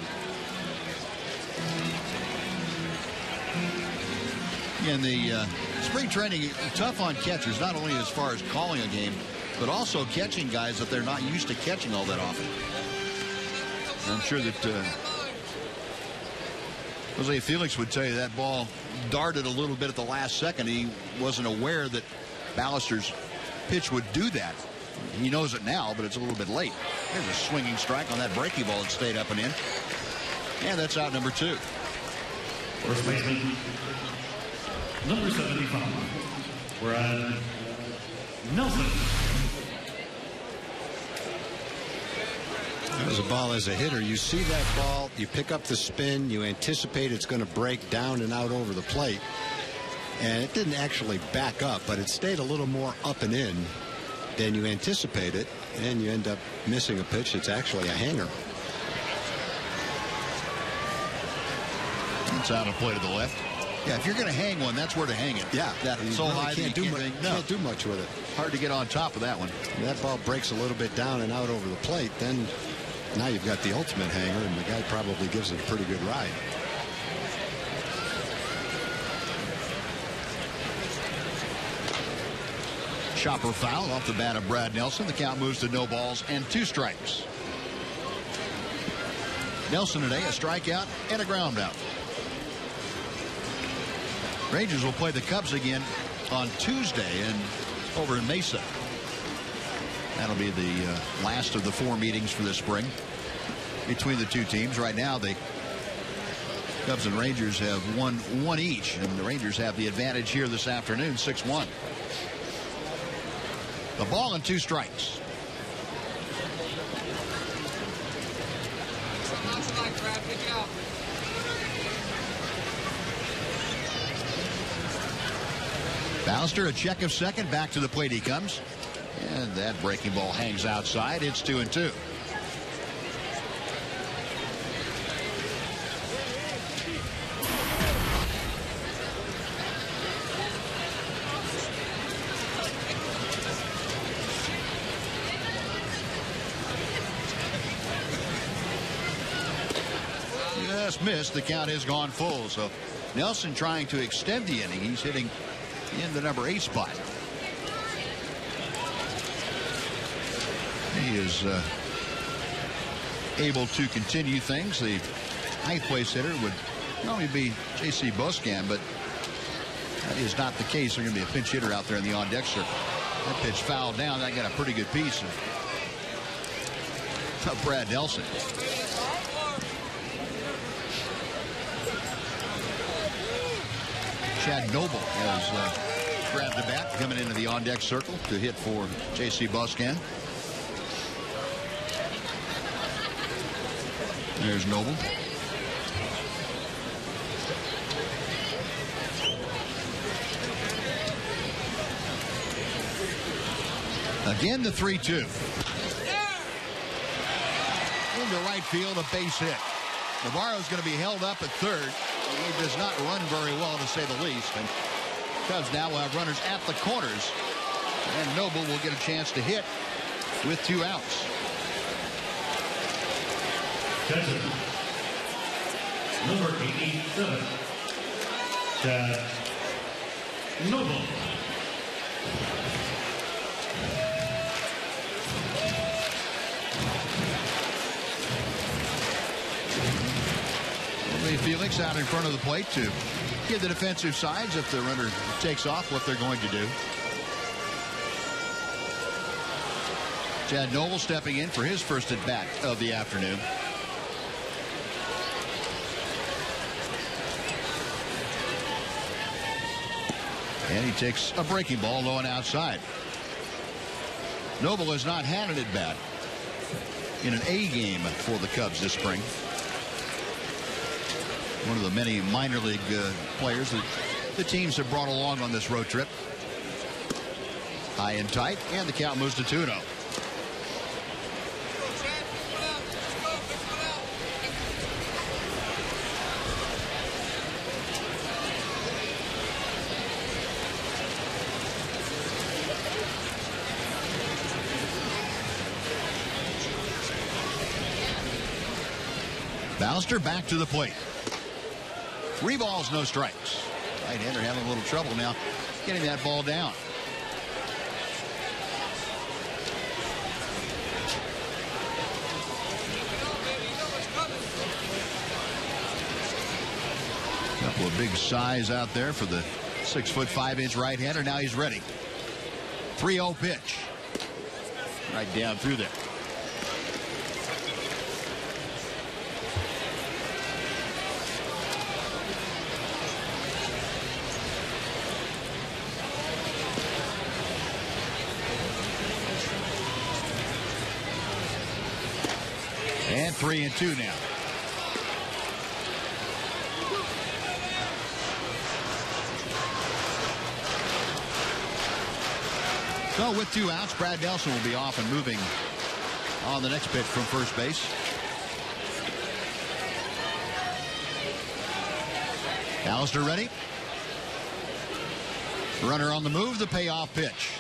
In the spring training, tough on catchers, not only as far as calling a game, but also catching guys that they're not used to catching all that often. I'm sure that Jose Felix would tell you that ball darted a little bit at the last second. He wasn't aware that Ballister's pitch would do that. He knows it now, but it's a little bit late. There's a swinging strike on that breaking ball that stayed up and in. And that's out number 2. First baseman, number 75, Brad Nelson. That was a ball as a hitter. You see that ball, you pick up the spin, you anticipate it's going to break down and out over the plate. And it didn't actually back up, but it stayed a little more up and in than you anticipated, and you end up missing a pitch. It's actually a hanger. It's out of play to the left. Yeah, if you're going to hang one, that's where to hang it. Yeah, that you so really high can't do much with it. Hard to get on top of that one. When that ball breaks a little bit down and out over the plate, then now you've got the ultimate hanger, and the guy probably gives it a pretty good ride. Chopper foul off the bat of Brad Nelson. The count moves to no balls and 2 strikes. Nelson today a strikeout and a ground out. Rangers will play the Cubs again on Tuesday and over in Mesa. That'll be the last of the 4 meetings for this spring between the 2 teams. Right now the Cubs and Rangers have won 1 each, and the Rangers have the advantage here this afternoon, 6-1. The ball and 2 strikes. Ballister a check of second, back to the plate he comes, and that breaking ball hangs outside. It's 2-2. Just missed. The count has gone full. So Nelson trying to extend the inning. He's hitting in the number 8 spot. He is able to continue things. The 9th place hitter would normally be J.C. Buscan, but that is not the case. There's going to be a pinch hitter out there in the on-deck circle. That pitch fouled down. That got a pretty good piece of Brad Nelson. Chad Noble has grabbed the bat, coming into the on-deck circle to hit for J.C. Buscan. There's Noble. Again, the 3-2. Into right field, a base hit. Navarro's going to be held up at third. He does not run very well, to say the least. And Cubs now will have runners at the corners. And Noble will get a chance to hit with 2 outs. Catcher, number 87, Chad Noble. Felix out in front of the plate to give the defensive sides, if the runner takes off, what they're going to do. Chad Noble stepping in for his first at bat of the afternoon. And he takes a breaking ball low and outside. Noble has not handed it back in an A game for the Cubs this spring. One of the many minor league players that the teams have brought along on this road trip. High and tight, and the count moves to 2-0. Ballister back to the plate. 3 balls, no strikes. Right-hander having a little trouble now getting that ball down. Couple of big size out there for the 6'5" right-hander. Now he's ready. 3-0 pitch. Right down through there. And 3-2 now. So with 2 outs, Brad Nelson will be off and moving on the next pitch from first base. Ballister ready. Runner on the move, the payoff pitch.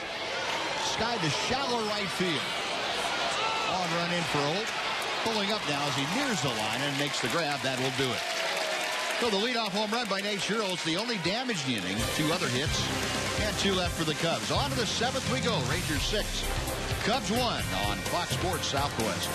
Sky to shallow right field. On run in for Holt. Pulling up now as he nears the line and makes the grab. That will do it. So the leadoff home run by Nate Sherrill is the only damaged inning. 2 other hits and 2 left for the Cubs. On to the 7th we go. Rangers 6, Cubs 1 on Fox Sports Southwest.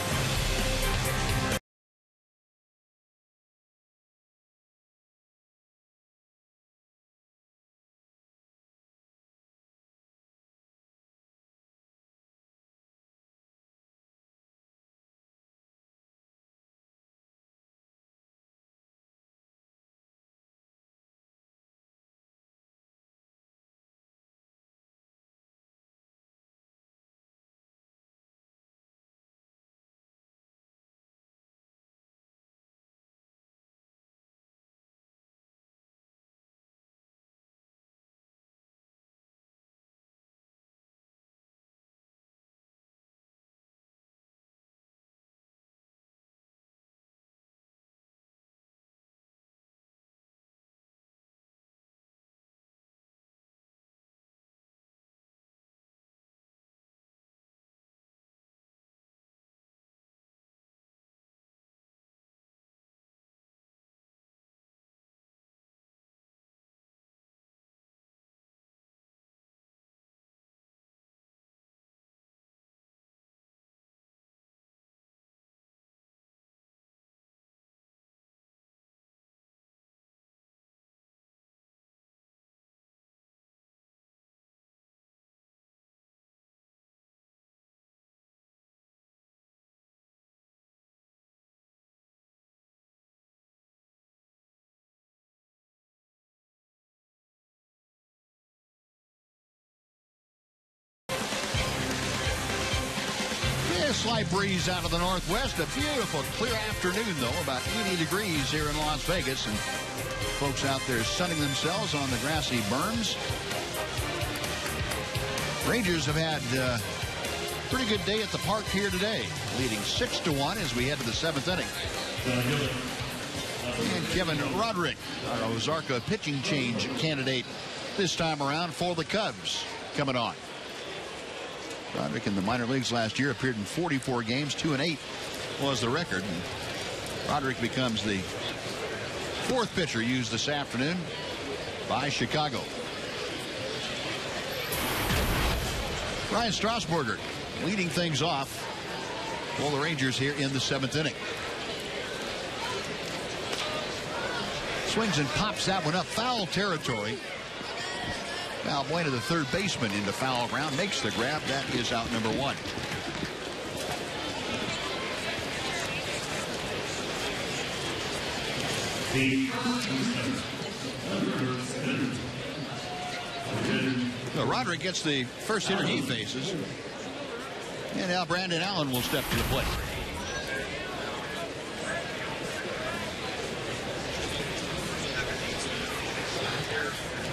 A slight breeze out of the northwest. A beautiful, clear afternoon, though. About 80 degrees here in Las Vegas. And folks out there sunning themselves on the grassy berms. Rangers have had a pretty good day at the park here today. Leading 6-1 as we head to the 7th inning. And Kevin Roderick, our Ozarka pitching change candidate this time around for the Cubs, coming on. Roderick in the minor leagues last year appeared in 44 games. 2-8 was the record. And Roderick becomes the 4th pitcher used this afternoon by Chicago. Ryan Strasburger leading things off for the Rangers here in the 7th inning. Swings and pops that one up. Foul territory. Valbuena, the 3rd baseman, into foul ground, makes the grab. That is out number 1. The So Roderick gets the first hitter he faces. And now Brandon Allen will step to the plate.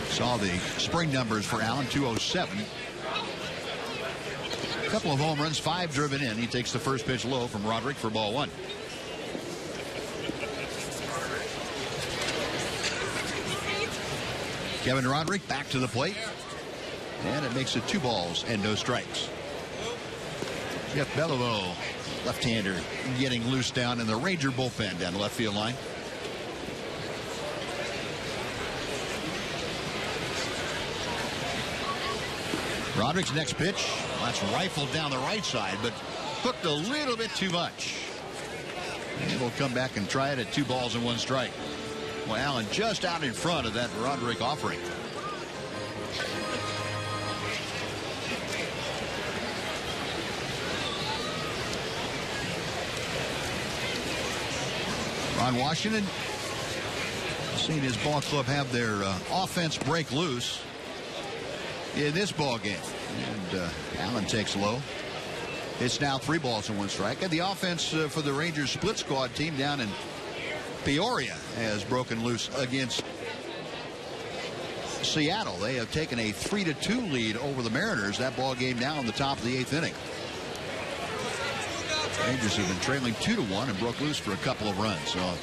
Saw the spring numbers for Allen, 207. A couple of home runs, 5 driven in. He takes the first pitch low from Roderick for ball 1. Kevin Roderick back to the plate. And it makes it 2 balls and no strikes. Jeff Beliveau, left-hander, getting loose down in the Ranger bullpen down the left field line. Roderick's next pitch, that's rifled down the right side, but hooked a little bit too much. And we'll come back and try it at 2 balls and 1 strike. Well, Allen just out in front of that Roderick offering. Ron Washington, seen his ball club have their offense break loose in this ball game. And Allen takes low. It's now 3 balls and 1 strike. And the offense for the Rangers split squad team down in Peoria has broken loose against Seattle. They have taken a 3-2 lead over the Mariners. That ball game now in the top of the 8th inning. Rangers have been trailing 2-1 and broke loose for a couple of runs. So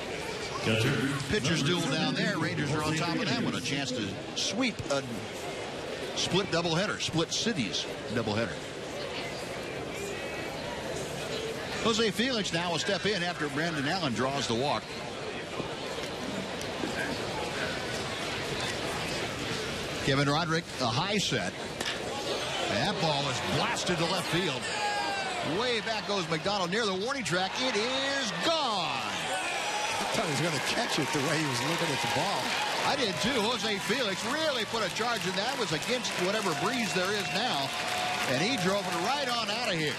pitchers duel down there. Rangers are on top of that one. A chance to sweep a split doubleheader, split cities doubleheader. Jose Felix now will step in after Brandon Allen draws the walk. Kevin Roderick, a high set. That ball is blasted to left field. Way back goes McDonald near the warning track. It is gone. I thought he was going to catch it the way he was looking at the ball. I did too. Jose Felix really put a charge in that. It was against whatever breeze there is now. And he drove it right on out of here.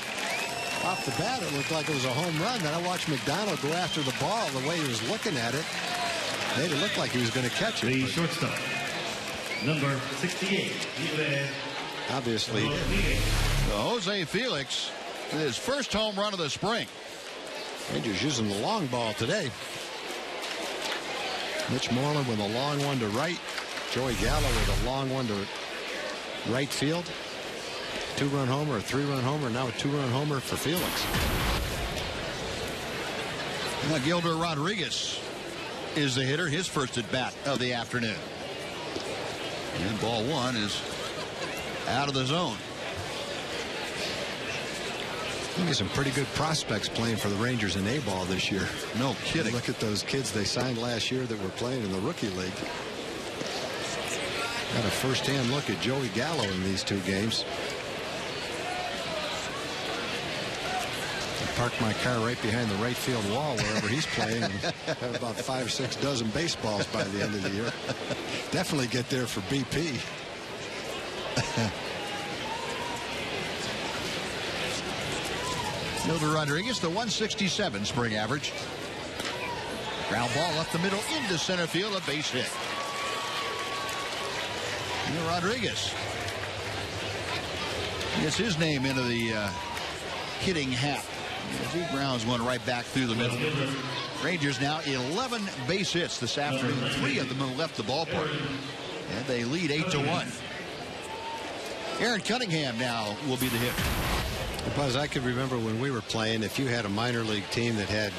Off the bat, it looked like it was a home run. Then I watched McDonald go after the ball the way he was looking at it. Made it look like he was going to catch it. The shortstop, number 68. Obviously. Jose Felix, his first home run of the spring. Rangers using the long ball today. Mitch Moreland with a long one to right. Joey Gallo with a long one to right field. 2-run homer, a 3-run homer, now a 2-run homer for Felix. Now Gilder Rodriguez is the hitter, his first at bat of the afternoon. And ball 1 is out of the zone. I think some pretty good prospects playing for the Rangers in A-ball this year. No kidding. Look at those kids they signed last year that were playing in the rookie league. Got a first-hand look at Joey Gallo in these 2 games. I parked my car right behind the right field wall wherever he's playing and have about 5 or 6 dozen baseballs by the end of the year. Definitely get there for BP. Gilder Rodriguez, the 167 spring average. Ground ball up the middle into center field, a base hit. And Rodriguez gets his name into the hitting hat. He grounds one right back through the middle. Rangers now 11 base hits this afternoon. 3 of them have left the ballpark. And they lead 8-1. Aaron Cunningham now will be the hitter. Buzz, I can remember when we were playing, if you had a minor league team that had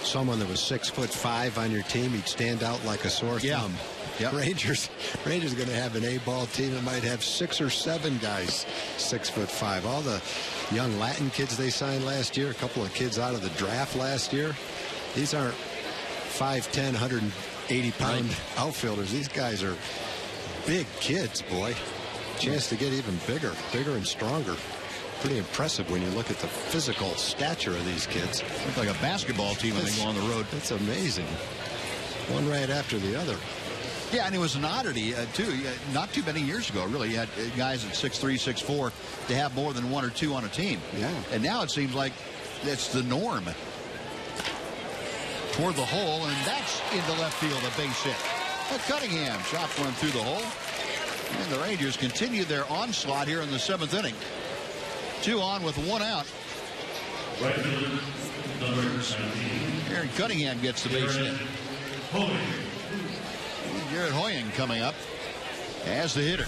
someone that was 6'5" on your team, he'd stand out like a sore thumb. Yep. Rangers going to have an A-ball team that might have 6 or 7 guys 6'5". All the young Latin kids they signed last year, a couple of kids out of the draft last year. These aren't 5'10", 180-pound outfielders. These guys are big kids, boy. Chance to get even bigger and stronger. Pretty impressive when you look at the physical stature of these kids. Look like a basketball team when they go on the road. It's amazing. One right after the other. Yeah, and it was an oddity, too. Not too many years ago, really. You had guys at 6'3", 6'4", to have more than 1 or 2 on a team. Yeah. And now it seems like that's the norm. Toward the hole, and that's into left field, a base hit. But Cunningham chops one through the hole. And the Rangers continue their onslaught here in the 7th inning. 2 on with 1 out. Aaron Cunningham gets the base hit. Garrett Hoying coming up as the hitter.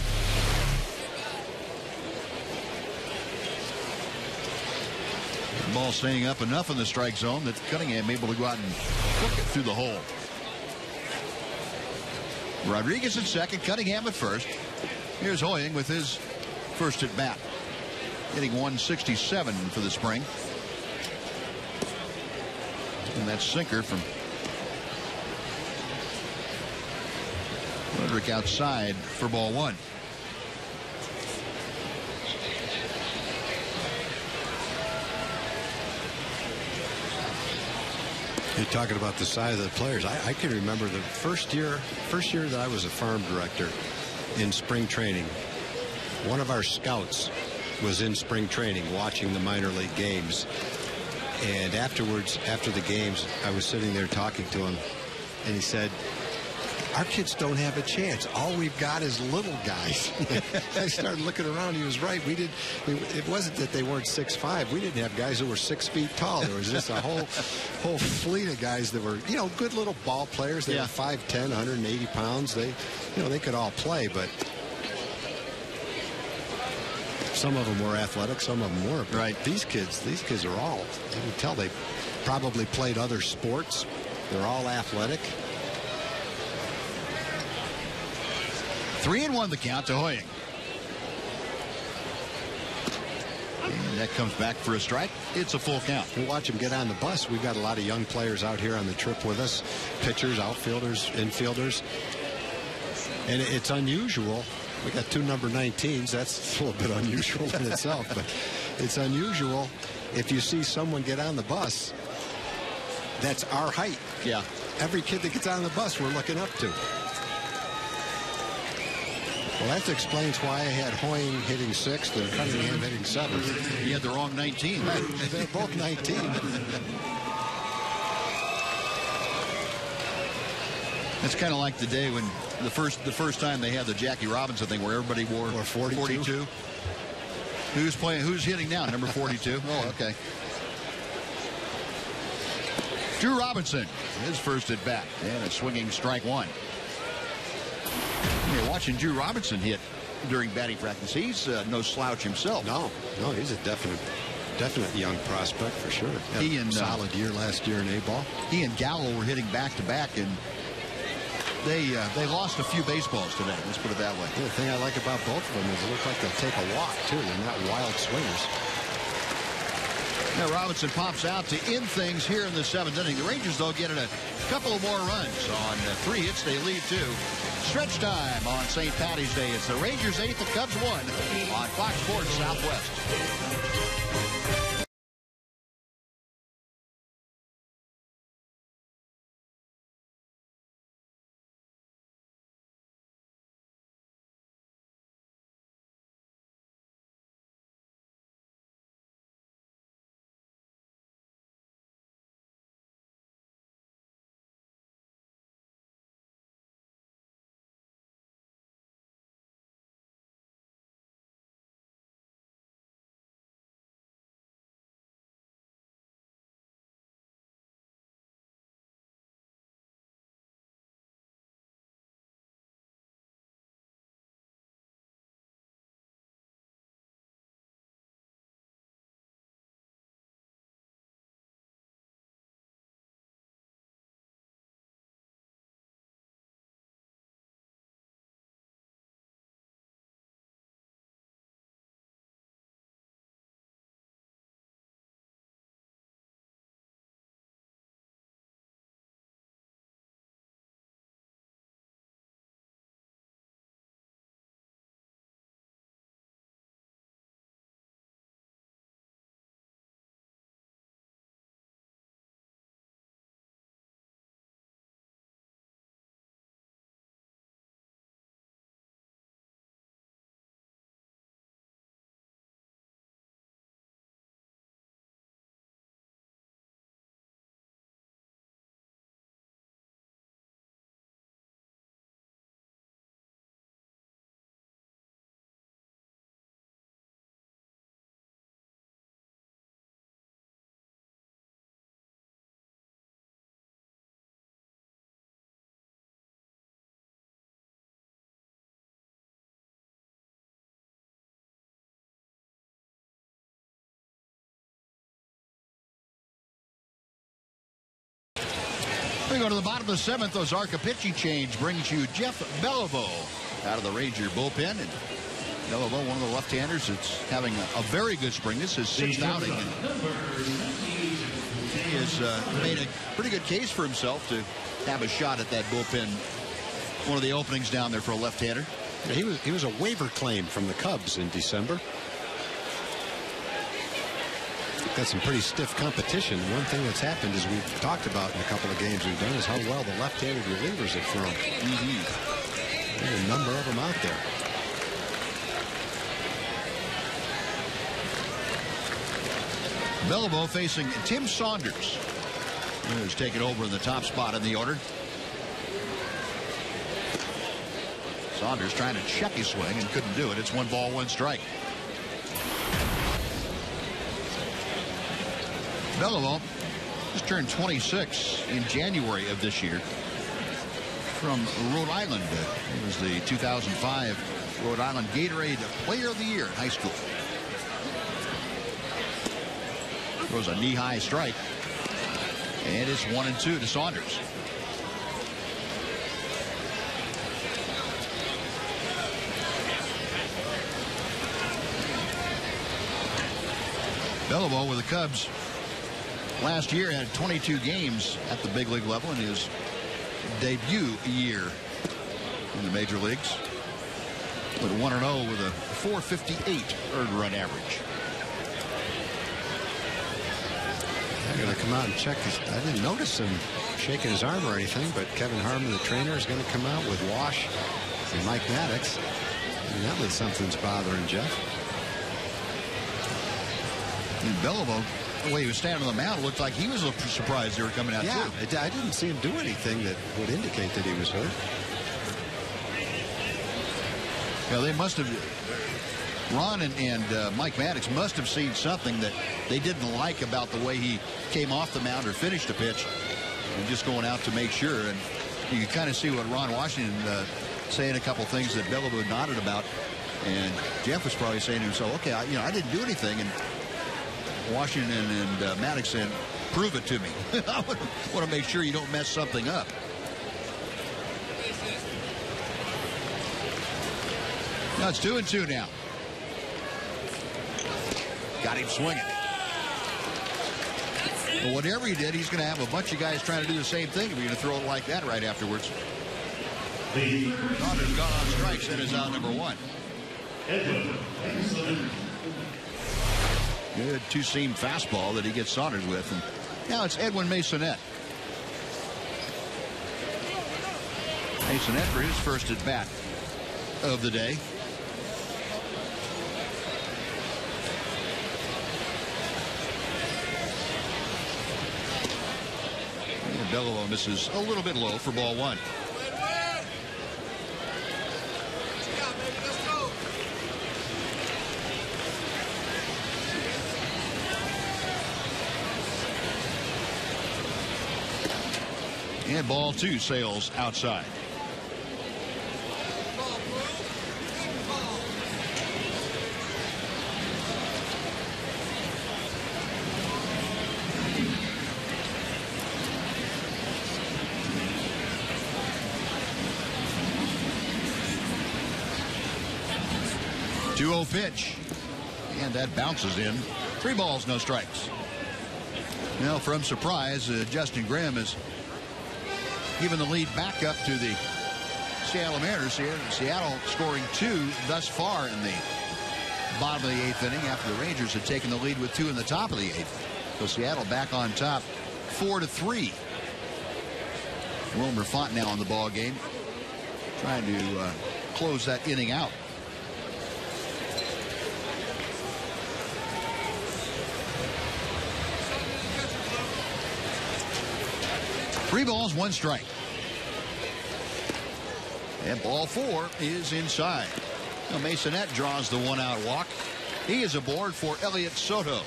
The ball staying up enough in the strike zone that Cunningham able to go out and hook it through the hole. Rodriguez at second, Cunningham at first. Here's Hoying with his first at bat. Hitting 167 for the spring. And that sinker from Roderick outside for ball 1. You're talking about the size of the players. I can remember the first year that I was a farm director in spring training. One of our scouts was in spring training watching the minor league games. And afterwards, after the games, I was sitting there talking to him, and he said, "Our kids don't have a chance. All we've got is little guys." I started looking around. He was right. It wasn't that they weren't 6'5". We didn't have guys who were 6 feet tall. There was just a whole fleet of guys that were, good little ball players. They were 5'10", 180 pounds. They could all play, but some of them were athletic, some of them weren't. Right. These kids are all, you can tell they probably played other sports. They're all athletic. 3-1 the count to Hoying. And that comes back for a strike. It's a full count. We'll watch him get on the bus. We've got a lot of young players out here on the trip with us. Pitchers, outfielders, infielders. And it's unusual. We got 2 number 19s. That's a little bit unusual in itself. But it's unusual if you see someone get on the bus that's our height. Yeah. Every kid that gets on the bus we're looking up to. Well, that explains why I had Hoying hitting 6th and Cunningham hitting 7th. You had the wrong 19. They're both 19. It's kind of like the day when the first time they had the Jackie Robinson thing where everybody wore 42. Who's playing? Who's hitting now? Number 42. Oh, okay. Drew Robinson, his first at bat, and a swinging strike 1. You're watching Drew Robinson hit during batting practice. He's no slouch himself. No, he's a definite young prospect for sure. He and solid year last year in A-ball. He and Gallo were hitting back to back, and they lost a few baseballs today. Let's put it that way. The thing I like about both of them is it looks like they'll take a walk too. They're not wild swingers. Now Robinson pops out to end things here in the 7th inning. The Rangers, though, getting a couple of more runs. On 3 hits, they lead 2. Stretch time on St. Patty's Day. It's the Rangers 8, the Cubs 1 on Fox Sports Southwest. We go to the bottom of the 7th. Ozarka pitching change brings you Jeff Beliveau out of the Ranger bullpen. And Beliveau, one of the left-handers, that's having a very good spring. This is his 6th outing. And he has made a pretty good case for himself to have a shot at that bullpen. One of the openings down there for a left-hander. Yeah, he was a waiver claim from the Cubs in December. Got some pretty stiff competition. One thing that's happened, as we've talked about in a couple of games we've done, is how well the left-handed relievers have thrown. There's a number of them out there. Beliveau facing Tim Saunders, who's taken over in the top spot in the order. Saunders trying to check his swing and couldn't do it. It's 1 ball, 1 strike. Beliveau just turned 26 in January of this year from Rhode Island. It was the 2005 Rhode Island Gatorade Player of the Year in high school. Throws a knee-high strike, and it's 1-2 to Saunders. Beliveau with the Cubs last year had 22 games at the big league level in his debut year in the major leagues. With 1-0 with a .458 earned run average. I'm going to come out and check this. I didn't notice him shaking his arm or anything, but Kevin Harmon, the trainer, is going to come out with Wash and Mike Maddox. And that means something's bothering Jeff. And Beliveau, the way he was standing on the mound, looked like he was a little surprised they were coming out, yeah, too. I didn't see him do anything that would indicate that he was hurt. Yeah, they must have, Ron and Mike Maddox must have seen something that they didn't like about the way he came off the mound or finished the pitch, and just going out to make sure. And you can kind of see what Ron Washington saying a couple things that Beliveau nodded about, and Jeff was probably saying to himself, okay, I didn't do anything, and Washington and Maddox said, prove it to me. I want to make sure you don't mess something up. Now it's 2-2 now. Got him swinging. Well, whatever he did, he's going to have a bunch of guys trying to do the same thing if you're going to throw it like that right afterwards. Saunders gone on strikes and is out number 1. Good two-seam fastball that he gets Saunders with. And now it's Edwin Masonette. Masonette for his first at bat of the day. And Beliveau misses a little bit low for ball 1. And ball 2 sails outside. Pitch, and that bounces in. 3 balls, no strikes. Now, from surprise, Justin Graham has given the lead back up to the Seattle Mariners here. Seattle scoring 2 thus far in the bottom of the 8th inning after the Rangers had taken the lead with 2 in the top of the 8th. So Seattle back on top 4-3. Wilmer Fontenot on the ball game, trying to close that inning out. Three balls, 1 strike. And ball 4 is inside. Now Masonette draws the 1-out walk. He is aboard for Elliot Soto.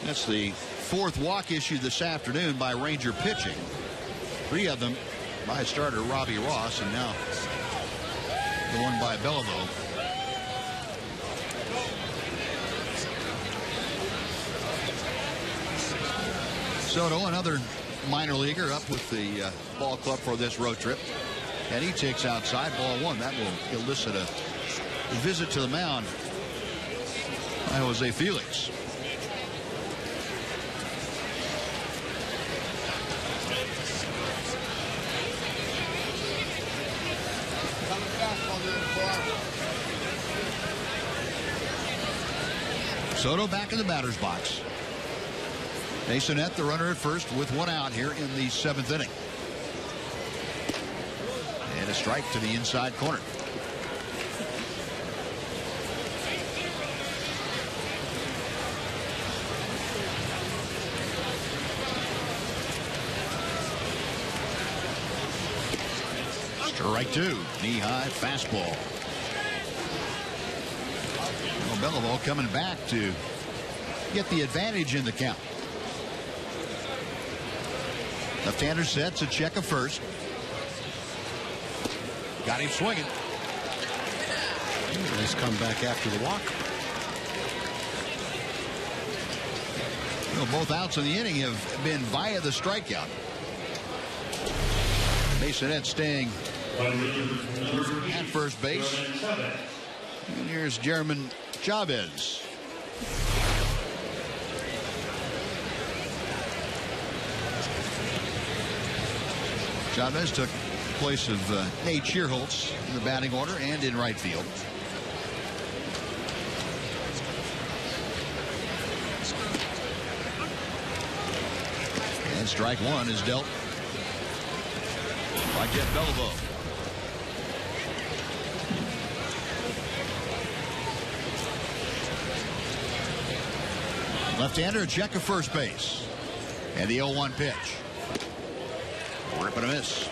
That's the 4th walk issued this afternoon by Ranger pitching. 3 of them by starter Robbie Ross, and now the one by Beliveau. Soto, another minor leaguer, up with the ball club for this road trip. And he takes outside, ball one. That will elicit a visit to the mound by Jose Felix. Soto back in the batter's box. Masonette, the runner at first, with one out here in the 7th inning. And a strike to the inside corner. Strike two, knee-high fastball. Beliveau coming back to get the advantage in the count. Left-hander sets a check of first. Got him swinging. Nice comeback after the walk. Both outs in the inning have been via the strikeout. Masonette staying at first base. And here's Jeremy Chavez. Chavez took place of Nate Schierholtz in the batting order and in right field. And strike one is dealt by Jeff Beliveau. Left-hander, a check of first base. And the 0-1 pitch. Rip and a miss.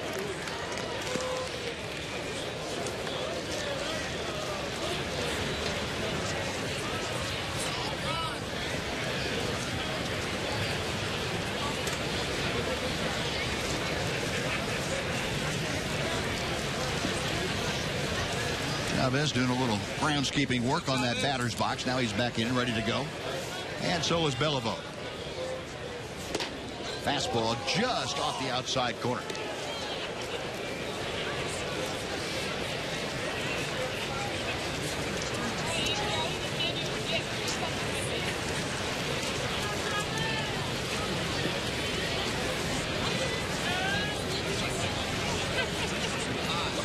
Chavez doing a little groundskeeping work on that batter's box. Now he's back in, ready to go. And so is Beliveau. Fastball just off the outside corner.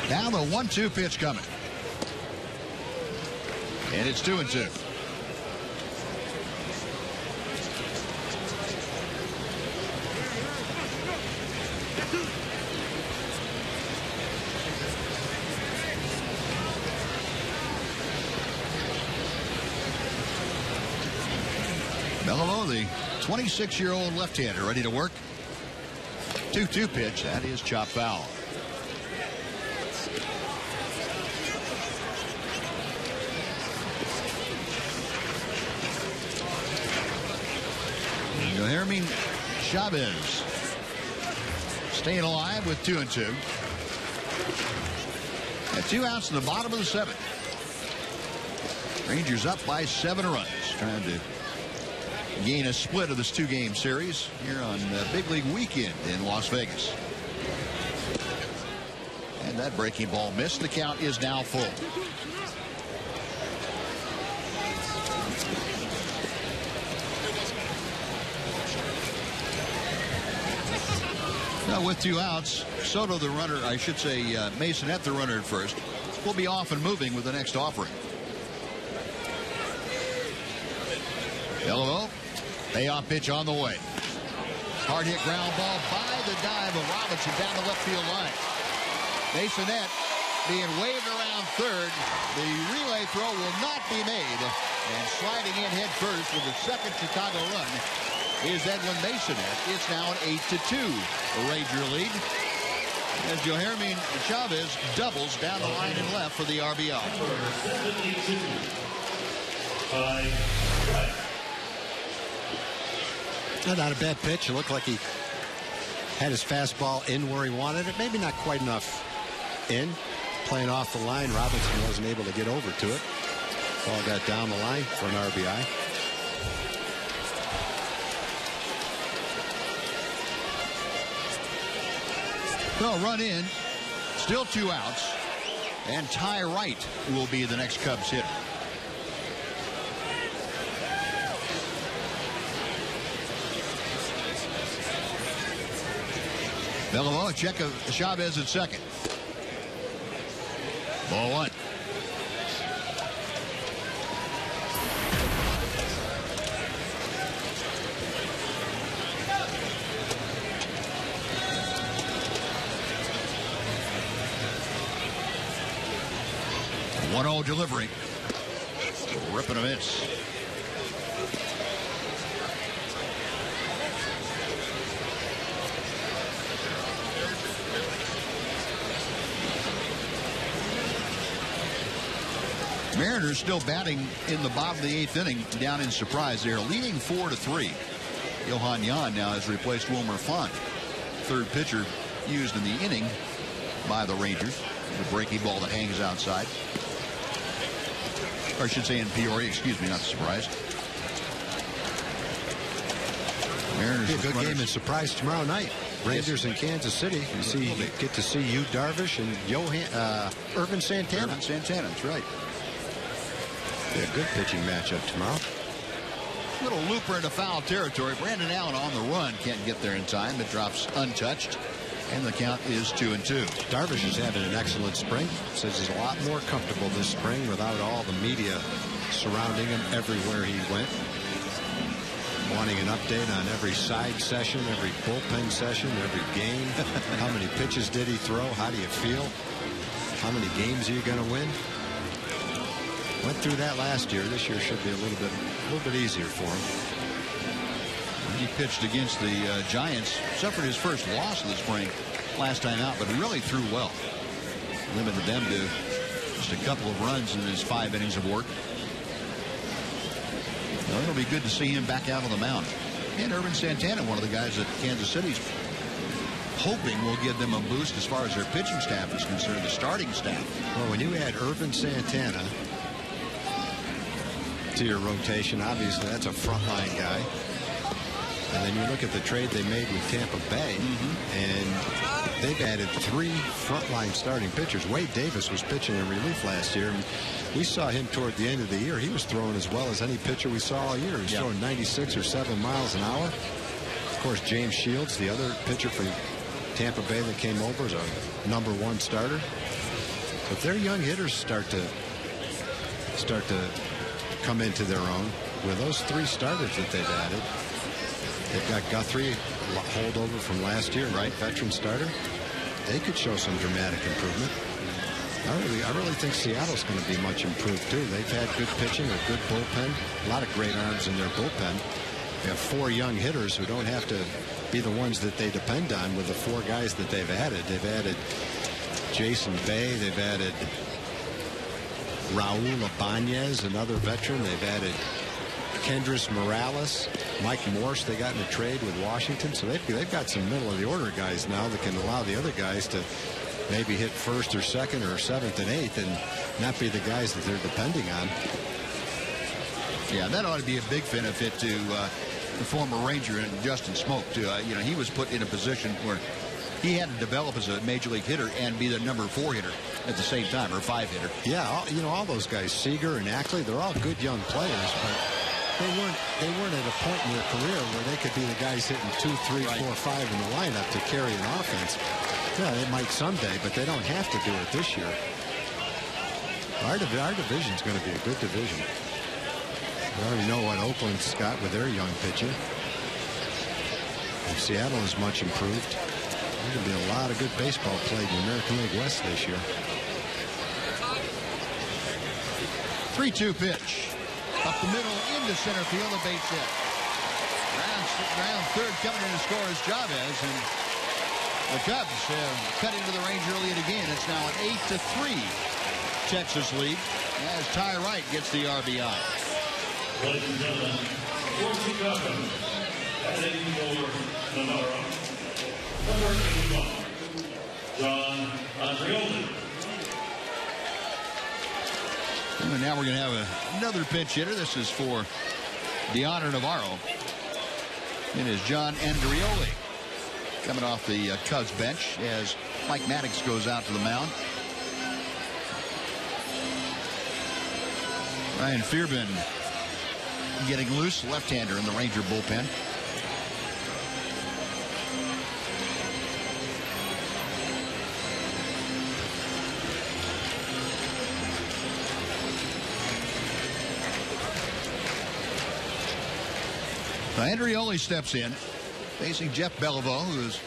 Now the 1-2 pitch coming. And it's 2-2. Beliveau, the 26-year-old left-hander, ready to work. 2-2 pitch. That is chop foul. Jeremy Chavez staying alive with 2-2. At 2 outs in the bottom of the 7th. Rangers up by 7 runs, trying to gain a split of this 2-game series here on Big League Weekend in Las Vegas. And that breaking ball missed. The count is now full. Now with 2 outs, Soto, the runner, I should say Masonette, the runner at first, will be off and moving with the next offering. Beliveau, payoff pitch on the way. Hard hit ground ball by the dive of Robinson down the left field line. Masonette being waved around third. The relay throw will not be made. And sliding in head first with the second Chicago run is Edwin Masonette. It's now an 8-2 Ranger lead. As Jeremy Chavez doubles down the line and left for the RBI. Not a bad pitch. It looked like he had his fastball in where he wanted it. Maybe not quite enough in. Playing off the line, Robinson wasn't able to get over to it. Ball got down the line for an RBI. So run in, still 2 outs, and Ty Wright will be the next Cubs hitter. Bellamo, check of Chavez at second. Ball 1. Delivery. Ripping a miss. Mariners still batting in the bottom of the 8th inning, down in Surprise. They're leading 4-3. Johan Jan now has replaced Wilmer Font. Third pitcher used in the inning by the Rangers. The breaking ball that hangs outside. Or I should say in Peoria, excuse me, not Surprise. Mariners. Be a good game in Surprise tomorrow night. Rangers in Kansas City. You get to see Yu Darvish and Irvin Santana. Irvin Santana, that's right. Be a good pitching matchup tomorrow. Little looper into foul territory. Brandon Allen on the run, can't get there in time. It drops untouched, and the count is 2-2. Darvish is having an excellent spring. Says he's a lot more comfortable this spring without all the media surrounding him everywhere he went. Wanting an update on every side session, every bullpen session, every game. How many pitches did he throw? How do you feel? How many games are you going to win? Went through that last year. This year should be a little bit easier for him. He pitched against the Giants, suffered his first loss of the spring last time out, but really threw well. Limited them to just a couple of runs in his 5 innings of work. Well, it'll be good to see him back out on the mound. And Irvin Santana, one of the guys that Kansas City's hoping will give them a boost as far as their pitching staff is concerned, the starting staff. Well, when you add Irvin Santana to your rotation, obviously that's a frontline guy. And then you look at the trade they made with Tampa Bay, and they've added 3 frontline starting pitchers. Wade Davis was pitching in relief last year. And we saw him toward the end of the year. He was throwing as well as any pitcher we saw all year. He was throwing 96 or 7 miles an hour. Of course, James Shields, the other pitcher from Tampa Bay that came over, is a #1 starter. But their young hitters start to come into their own with those 3 starters that they've added. They've got Guthrie, holdover from last year, right? Veteran starter. They could show some dramatic improvement. I really think Seattle's going to be much improved too. They've had good pitching, a good bullpen, a lot of great arms in their bullpen. They have 4 young hitters who don't have to be the ones that they depend on with the 4 guys that they've added. They've added Jason Bay. They've added Raul Ibanez, another veteran. They've added Kendrys Morales, Mike Morse. They got in a trade with Washington, so they've got some middle of the order guys now that can allow the other guys to maybe hit first or second or 7th and 8th and not be the guys that they're depending on. Yeah, that ought to be a big benefit to the former Ranger and Justin Smoke too. You know, he was put in a position where he had to develop as a major league hitter and be the #4 hitter at the same time, or 5 hitter. Yeah, you know, all those guys, Seager and Ackley, they're all good young players, but they weren't at a point in their career where they could be the guys hitting 2, 3, 4, 5 in the lineup to carry an offense. Yeah, they might someday, but they don't have to do it this year. Our division's going to be a good division. We already know what Oakland's got with their young pitcher. And Seattle is much improved. There's going to be a lot of good baseball played in the American League West this year. 3-2 pitch. Up the middle into center field, a base hit. Round third coming in to score is Chavez, and the Cubs have cut into the Ranger lead again. It's now an 8-3 Texas lead as Ty Wright gets the RBI. Ladies and gentlemen, for Chicago, batting for Sonora, number 81, John Andreoli. And now we're going to have another pinch hitter. This is for Deoner Navarro. It is John Andreoli coming off the Cubs bench as Mike Maddox goes out to the mound. Ryan Fearbin getting loose, left-hander in the Ranger bullpen. Andrioli steps in, facing Jeff Beliveau, who's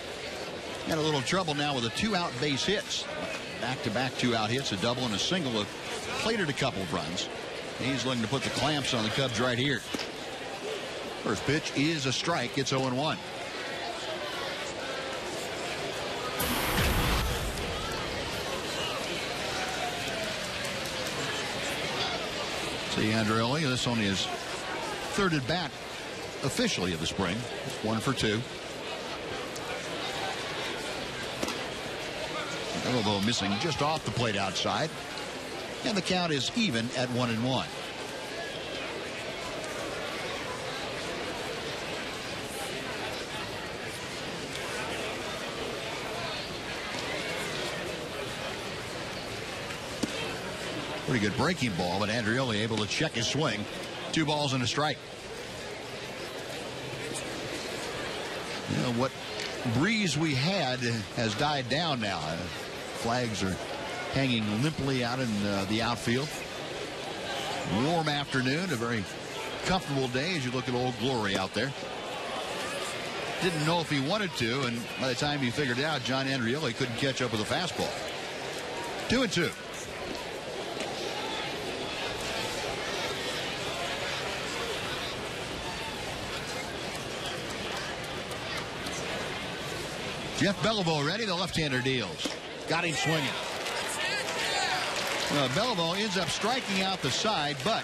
had a little trouble now with the 2-out base hits. Back-to-back 2-out hits, a double and a single, have plated a couple of runs. He's looking to put the clamps on the Cubs right here. First pitch is a strike. It's 0-1. See Andrioli, this only his third at bat officially of the spring. It's 1 for 2. Elbow missing just off the plate outside. And the count is even at 1-1. Pretty good breaking ball, but Andrioli able to check his swing. 2 balls and a strike. You know, what breeze we had has died down now. Flags are hanging limply out in the outfield. Warm afternoon, a very comfortable day as you look at Old Glory out there. Didn't know if he wanted to, and by the time he figured it out, John Andrioli couldn't catch up with a fastball. 2-2. Jeff Beliveau ready. The left-hander deals. Got him swinging. Beliveau ends up striking out the side, but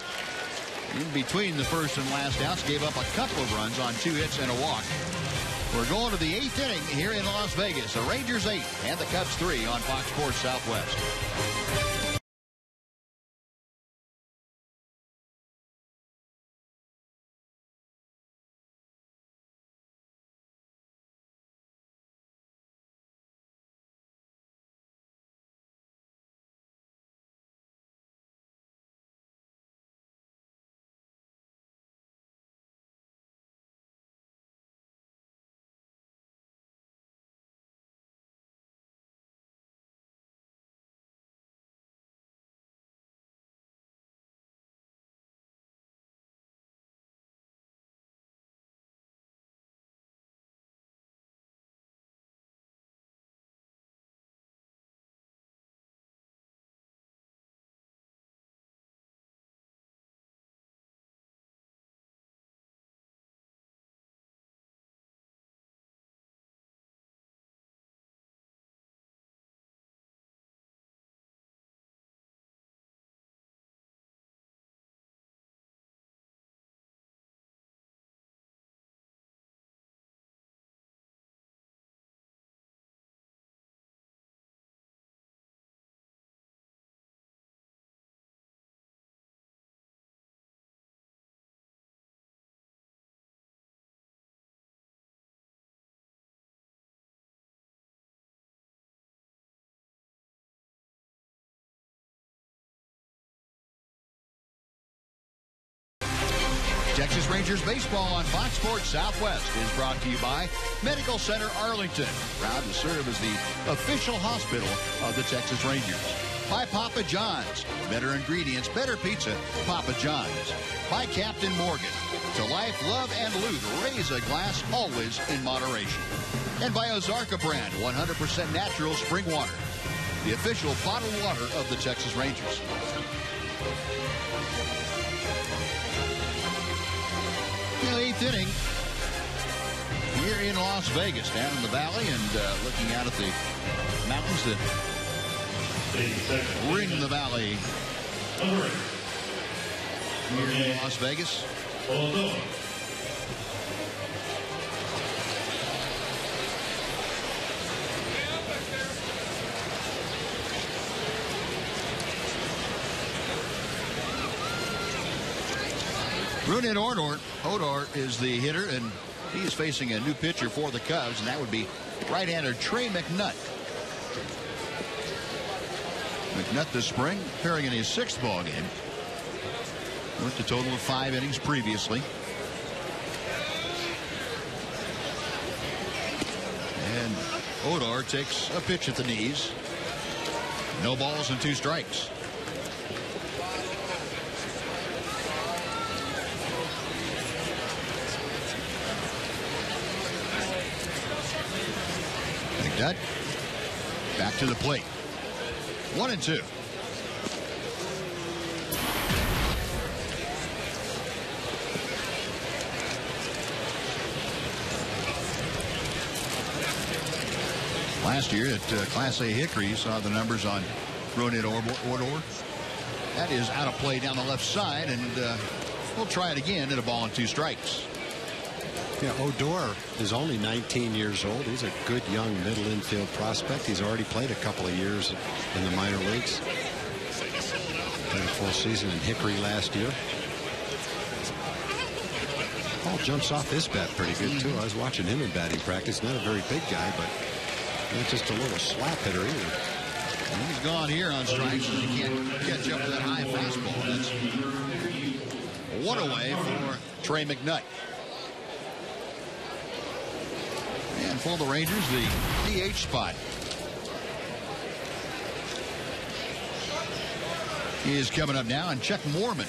in between the first and last outs, gave up a couple of runs on 2 hits and a walk. We're going to the 8th inning here in Las Vegas. The Rangers 8 and the Cubs 3 on Fox Sports Southwest. Texas Rangers baseball on Fox Sports Southwest is brought to you by Medical Center Arlington, proud to serve as the official hospital of the Texas Rangers. By Papa John's, better ingredients, better pizza, Papa John's. By Captain Morgan, to life, love, and loot, raise a glass always in moderation. And by Ozarka brand, 100% natural spring water, the official bottled water of the Texas Rangers. The 8th inning here in Las Vegas, down in the valley, and looking out at the mountains that ring the valley here in Las Vegas. Brunette Odor is the hitter, and he is facing a new pitcher for the Cubs, and that would be right-hander Trey McNutt. McNutt this spring, appearing in his 6th ball game. Worked a total of 5 innings previously. And Odor takes a pitch at the knees. No balls and 2 strikes. McNutt back to the plate. 1-2. Last year at Class A Hickory, you saw the numbers on Ronit Odor. That is out of play down the left side, and we'll try it again at a ball and 2 strikes. Yeah, Odor is only 19 years old. He's a good young middle infield prospect. He's already played a couple of years in the minor leagues. Played a full season in Hickory last year. Ball jumps off his bat pretty good, too. I was watching him in batting practice. Not a very big guy, but not just a little slap hitter either. And he's gone here on strikes. He can't catch up to that high fastball. That's 1 away for Trey McNutt. And for the Rangers, the DH spot is coming up now. And Chuck Moorman,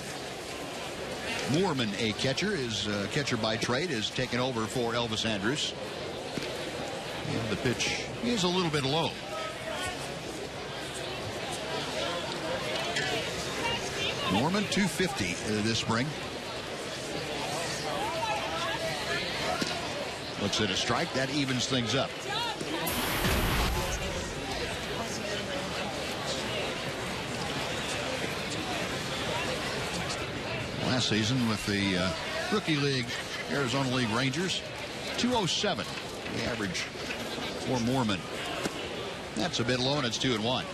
a catcher, is catcher by trade, is taken over for Elvis Andrus. And the pitch is a little bit low. Moorman, 250 this spring. Looks at a strike. That evens things up. Last season with the Rookie League, Arizona League Rangers, 207. The average for Moorman. That's a bit low, and it's 2-1.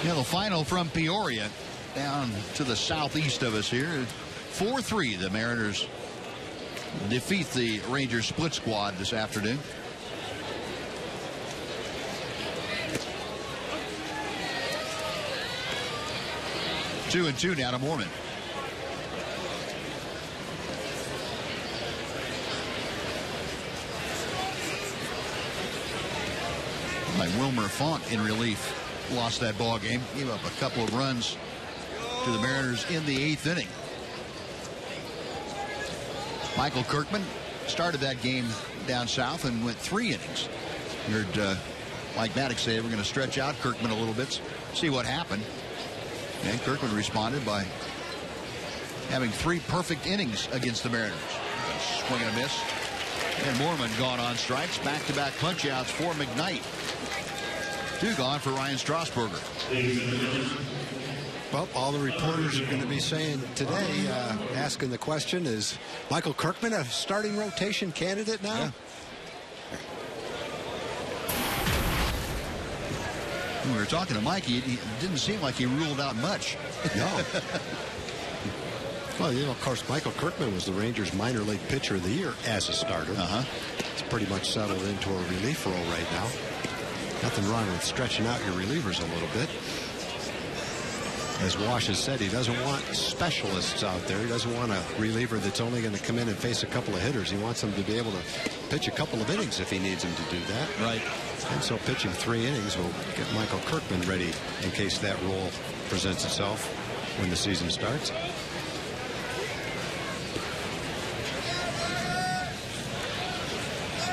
Yeah, the final from Peoria down to the southeast of us here. 4-3, the Mariners defeat the Rangers split squad this afternoon. Two and 2 now to Moorman. Like Wilmer Font in relief. Lost that ball game. Gave up a couple of runs to the Mariners in the 8th inning. Michael Kirkman started that game down south and went 3 innings. You heard Mike Maddox say we're going to stretch out Kirkman a little bit, see what happened. And Kirkman responded by having 3 perfect innings against the Mariners. Swing and a miss. And Moorman gone on strikes. Back-to-back punch-outs for McKnight. 2 gone for Ryan Strasburger. Well, all the reporters are going to be saying today, asking the question, is Michael Kirkman a starting rotation candidate now? Yeah. When we were talking to Mike, he didn't seem like he ruled out much. No. Well, you know, of course, Michael Kirkman was the Rangers minor league pitcher of the year as a starter. He's pretty much settled into a relief role right now. Nothing wrong with stretching out your relievers a little bit. As Wash has said, he doesn't want specialists out there. He doesn't want a reliever that's only going to come in and face a couple of hitters. He wants them to be able to pitch a couple of innings if he needs them to do that. Right. And so pitching 3 innings will get Michael Kirkman ready in case that role presents itself when the season starts.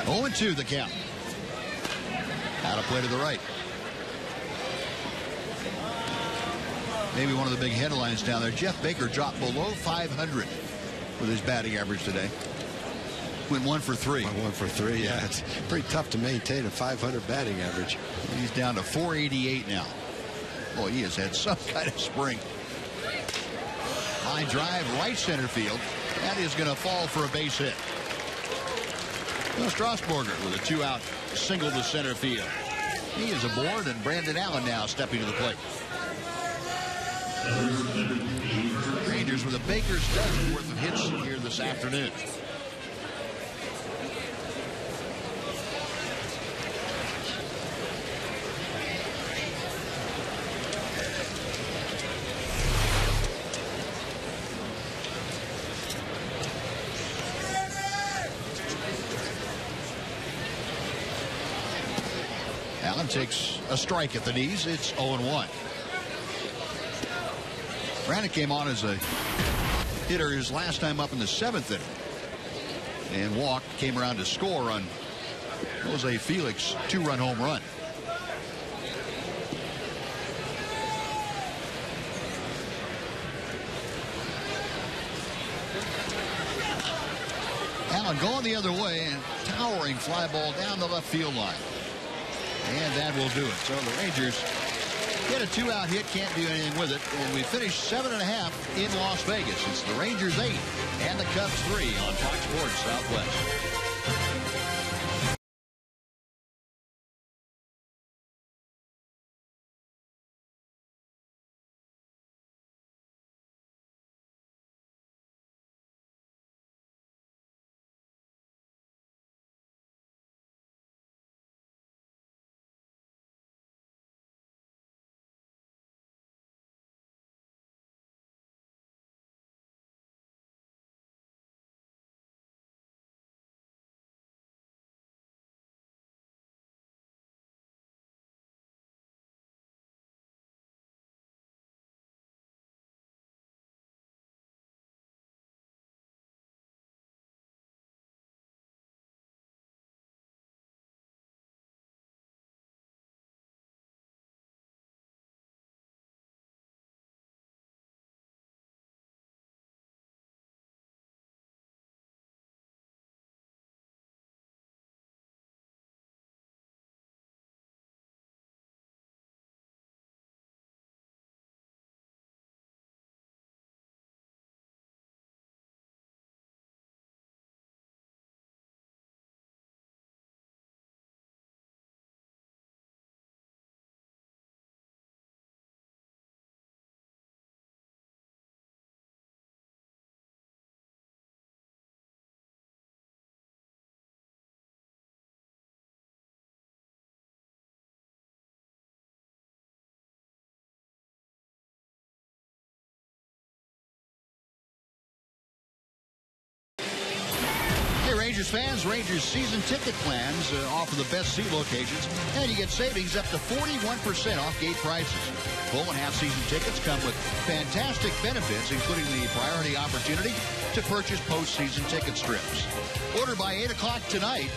Oh, and 2 the count. Out of play to the right. Maybe one of the big headlines down there. Jeff Baker dropped below 500 with his batting average today. Went 1 for 3. 1 for 3, yeah. It's pretty tough to maintain a 500 batting average. He's down to 488 now. Boy, he has had some kind of spring. Line drive, right center field. That is going to fall for a base hit. Strasburger with a 2-out single to center field. He is aboard, and Brandon Allen now stepping to the plate. Rangers with a baker's dozen worth of hits here this afternoon. Allen takes a strike at the knees. It's 0-1. Brandon came on as a hitter his last time up in the 7th inning. And walked, came around to score on Jose Felix 2-run home run. Allen going the other way and towering fly ball down the left field line. And that will do it. So the Rangers get a 2-out hit, can't do anything with it. And we finished 7.5 in Las Vegas. It's the Rangers 8 and the Cubs 3 on Fox Sports Southwest. Rangers fans, Rangers season ticket plans offer the best seat locations, and you get savings up to 41% off gate prices. Full and half season tickets come with fantastic benefits, including the priority opportunity to purchase postseason ticket strips. Order by 8 o'clock tonight,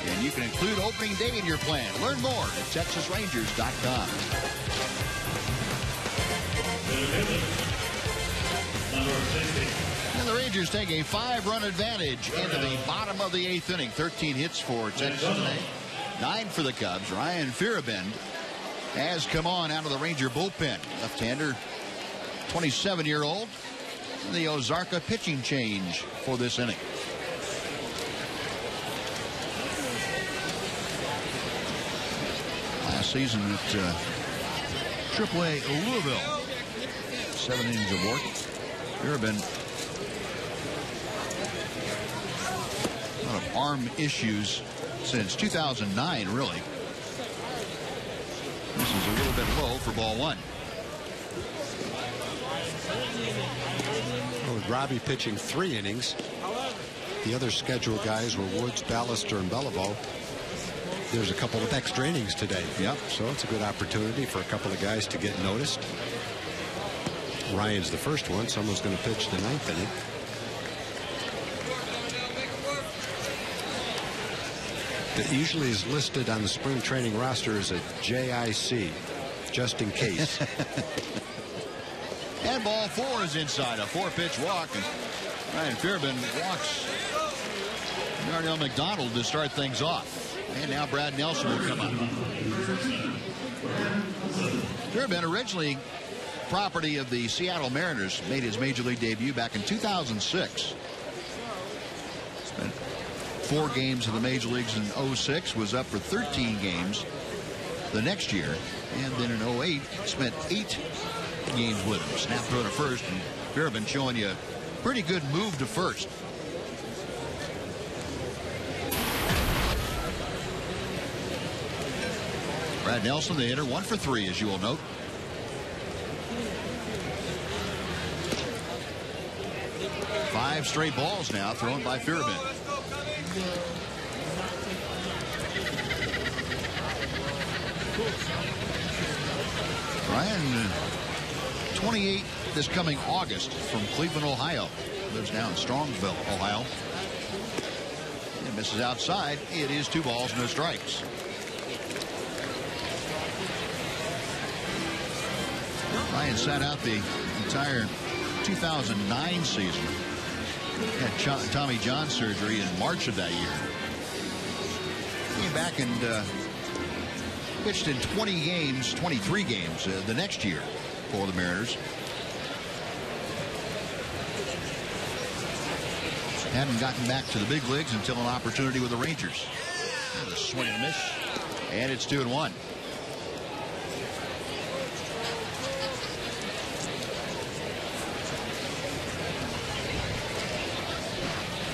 and you can include opening day in your plan. Learn more at TexasRangers.com. And the Rangers take a 5-run advantage into the bottom of the 8th inning. 13 hits for Texas today, 9 for the Cubs. Ryan Fearabend has come on out of the Ranger bullpen. Left-hander, 27-year-old. The Ozarka pitching change for this inning. Last season at AAA Louisville. 7 innings of work. Fearabend, a lot of arm issues since 2009, really. This is a little bit low for ball 1. Well, with Robbie pitching 3 innings, the other scheduled guys were Woods, Ballister, and Beliveau. There's a couple of extra innings today. Yep. So it's a good opportunity for a couple of guys to get noticed. Ryan's the first one. Someone's going to pitch the 9th inning. That usually is listed on the spring training roster as a JIC, just in case. And ball 4 is inside, a 4-pitch walk. And Ryan Fearabend walks Darnell McDonald to start things off. And now Brad Nelson will come up. Fearabend, originally property of the Seattle Mariners, made his major league debut back in 2006. Spent 4 games in the major leagues in 06, was up for 13 games the next year, and then in 08 spent 8 games with him. Snap throw to first, and Fearabend showing you a pretty good move to first. Brad Nelson, the hitter, 1 for 3, as you will note. Five straight balls now thrown by Fearabend. Ryan, 28 this coming August, from Cleveland, Ohio. Lives now in Strongsville, Ohio. And misses outside. It is 2 balls, no strikes. Ryan sat out the entire 2009 season. Had Tommy John surgery in March of that year. Came back and pitched in 23 games the next year for the Mariners. Hadn't gotten back to the big leagues until an opportunity with the Rangers. There's a swing and a miss, and it's 2-1.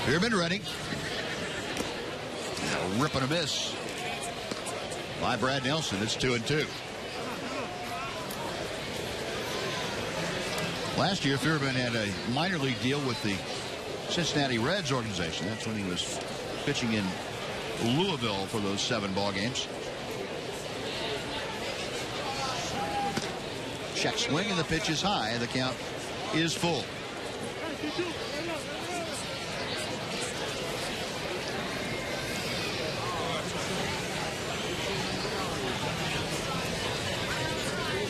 Beerman ready. A rip and a miss by Brad Nelson. It's 2-2. Last year, Fierman had a minor league deal with the Cincinnati Reds organization. That's when he was pitching in Louisville for those 7 ball games. Check swing, and the pitch is high. The count is full.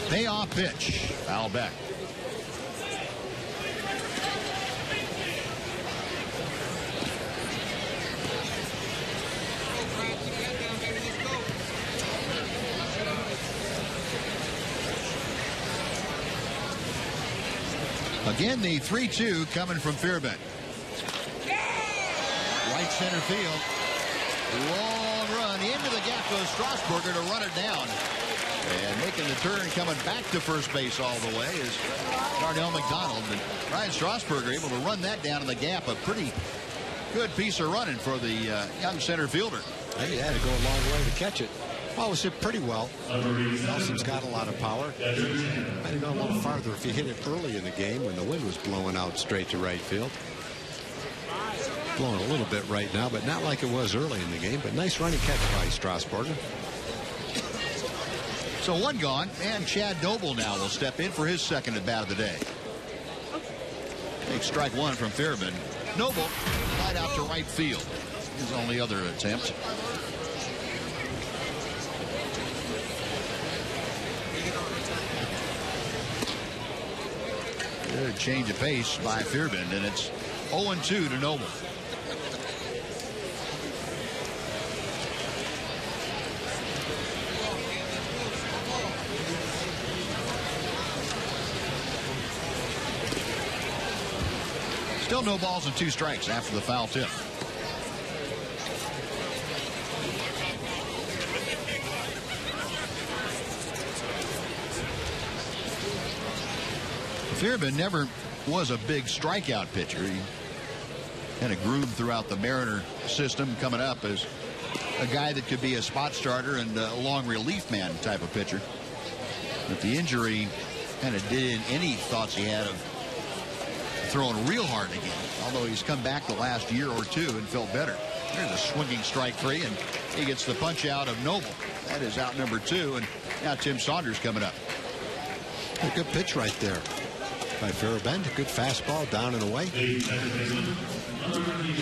Payoff pitch. Foul back. Again, the 3-2 coming from Fairbank. Right center field. Long run into the gap goes Strasburger to run it down. And making the turn, coming back to first base all the way is Darnell McDonald. And Ryan Strasburger able to run that down in the gap. A pretty good piece of running for the young center fielder. He had to go a long way to catch it. Well, it was hit pretty well. Nelson's got a lot of power. Might have gone a little farther if he hit it early in the game when the wind was blowing out straight to right field. Blowing a little bit right now, but not like it was early in the game. But nice running catch by Strasburger. So 1 gone, and Chad Noble now will step in for his second at bat of the day. Takes strike 1 from Fairman. Noble right out to right field. His only other attempt. Good change of pace by Fairman, and it's 0-2 to Noble. Still no balls and 2 strikes after the foul tip. Fairman never was a big strikeout pitcher. He kind of groomed throughout the Mariner system, coming up as a guy that could be a spot starter and a long relief man type of pitcher. But the injury kind of did in any thoughts he had of throwing real hard again, although he's come back the last year or 2 and felt better. There's a swinging strike 3, and he gets the punch out of Noble. That is out number 2, and now Tim Saunders coming up. A good pitch right there by Fairbank. A good fastball down and away.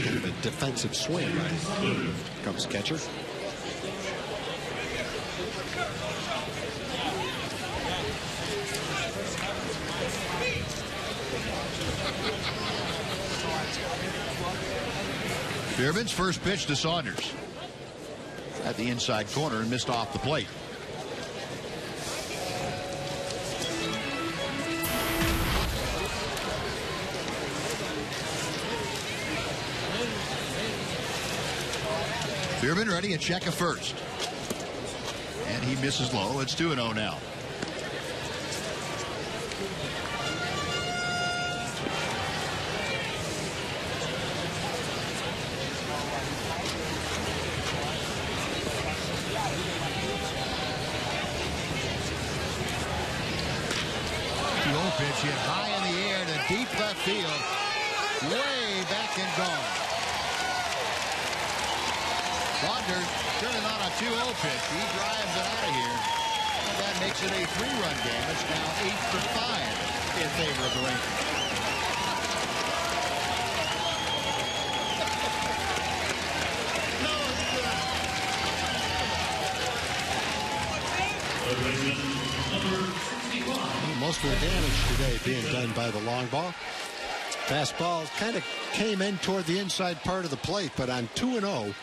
Kind of a defensive swing by comes catcher. Fairman's first pitch to Saunders at the inside corner and missed off the plate. Fairman ready, a check of first. And he misses low. It's 2-0 now. Pitch hit high in the air to deep left field. Way back and gone. Brought Saunders turning on a 2-0 pitch. He drives it out of here. And that makes it a 3-run game. It's now 8-5 in favor of the Rangers. Most of the damage today being done by the long ball. Fastball kind of came in toward the inside part of the plate, but on 2-0,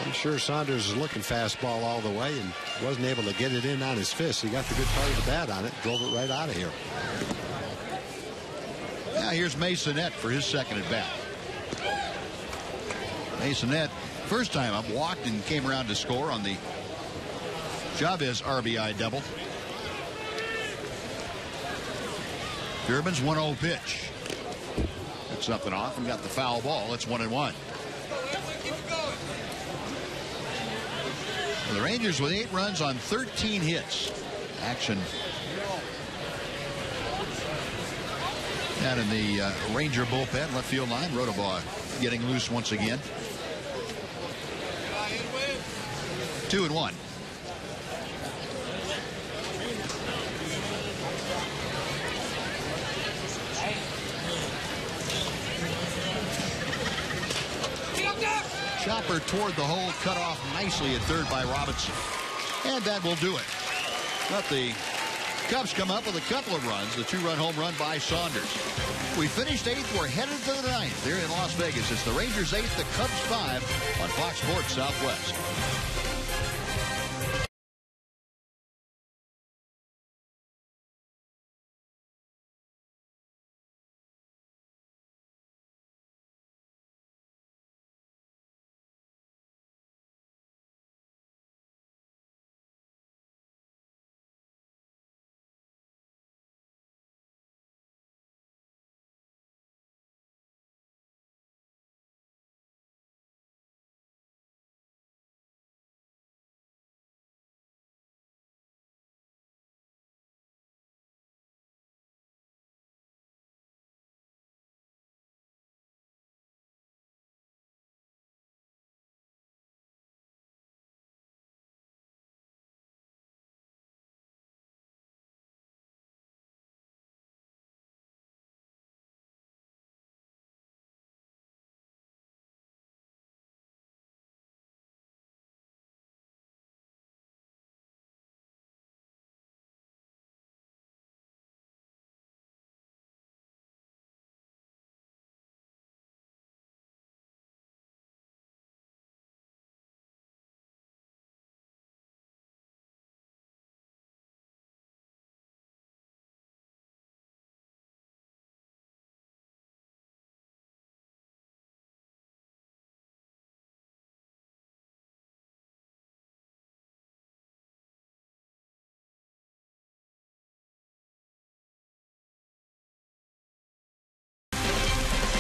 I'm sure Saunders is looking fastball all the way and wasn't able to get it in on his fist. He got the good part of the bat on it, drove it right out of here. Now here's Masonette for his second at bat. Masonette, first time up, walked and came around to score on the Chavez RBI double. Durbin's 1-0 pitch. Took something off and got the foul ball. It's 1-1. Well, the Rangers with 8 runs on 13 hits. Action out in the Ranger bullpen, left field line. Rotobaugh getting loose once again. 2-1. Chopper toward the hole, cut off nicely at third by Robinson. And that will do it. But the Cubs come up with a couple of runs. The 2-run home run by Saunders. We finished 8th. We're headed to the 9th here in Las Vegas. It's the Rangers 8, the Cubs 5 on Fox Sports Southwest.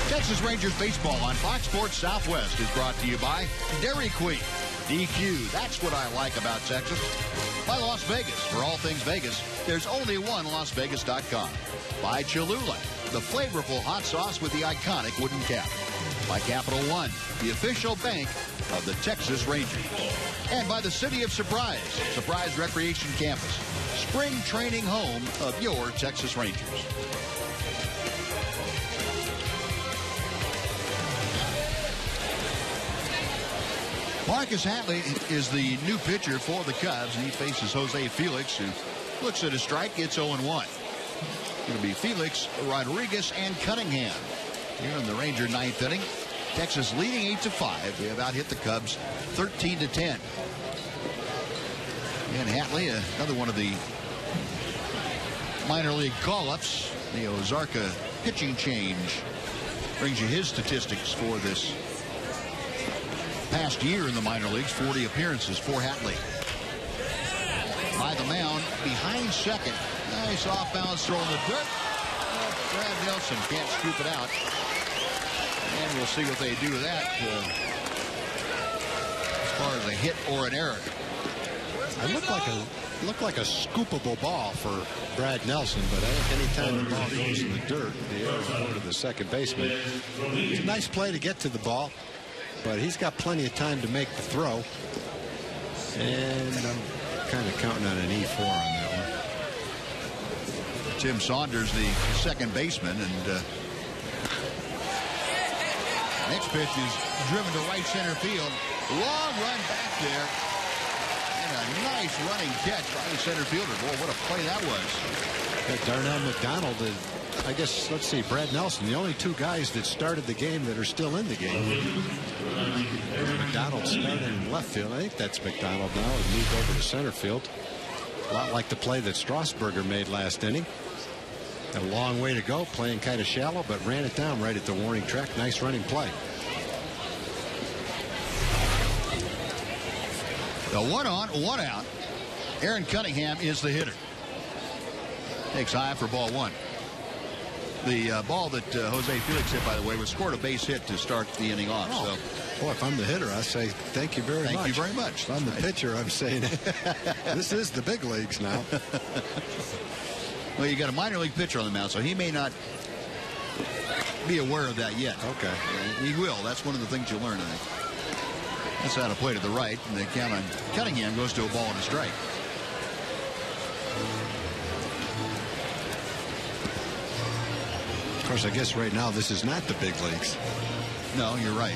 Texas Rangers baseball on Fox Sports Southwest is brought to you by Dairy Queen. DQ, that's what I like about Texas. By Las Vegas, for all things Vegas, there's only one LasVegas.com. By Cholula, the flavorful hot sauce with the iconic wooden cap. By Capital One, the official bank of the Texas Rangers. And by the City of Surprise, Surprise Recreation Campus, spring training home of your Texas Rangers. Marcus Hatley is the new pitcher for the Cubs, and he faces Jose Felix, who looks at a strike, gets 0-1. It'll be Felix, Rodriguez, and Cunningham here in the Ranger 9th inning. Texas leading 8-5. They have out hit the Cubs 13-10. And Hatley, another one of the minor league call-ups. The Ozarka pitching change brings you his statistics for this past year in the minor leagues. 40 appearances for Hatley. By the mound, behind second. Nice off balance throw in the dirt. Brad Nelson can't scoop it out. And we'll see what they do with that as far as a hit or an error. It looked like a scoopable ball for Brad Nelson, but anytime the ball goes in the dirt, the error going to the second baseman. It's a nice play to get to the ball. but he's got plenty of time to make the throw. And I'm kind of counting on an E4 on that one. Tim Saunders, the second baseman, and next pitch is driven to right center field. Long run back there. And a nice running catch by the center fielder. Boy, what a play that was. Darnell McDonald, I guess, let's see, Brad Nelson, the only two guys that started the game that are still in the game. McDonald started in left field. I think that's McDonald now. He moved over to center field. A lot like the play that Strasburger made last inning. Had a long way to go, playing kind of shallow, but ran it down right at the warning track. Nice running play. The 1 on, 1 out. Aaron Cunningham is the hitter. Takes high for ball 1. The ball that Jose Felix hit, by the way, was scored a base hit to start the inning off. So, boy, if I'm the hitter, I say thank you very much. Thank you very much. If I'm the pitcher, I'm saying this is the big leagues now. Well, you got a minor league pitcher on the mound, so he may not be aware of that yet. Okay. He will. That's one of the things you'll learn, I think. That's out of play to the right, and the count on Cunningham goes to a ball and a strike. Of course, I guess right now this is not the big leagues. No, you're right.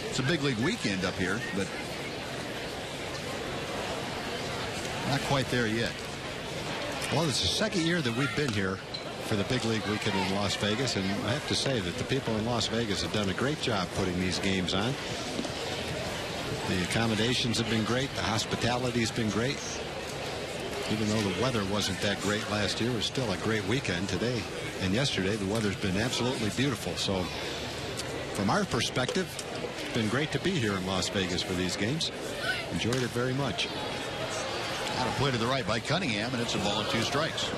It's a big league weekend up here, but not quite there yet. Well, it's the second year that we've been here for the big league weekend in Las Vegas, and I have to say that the people in Las Vegas have done a great job putting these games on. The accommodations have been great. The hospitality has been great. Even though the weather wasn't that great last year, it was still a great weekend. Today and yesterday, the weather's been absolutely beautiful. So from our perspective, it's been great to be here in Las Vegas for these games. Enjoyed it very much. Out of play to the right by Cunningham, and it's a ball and 2 strikes.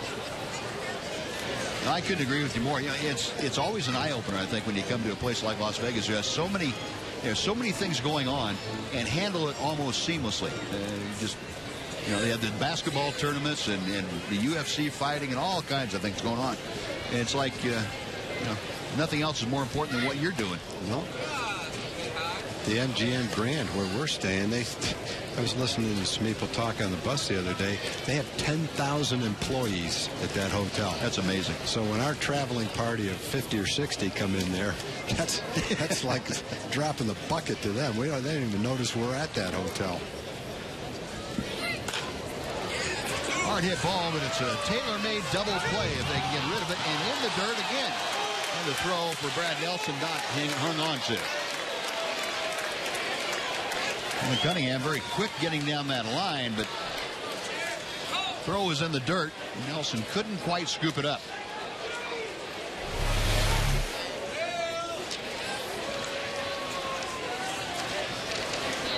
Now, I couldn't agree with you more. You know, it's always an eye-opener, I think, when you come to a place like Las Vegas. There's so many things going on, and handle it almost seamlessly. They have the basketball tournaments and the UFC fighting and all kinds of things going on. And it's like, nothing else is more important than what you're doing. No. The MGM Grand, where we're staying, I was listening to some people talk on the bus the other day. They have 10,000 employees at that hotel. That's amazing. So when our traveling party of 50 or 60 come in there, that's like dropping the bucket to them. They don't even notice we're at that hotel. Hard hit ball, but it's a tailor-made double play if they can get rid of it. And in the dirt again. And the throw for Brad Nelson not hung on to. And Cunningham very quick getting down that line, but throw was in the dirt. Nelson couldn't quite scoop it up.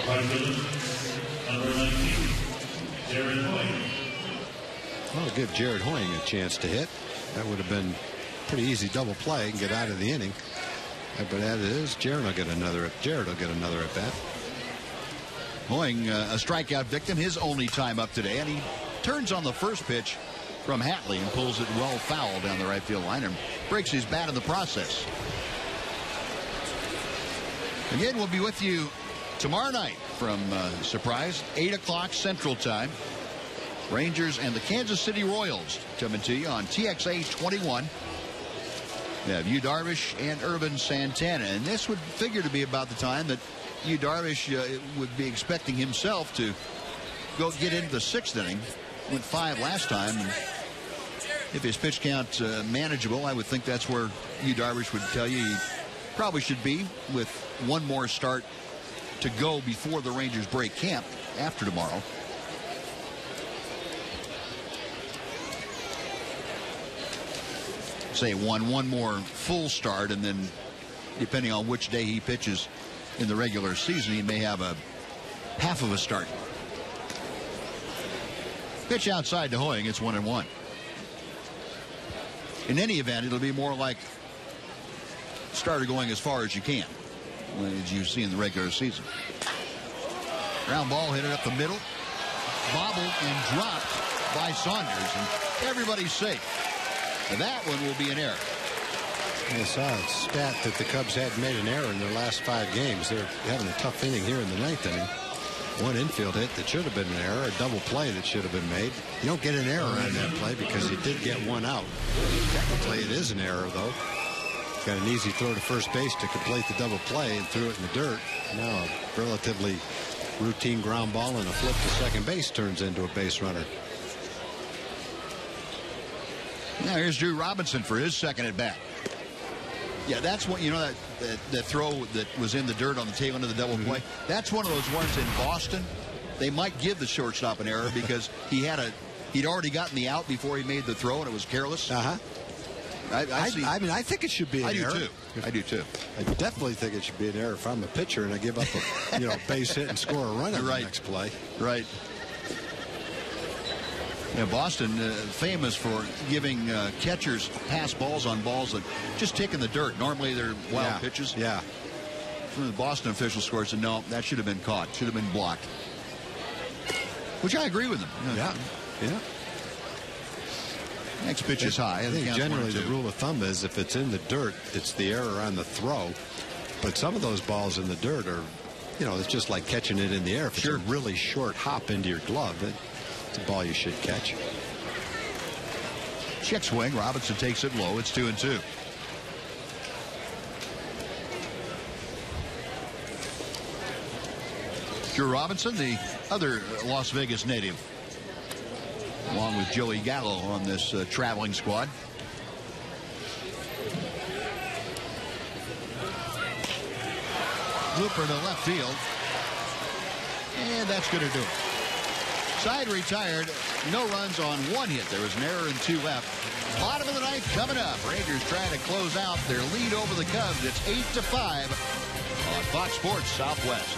Number 19, Jared Hoying. Well, give Jared Hoying a chance to hit. That would have been a pretty easy double play and get out of the inning. But as it is, Jared will get another at bat. Hoying, a strikeout victim, his only time up today, and he turns on the first pitch from Hatley and pulls it well foul down the right field line and breaks his bat in the process. Again, we'll be with you tomorrow night from surprise 8 o'clock Central Time. Rangers and the Kansas City Royals coming to you on TXA 21. We have Yu Darvish and Urban Santana, and this would figure to be about the time that Yu Darvish would be expecting himself to go get into the 6th inning. Went 5 last time, and if his pitch count's manageable, I would think that's where Yu Darvish would tell you he probably should be, with one more start to go before the Rangers break camp after tomorrow. Say one more full start, and then depending on which day he pitches in the regular season, he may have a half of a start. Pitch outside to Hoying. It's 1-1. In any event, it'll be more like starter going as far as you can, as you see in the regular season. Ground ball hit it up the middle, bobbled and dropped by Saunders, and everybody's safe. And that one will be an error. I saw a stat that the Cubs had made an error in their last 5 games. They're having a tough inning here in the 9th inning. One infield hit that should have been an error, a double play that should have been made. You don't get an error on that play because he did get one out. Technically, it is an error, though. Got an easy throw to first base to complete the double play and threw it in the dirt. Now a relatively routine ground ball and a flip to second base turns into a base runner. Now here's Drew Robinson for his second at bat. Yeah, that's what, you know, that throw that was in the dirt on the tail end of the double play. That's one of those ones in Boston. They might give the shortstop an error because he'd already gotten the out before he made the throw, and it was careless. I mean, I think it should be an error. I do too. I definitely think it should be an error if I'm a pitcher and I give up a base hit and score a run on the next play. Right. Yeah, Boston famous for giving catchers pass balls on balls that just tick in the dirt. Normally they're wild pitches. Yeah. The Boston official score said, no, that should have been caught. Should have been blocked. Which I agree with them. Yeah. Next pitch is high. I think generally the rule of thumb is if it's in the dirt, it's the error on the throw. But some of those balls in the dirt are, it's just like catching it in the air. If it's a really short hop into your glove, it's a ball you should catch. Check swing. Robinson takes it low. It's 2-2. Drew Robinson, the other Las Vegas native, along with Joey Gallo on this traveling squad. Hooper to left field. And that's going to do it. Side retired. No runs on 1 hit. There was an error and 2 left. Bottom of the 9th coming up. Rangers trying to close out their lead over the Cubs. It's 8-5 on Fox Sports Southwest.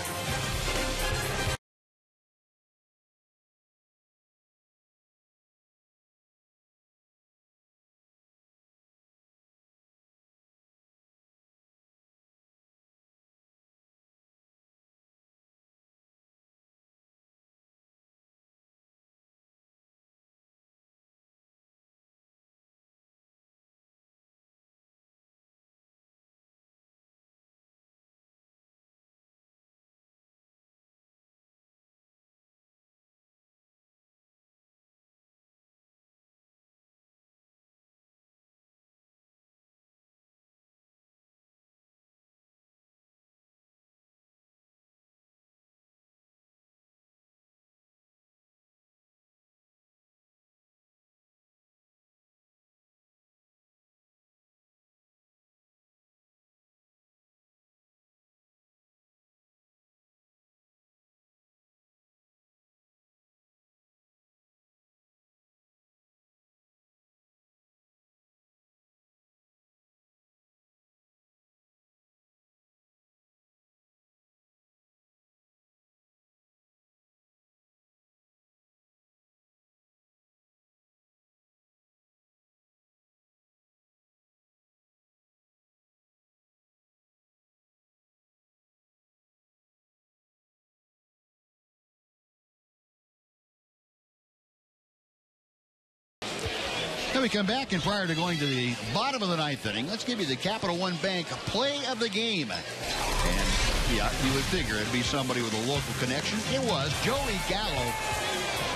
Then we come back, and prior to going to the bottom of the 9th inning, let's give you the Capital One Bank play of the game. And, yeah, you would figure it'd be somebody with a local connection. It was. Joey Gallo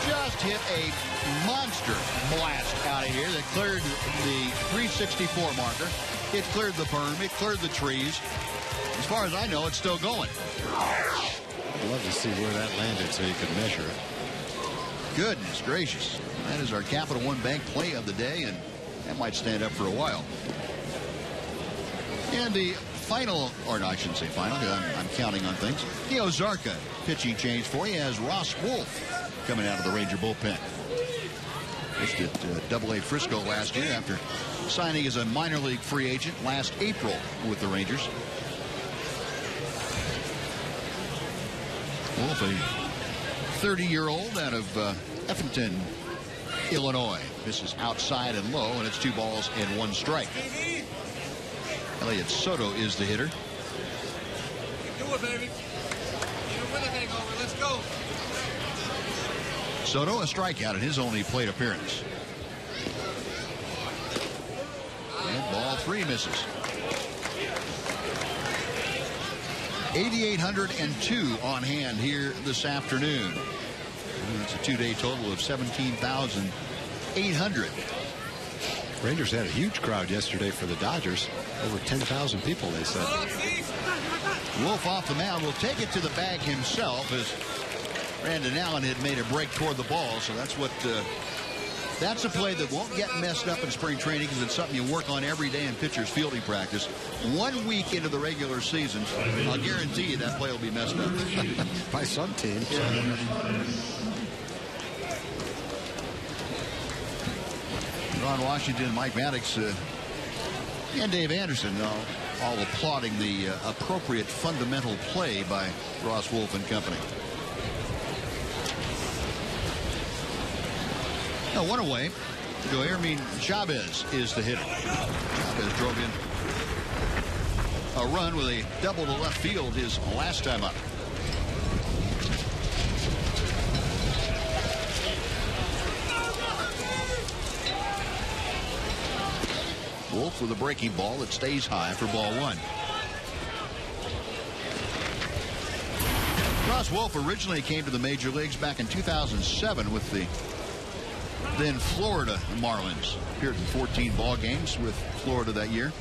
just hit a monster blast out of here that cleared the 364 marker. It cleared the berm. It cleared the trees. As far as I know, it's still going. I'd love to see where that landed so you could measure it. Goodness gracious. That is our Capital One Bank play of the day, and that might stand up for a while. And the final, or no, I shouldn't say final, because I'm counting on things. The Ozarka pitching change for you as Ross Wolf coming out of the Ranger bullpen. Pitched at Double-A Frisco last year after signing as a minor league free agent last April with the Rangers. Wolf, a 30-year-old out of Effington, Illinois. This is outside and low, and it's 2 balls and 1 strike. Elliot Soto is the hitter. Do it, baby. You win the hangover. Let's go. Soto, a strikeout in his only plate appearance. And ball 3 misses. 8,802 on hand here this afternoon. It's a 2-day total of 17,800. Rangers had a huge crowd yesterday for the Dodgers. Over 10,000 people, they said. Wolf off the mound will take it to the bag himself as Brandon Allen had made a break toward the ball. So that's what that's a play that won't get messed up in spring training because it's something you work on every day in pitcher's fielding practice. 1 week into the regular season, I'll guarantee you that play will be messed up. By some teams. Yeah. Ron Washington, Mike Maddox, and Dave Anderson all applauding the appropriate fundamental play by Ross Wolf and company. Now, one away. Joermin Chavez is the hitter. Chavez drove in a run with a double to left field his last time up. Wolf with a breaking ball that stays high for ball 1. Ross Wolf originally came to the major leagues back in 2007 with the then Florida Marlins. Appeared in 14 ball games with Florida that year.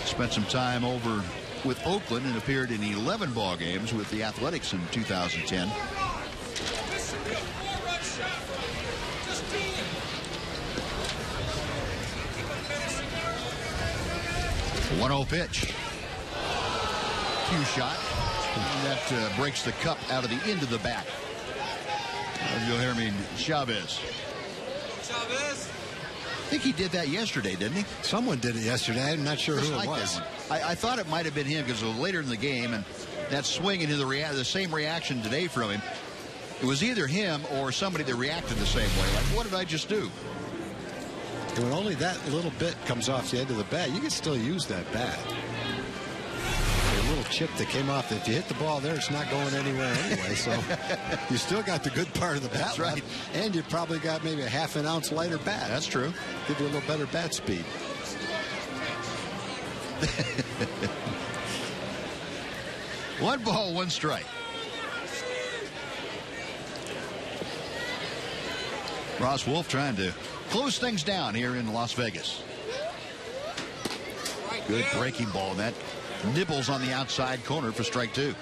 Spent some time over with Oakland and appeared in 11 ball games with the Athletics in 2010. 1-0 pitch. Cue shot. And that breaks the cup out of the end of the bat. Joermin Chavez. I think he did that yesterday, didn't he? Someone did it yesterday. I'm not sure who it was. I thought it might have been him because it was later in the game, and that swing into the same reaction today from him. It was either him or somebody that reacted the same way. Like, what did I just do? And when only that little bit comes off the end of the bat, you can still use that bat. A little chip that came off. If you hit the ball there, it's not going anywhere anyway. So you still got the good part of the bat. That's right. Left, and you probably got maybe a half an ounce lighter bat. That's true. Give you a little better bat speed. One ball, one strike. Ross Wolf trying to close things down here in Las Vegas. Good breaking ball. That nibbles on the outside corner for strike 2.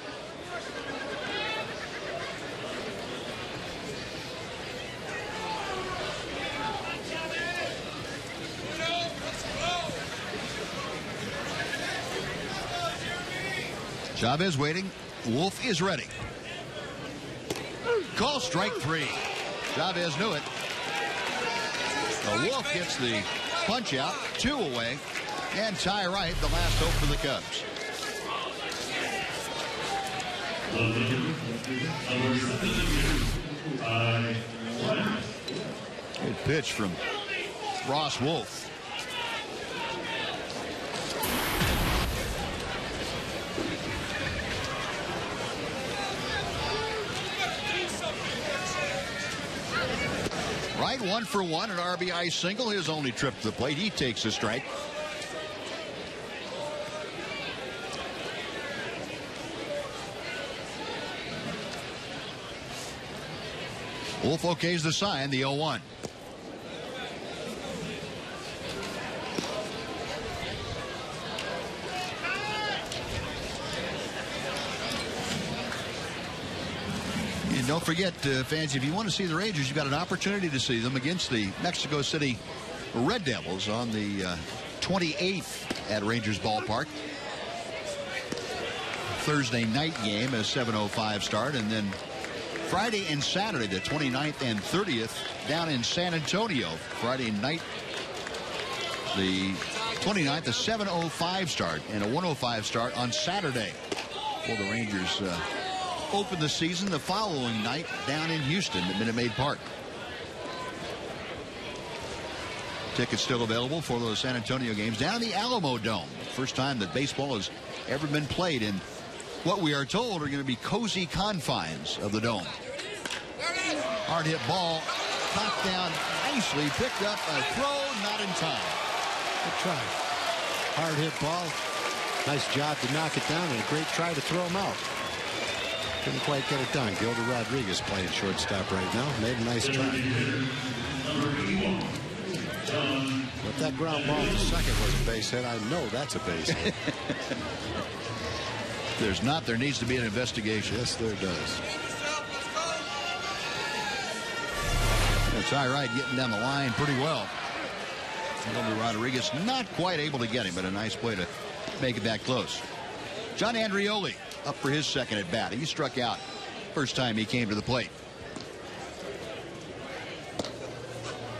Chavez waiting. Wolf is ready. Call strike 3. Chavez knew it. Wolf gets the punch out. 2 away. And Ty Wright, the last hope for the Cubs. Good pitch from Ross Wolf. Wright 1 for 1, an RBI single, his only trip to the plate. He takes a strike. Wolf okays the sign, the 0-1. And don't forget, fans, if you want to see the Rangers, you've got an opportunity to see them against the Mexico City Red Devils on the 28th at Rangers Ballpark. Thursday night game, a 7:05 start, and then Friday and Saturday, the 29th and 30th, down in San Antonio. Friday night, the 29th, a 7:05 start, and a 1:05 start on Saturday. Well, the Rangers open the season the following night down in Houston at Minute Maid Park. Tickets still available for those San Antonio games down in the Alamo Dome. First time that baseball has ever been played in what we are told are going to be cozy confines of the dome. Hard hit ball knocked down nicely, picked up a throw, not in time. Good try. Hard hit ball. Nice job to knock it down, and a great try to throw him out. Couldn't quite get it done. Gilda Rodriguez playing shortstop right now. Made a nice try. If that ground ball to second was a base hit, I know that's a base hit. There's not. There needs to be an investigation. Yes, there does. Ty Wright getting down the line pretty well. Gilda Rodriguez not quite able to get him, but a nice play to make it that close. John Andrioli up for his second at bat. He struck out first time he came to the plate.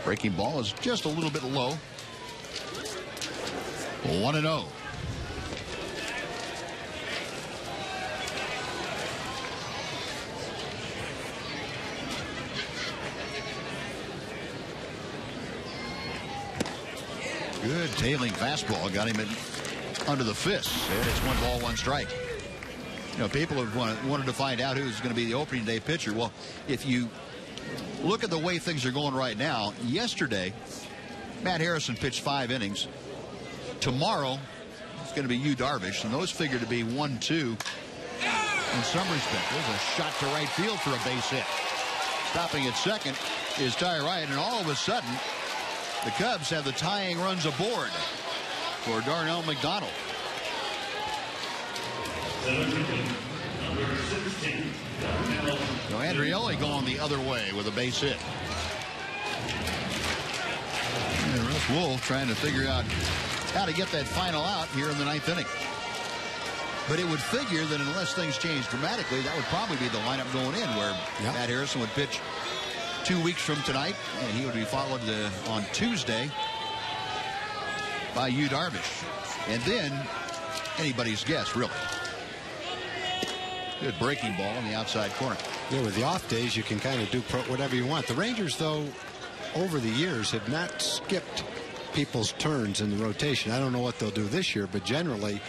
Breaking ball is just a little bit low. 1-0. Good tailing fastball. Got him under the fist. And it's 1-1 strike. You know, people have wanted to find out who's going to be the opening day pitcher. Well, if you look at the way things are going right now, yesterday, Matt Harrison pitched 5 innings. Tomorrow, it's going to be Yu Darvish, and those figure to be 1-2 in some respect. There's a shot to right field for a base hit. Stopping at second is Ty Wright, and all of a sudden, the Cubs have the tying runs aboard for Darnell McDonald. So Andrioli going the other way with a base hit. And Russ Wolf trying to figure out how to get that final out here in the 9th inning. But it would figure that unless things change dramatically, that would probably be the lineup going in, where Matt Harrison would pitch 2 weeks from tonight, and he would be followed on Tuesday by Yu Darvish. And then anybody's guess, really. Good breaking ball in the outside corner. Yeah, with the off days, you can kind of do whatever you want. The Rangers, though, over the years have not skipped people's turns in the rotation. I don't know what they'll do this year, but generally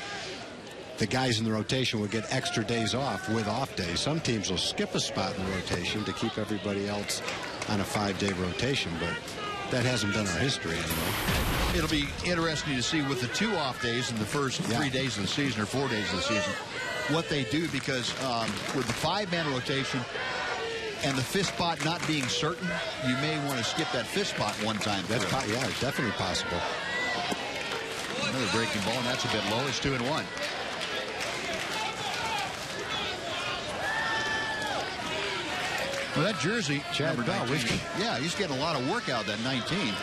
the guys in the rotation will get extra days off with off days. Some teams will skip a spot in the rotation to keep everybody else on a 5-day rotation, but that hasn't been our history anyway. It'll be interesting to see with the 2 off days in the first 3 days of the season or 4 days of the season what they do, because with the 5-man rotation and the fifth spot not being certain, you may want to skip that fifth spot one time. That's yeah, definitely possible. Another breaking ball, and that's a bit low. It's 2-1. Well, that jersey, Chad Bell, yeah, he's getting a lot of work out of that 19.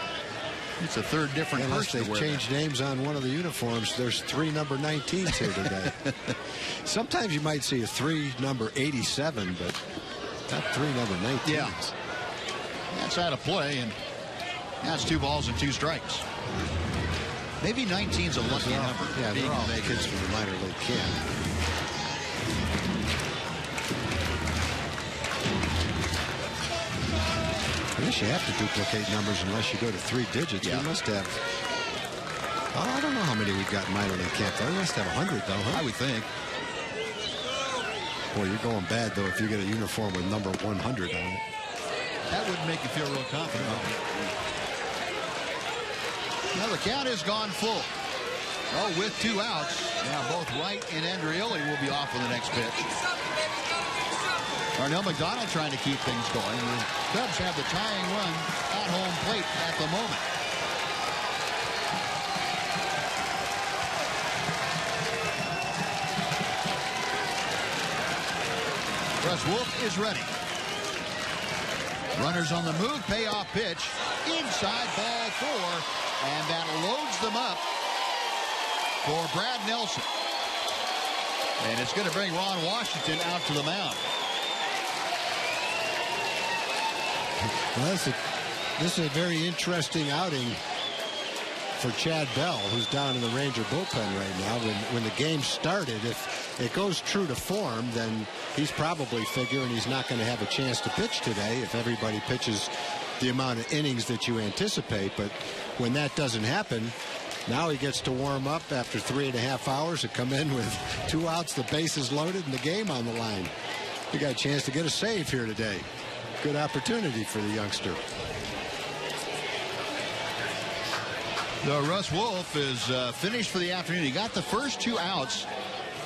It's a third different person. Unless they've changed names on one of the uniforms, there's 3 number 19s here today. Sometimes you might see a 3 number 87, but not 3 number 19s. Yeah. That's out of play, and that's 2 balls and 2 strikes. Maybe 19's a lucky number. Yeah, they're all kids from the minor league camp. I guess you have to duplicate numbers unless you go to 3 digits. Yeah. We must have. Oh, I don't know how many we've got in minor league camp. We must have 100, though, huh? I would think. Boy, you're going bad, though, if you get a uniform with number 100 on it. That wouldn't make you feel real confident. Now the count has gone full. Oh, with 2 outs. Now both Wright and Andrioli will be off for the next pitch. Darnell McDonald trying to keep things going. The Cubs have the tying run at home plate at the moment. Russ Wolf is ready. Runners on the move, payoff pitch, inside ball 4, and that loads them up for Brad Nelson. And it's going to bring Ron Washington out to the mound. Well, this is a very interesting outing for Chad Bell, who's down in the Ranger bullpen right now. When the game started, if it goes true to form, then he's probably figuring he's not going to have a chance to pitch today if everybody pitches the amount of innings that you anticipate. But when that doesn't happen, now he gets to warm up after 3.5 hours to come in with 2 outs, the bases loaded, and the game on the line. He got a chance to get a save here today. Good opportunity for the youngster. Russ Wolf is finished for the afternoon. He got the first 2 outs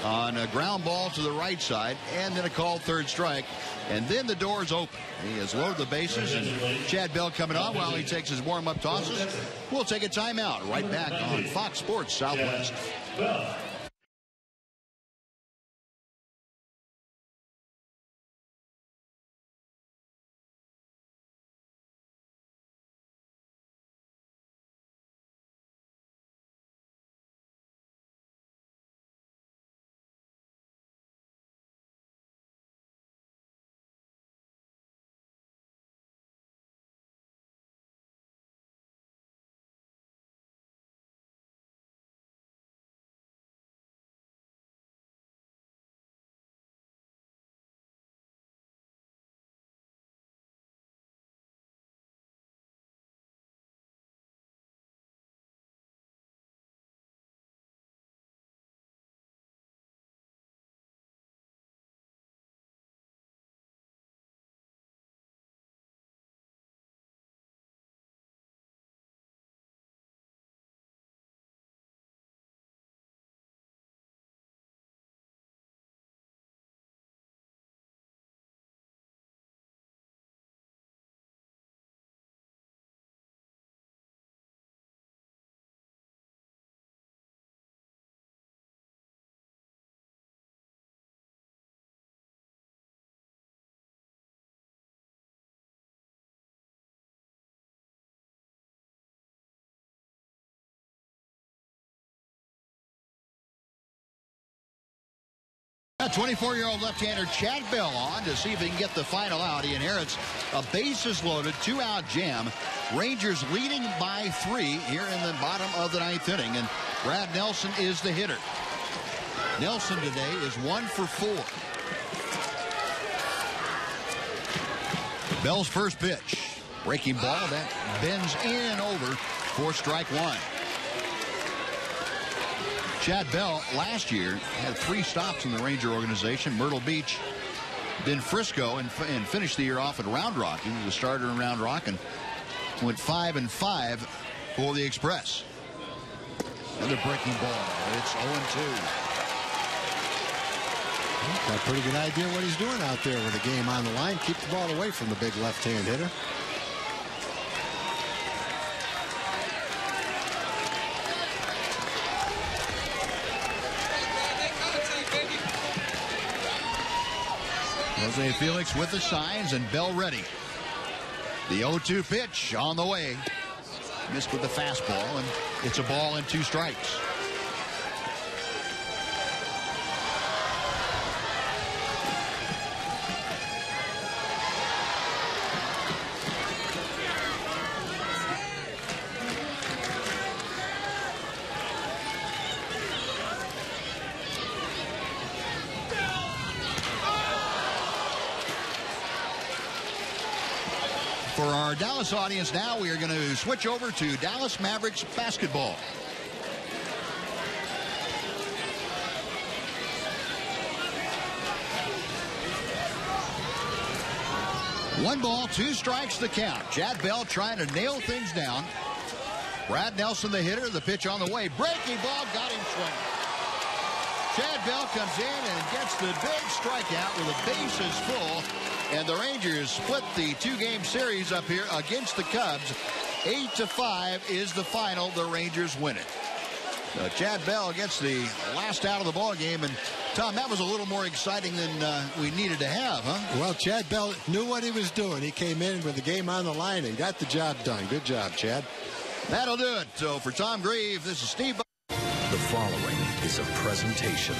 on a ground ball to the right side, and then a called third strike, and then the door's open. He has loaded the bases, and Chad Bell coming on while he takes his warm-up tosses. We'll take a timeout. Right back on Fox Sports Southwest. A 24-year-old left-hander Chad Bell on to see if he can get the final out. He inherits a bases-loaded 2-out jam. Rangers leading by 3 here in the bottom of the 9th inning, and Brad Nelson is the hitter. Nelson today is 1 for 4. Bell's first pitch. Breaking ball that bends in over for strike 1. Chad Bell last year had 3 stops in the Ranger organization. Myrtle Beach, then Frisco, and finished the year off at Round Rock. He was a starter in Round Rock and went 5-5 for the Express. Another breaking ball. It's 0-2. Got a pretty good idea what he's doing out there with the game on the line. Keep the ball away from the big left-hand hitter. Jose Felix with the signs and Bell ready. The 0-2 pitch on the way. Missed with the fastball, and it's a ball and 2 strikes. For our Dallas audience now, we are going to switch over to Dallas Mavericks basketball. One ball, 2 strikes the count. Chad Bell trying to nail things down. Brad Nelson, the hitter, the pitch on the way. Breaking ball, got him swinging. Chad Bell comes in and gets the big strikeout with the bases full. And the Rangers split the 2-game series up here against the Cubs. 8-5 is the final. The Rangers win it. Chad Bell gets the last out of the ball game, and Tom, that was a little more exciting than we needed to have, huh? Well, Chad Bell knew what he was doing. He came in with the game on the line and got the job done. Good job, Chad. That'll do it. So for Tom Grieve, this is Steve. The following is a presentation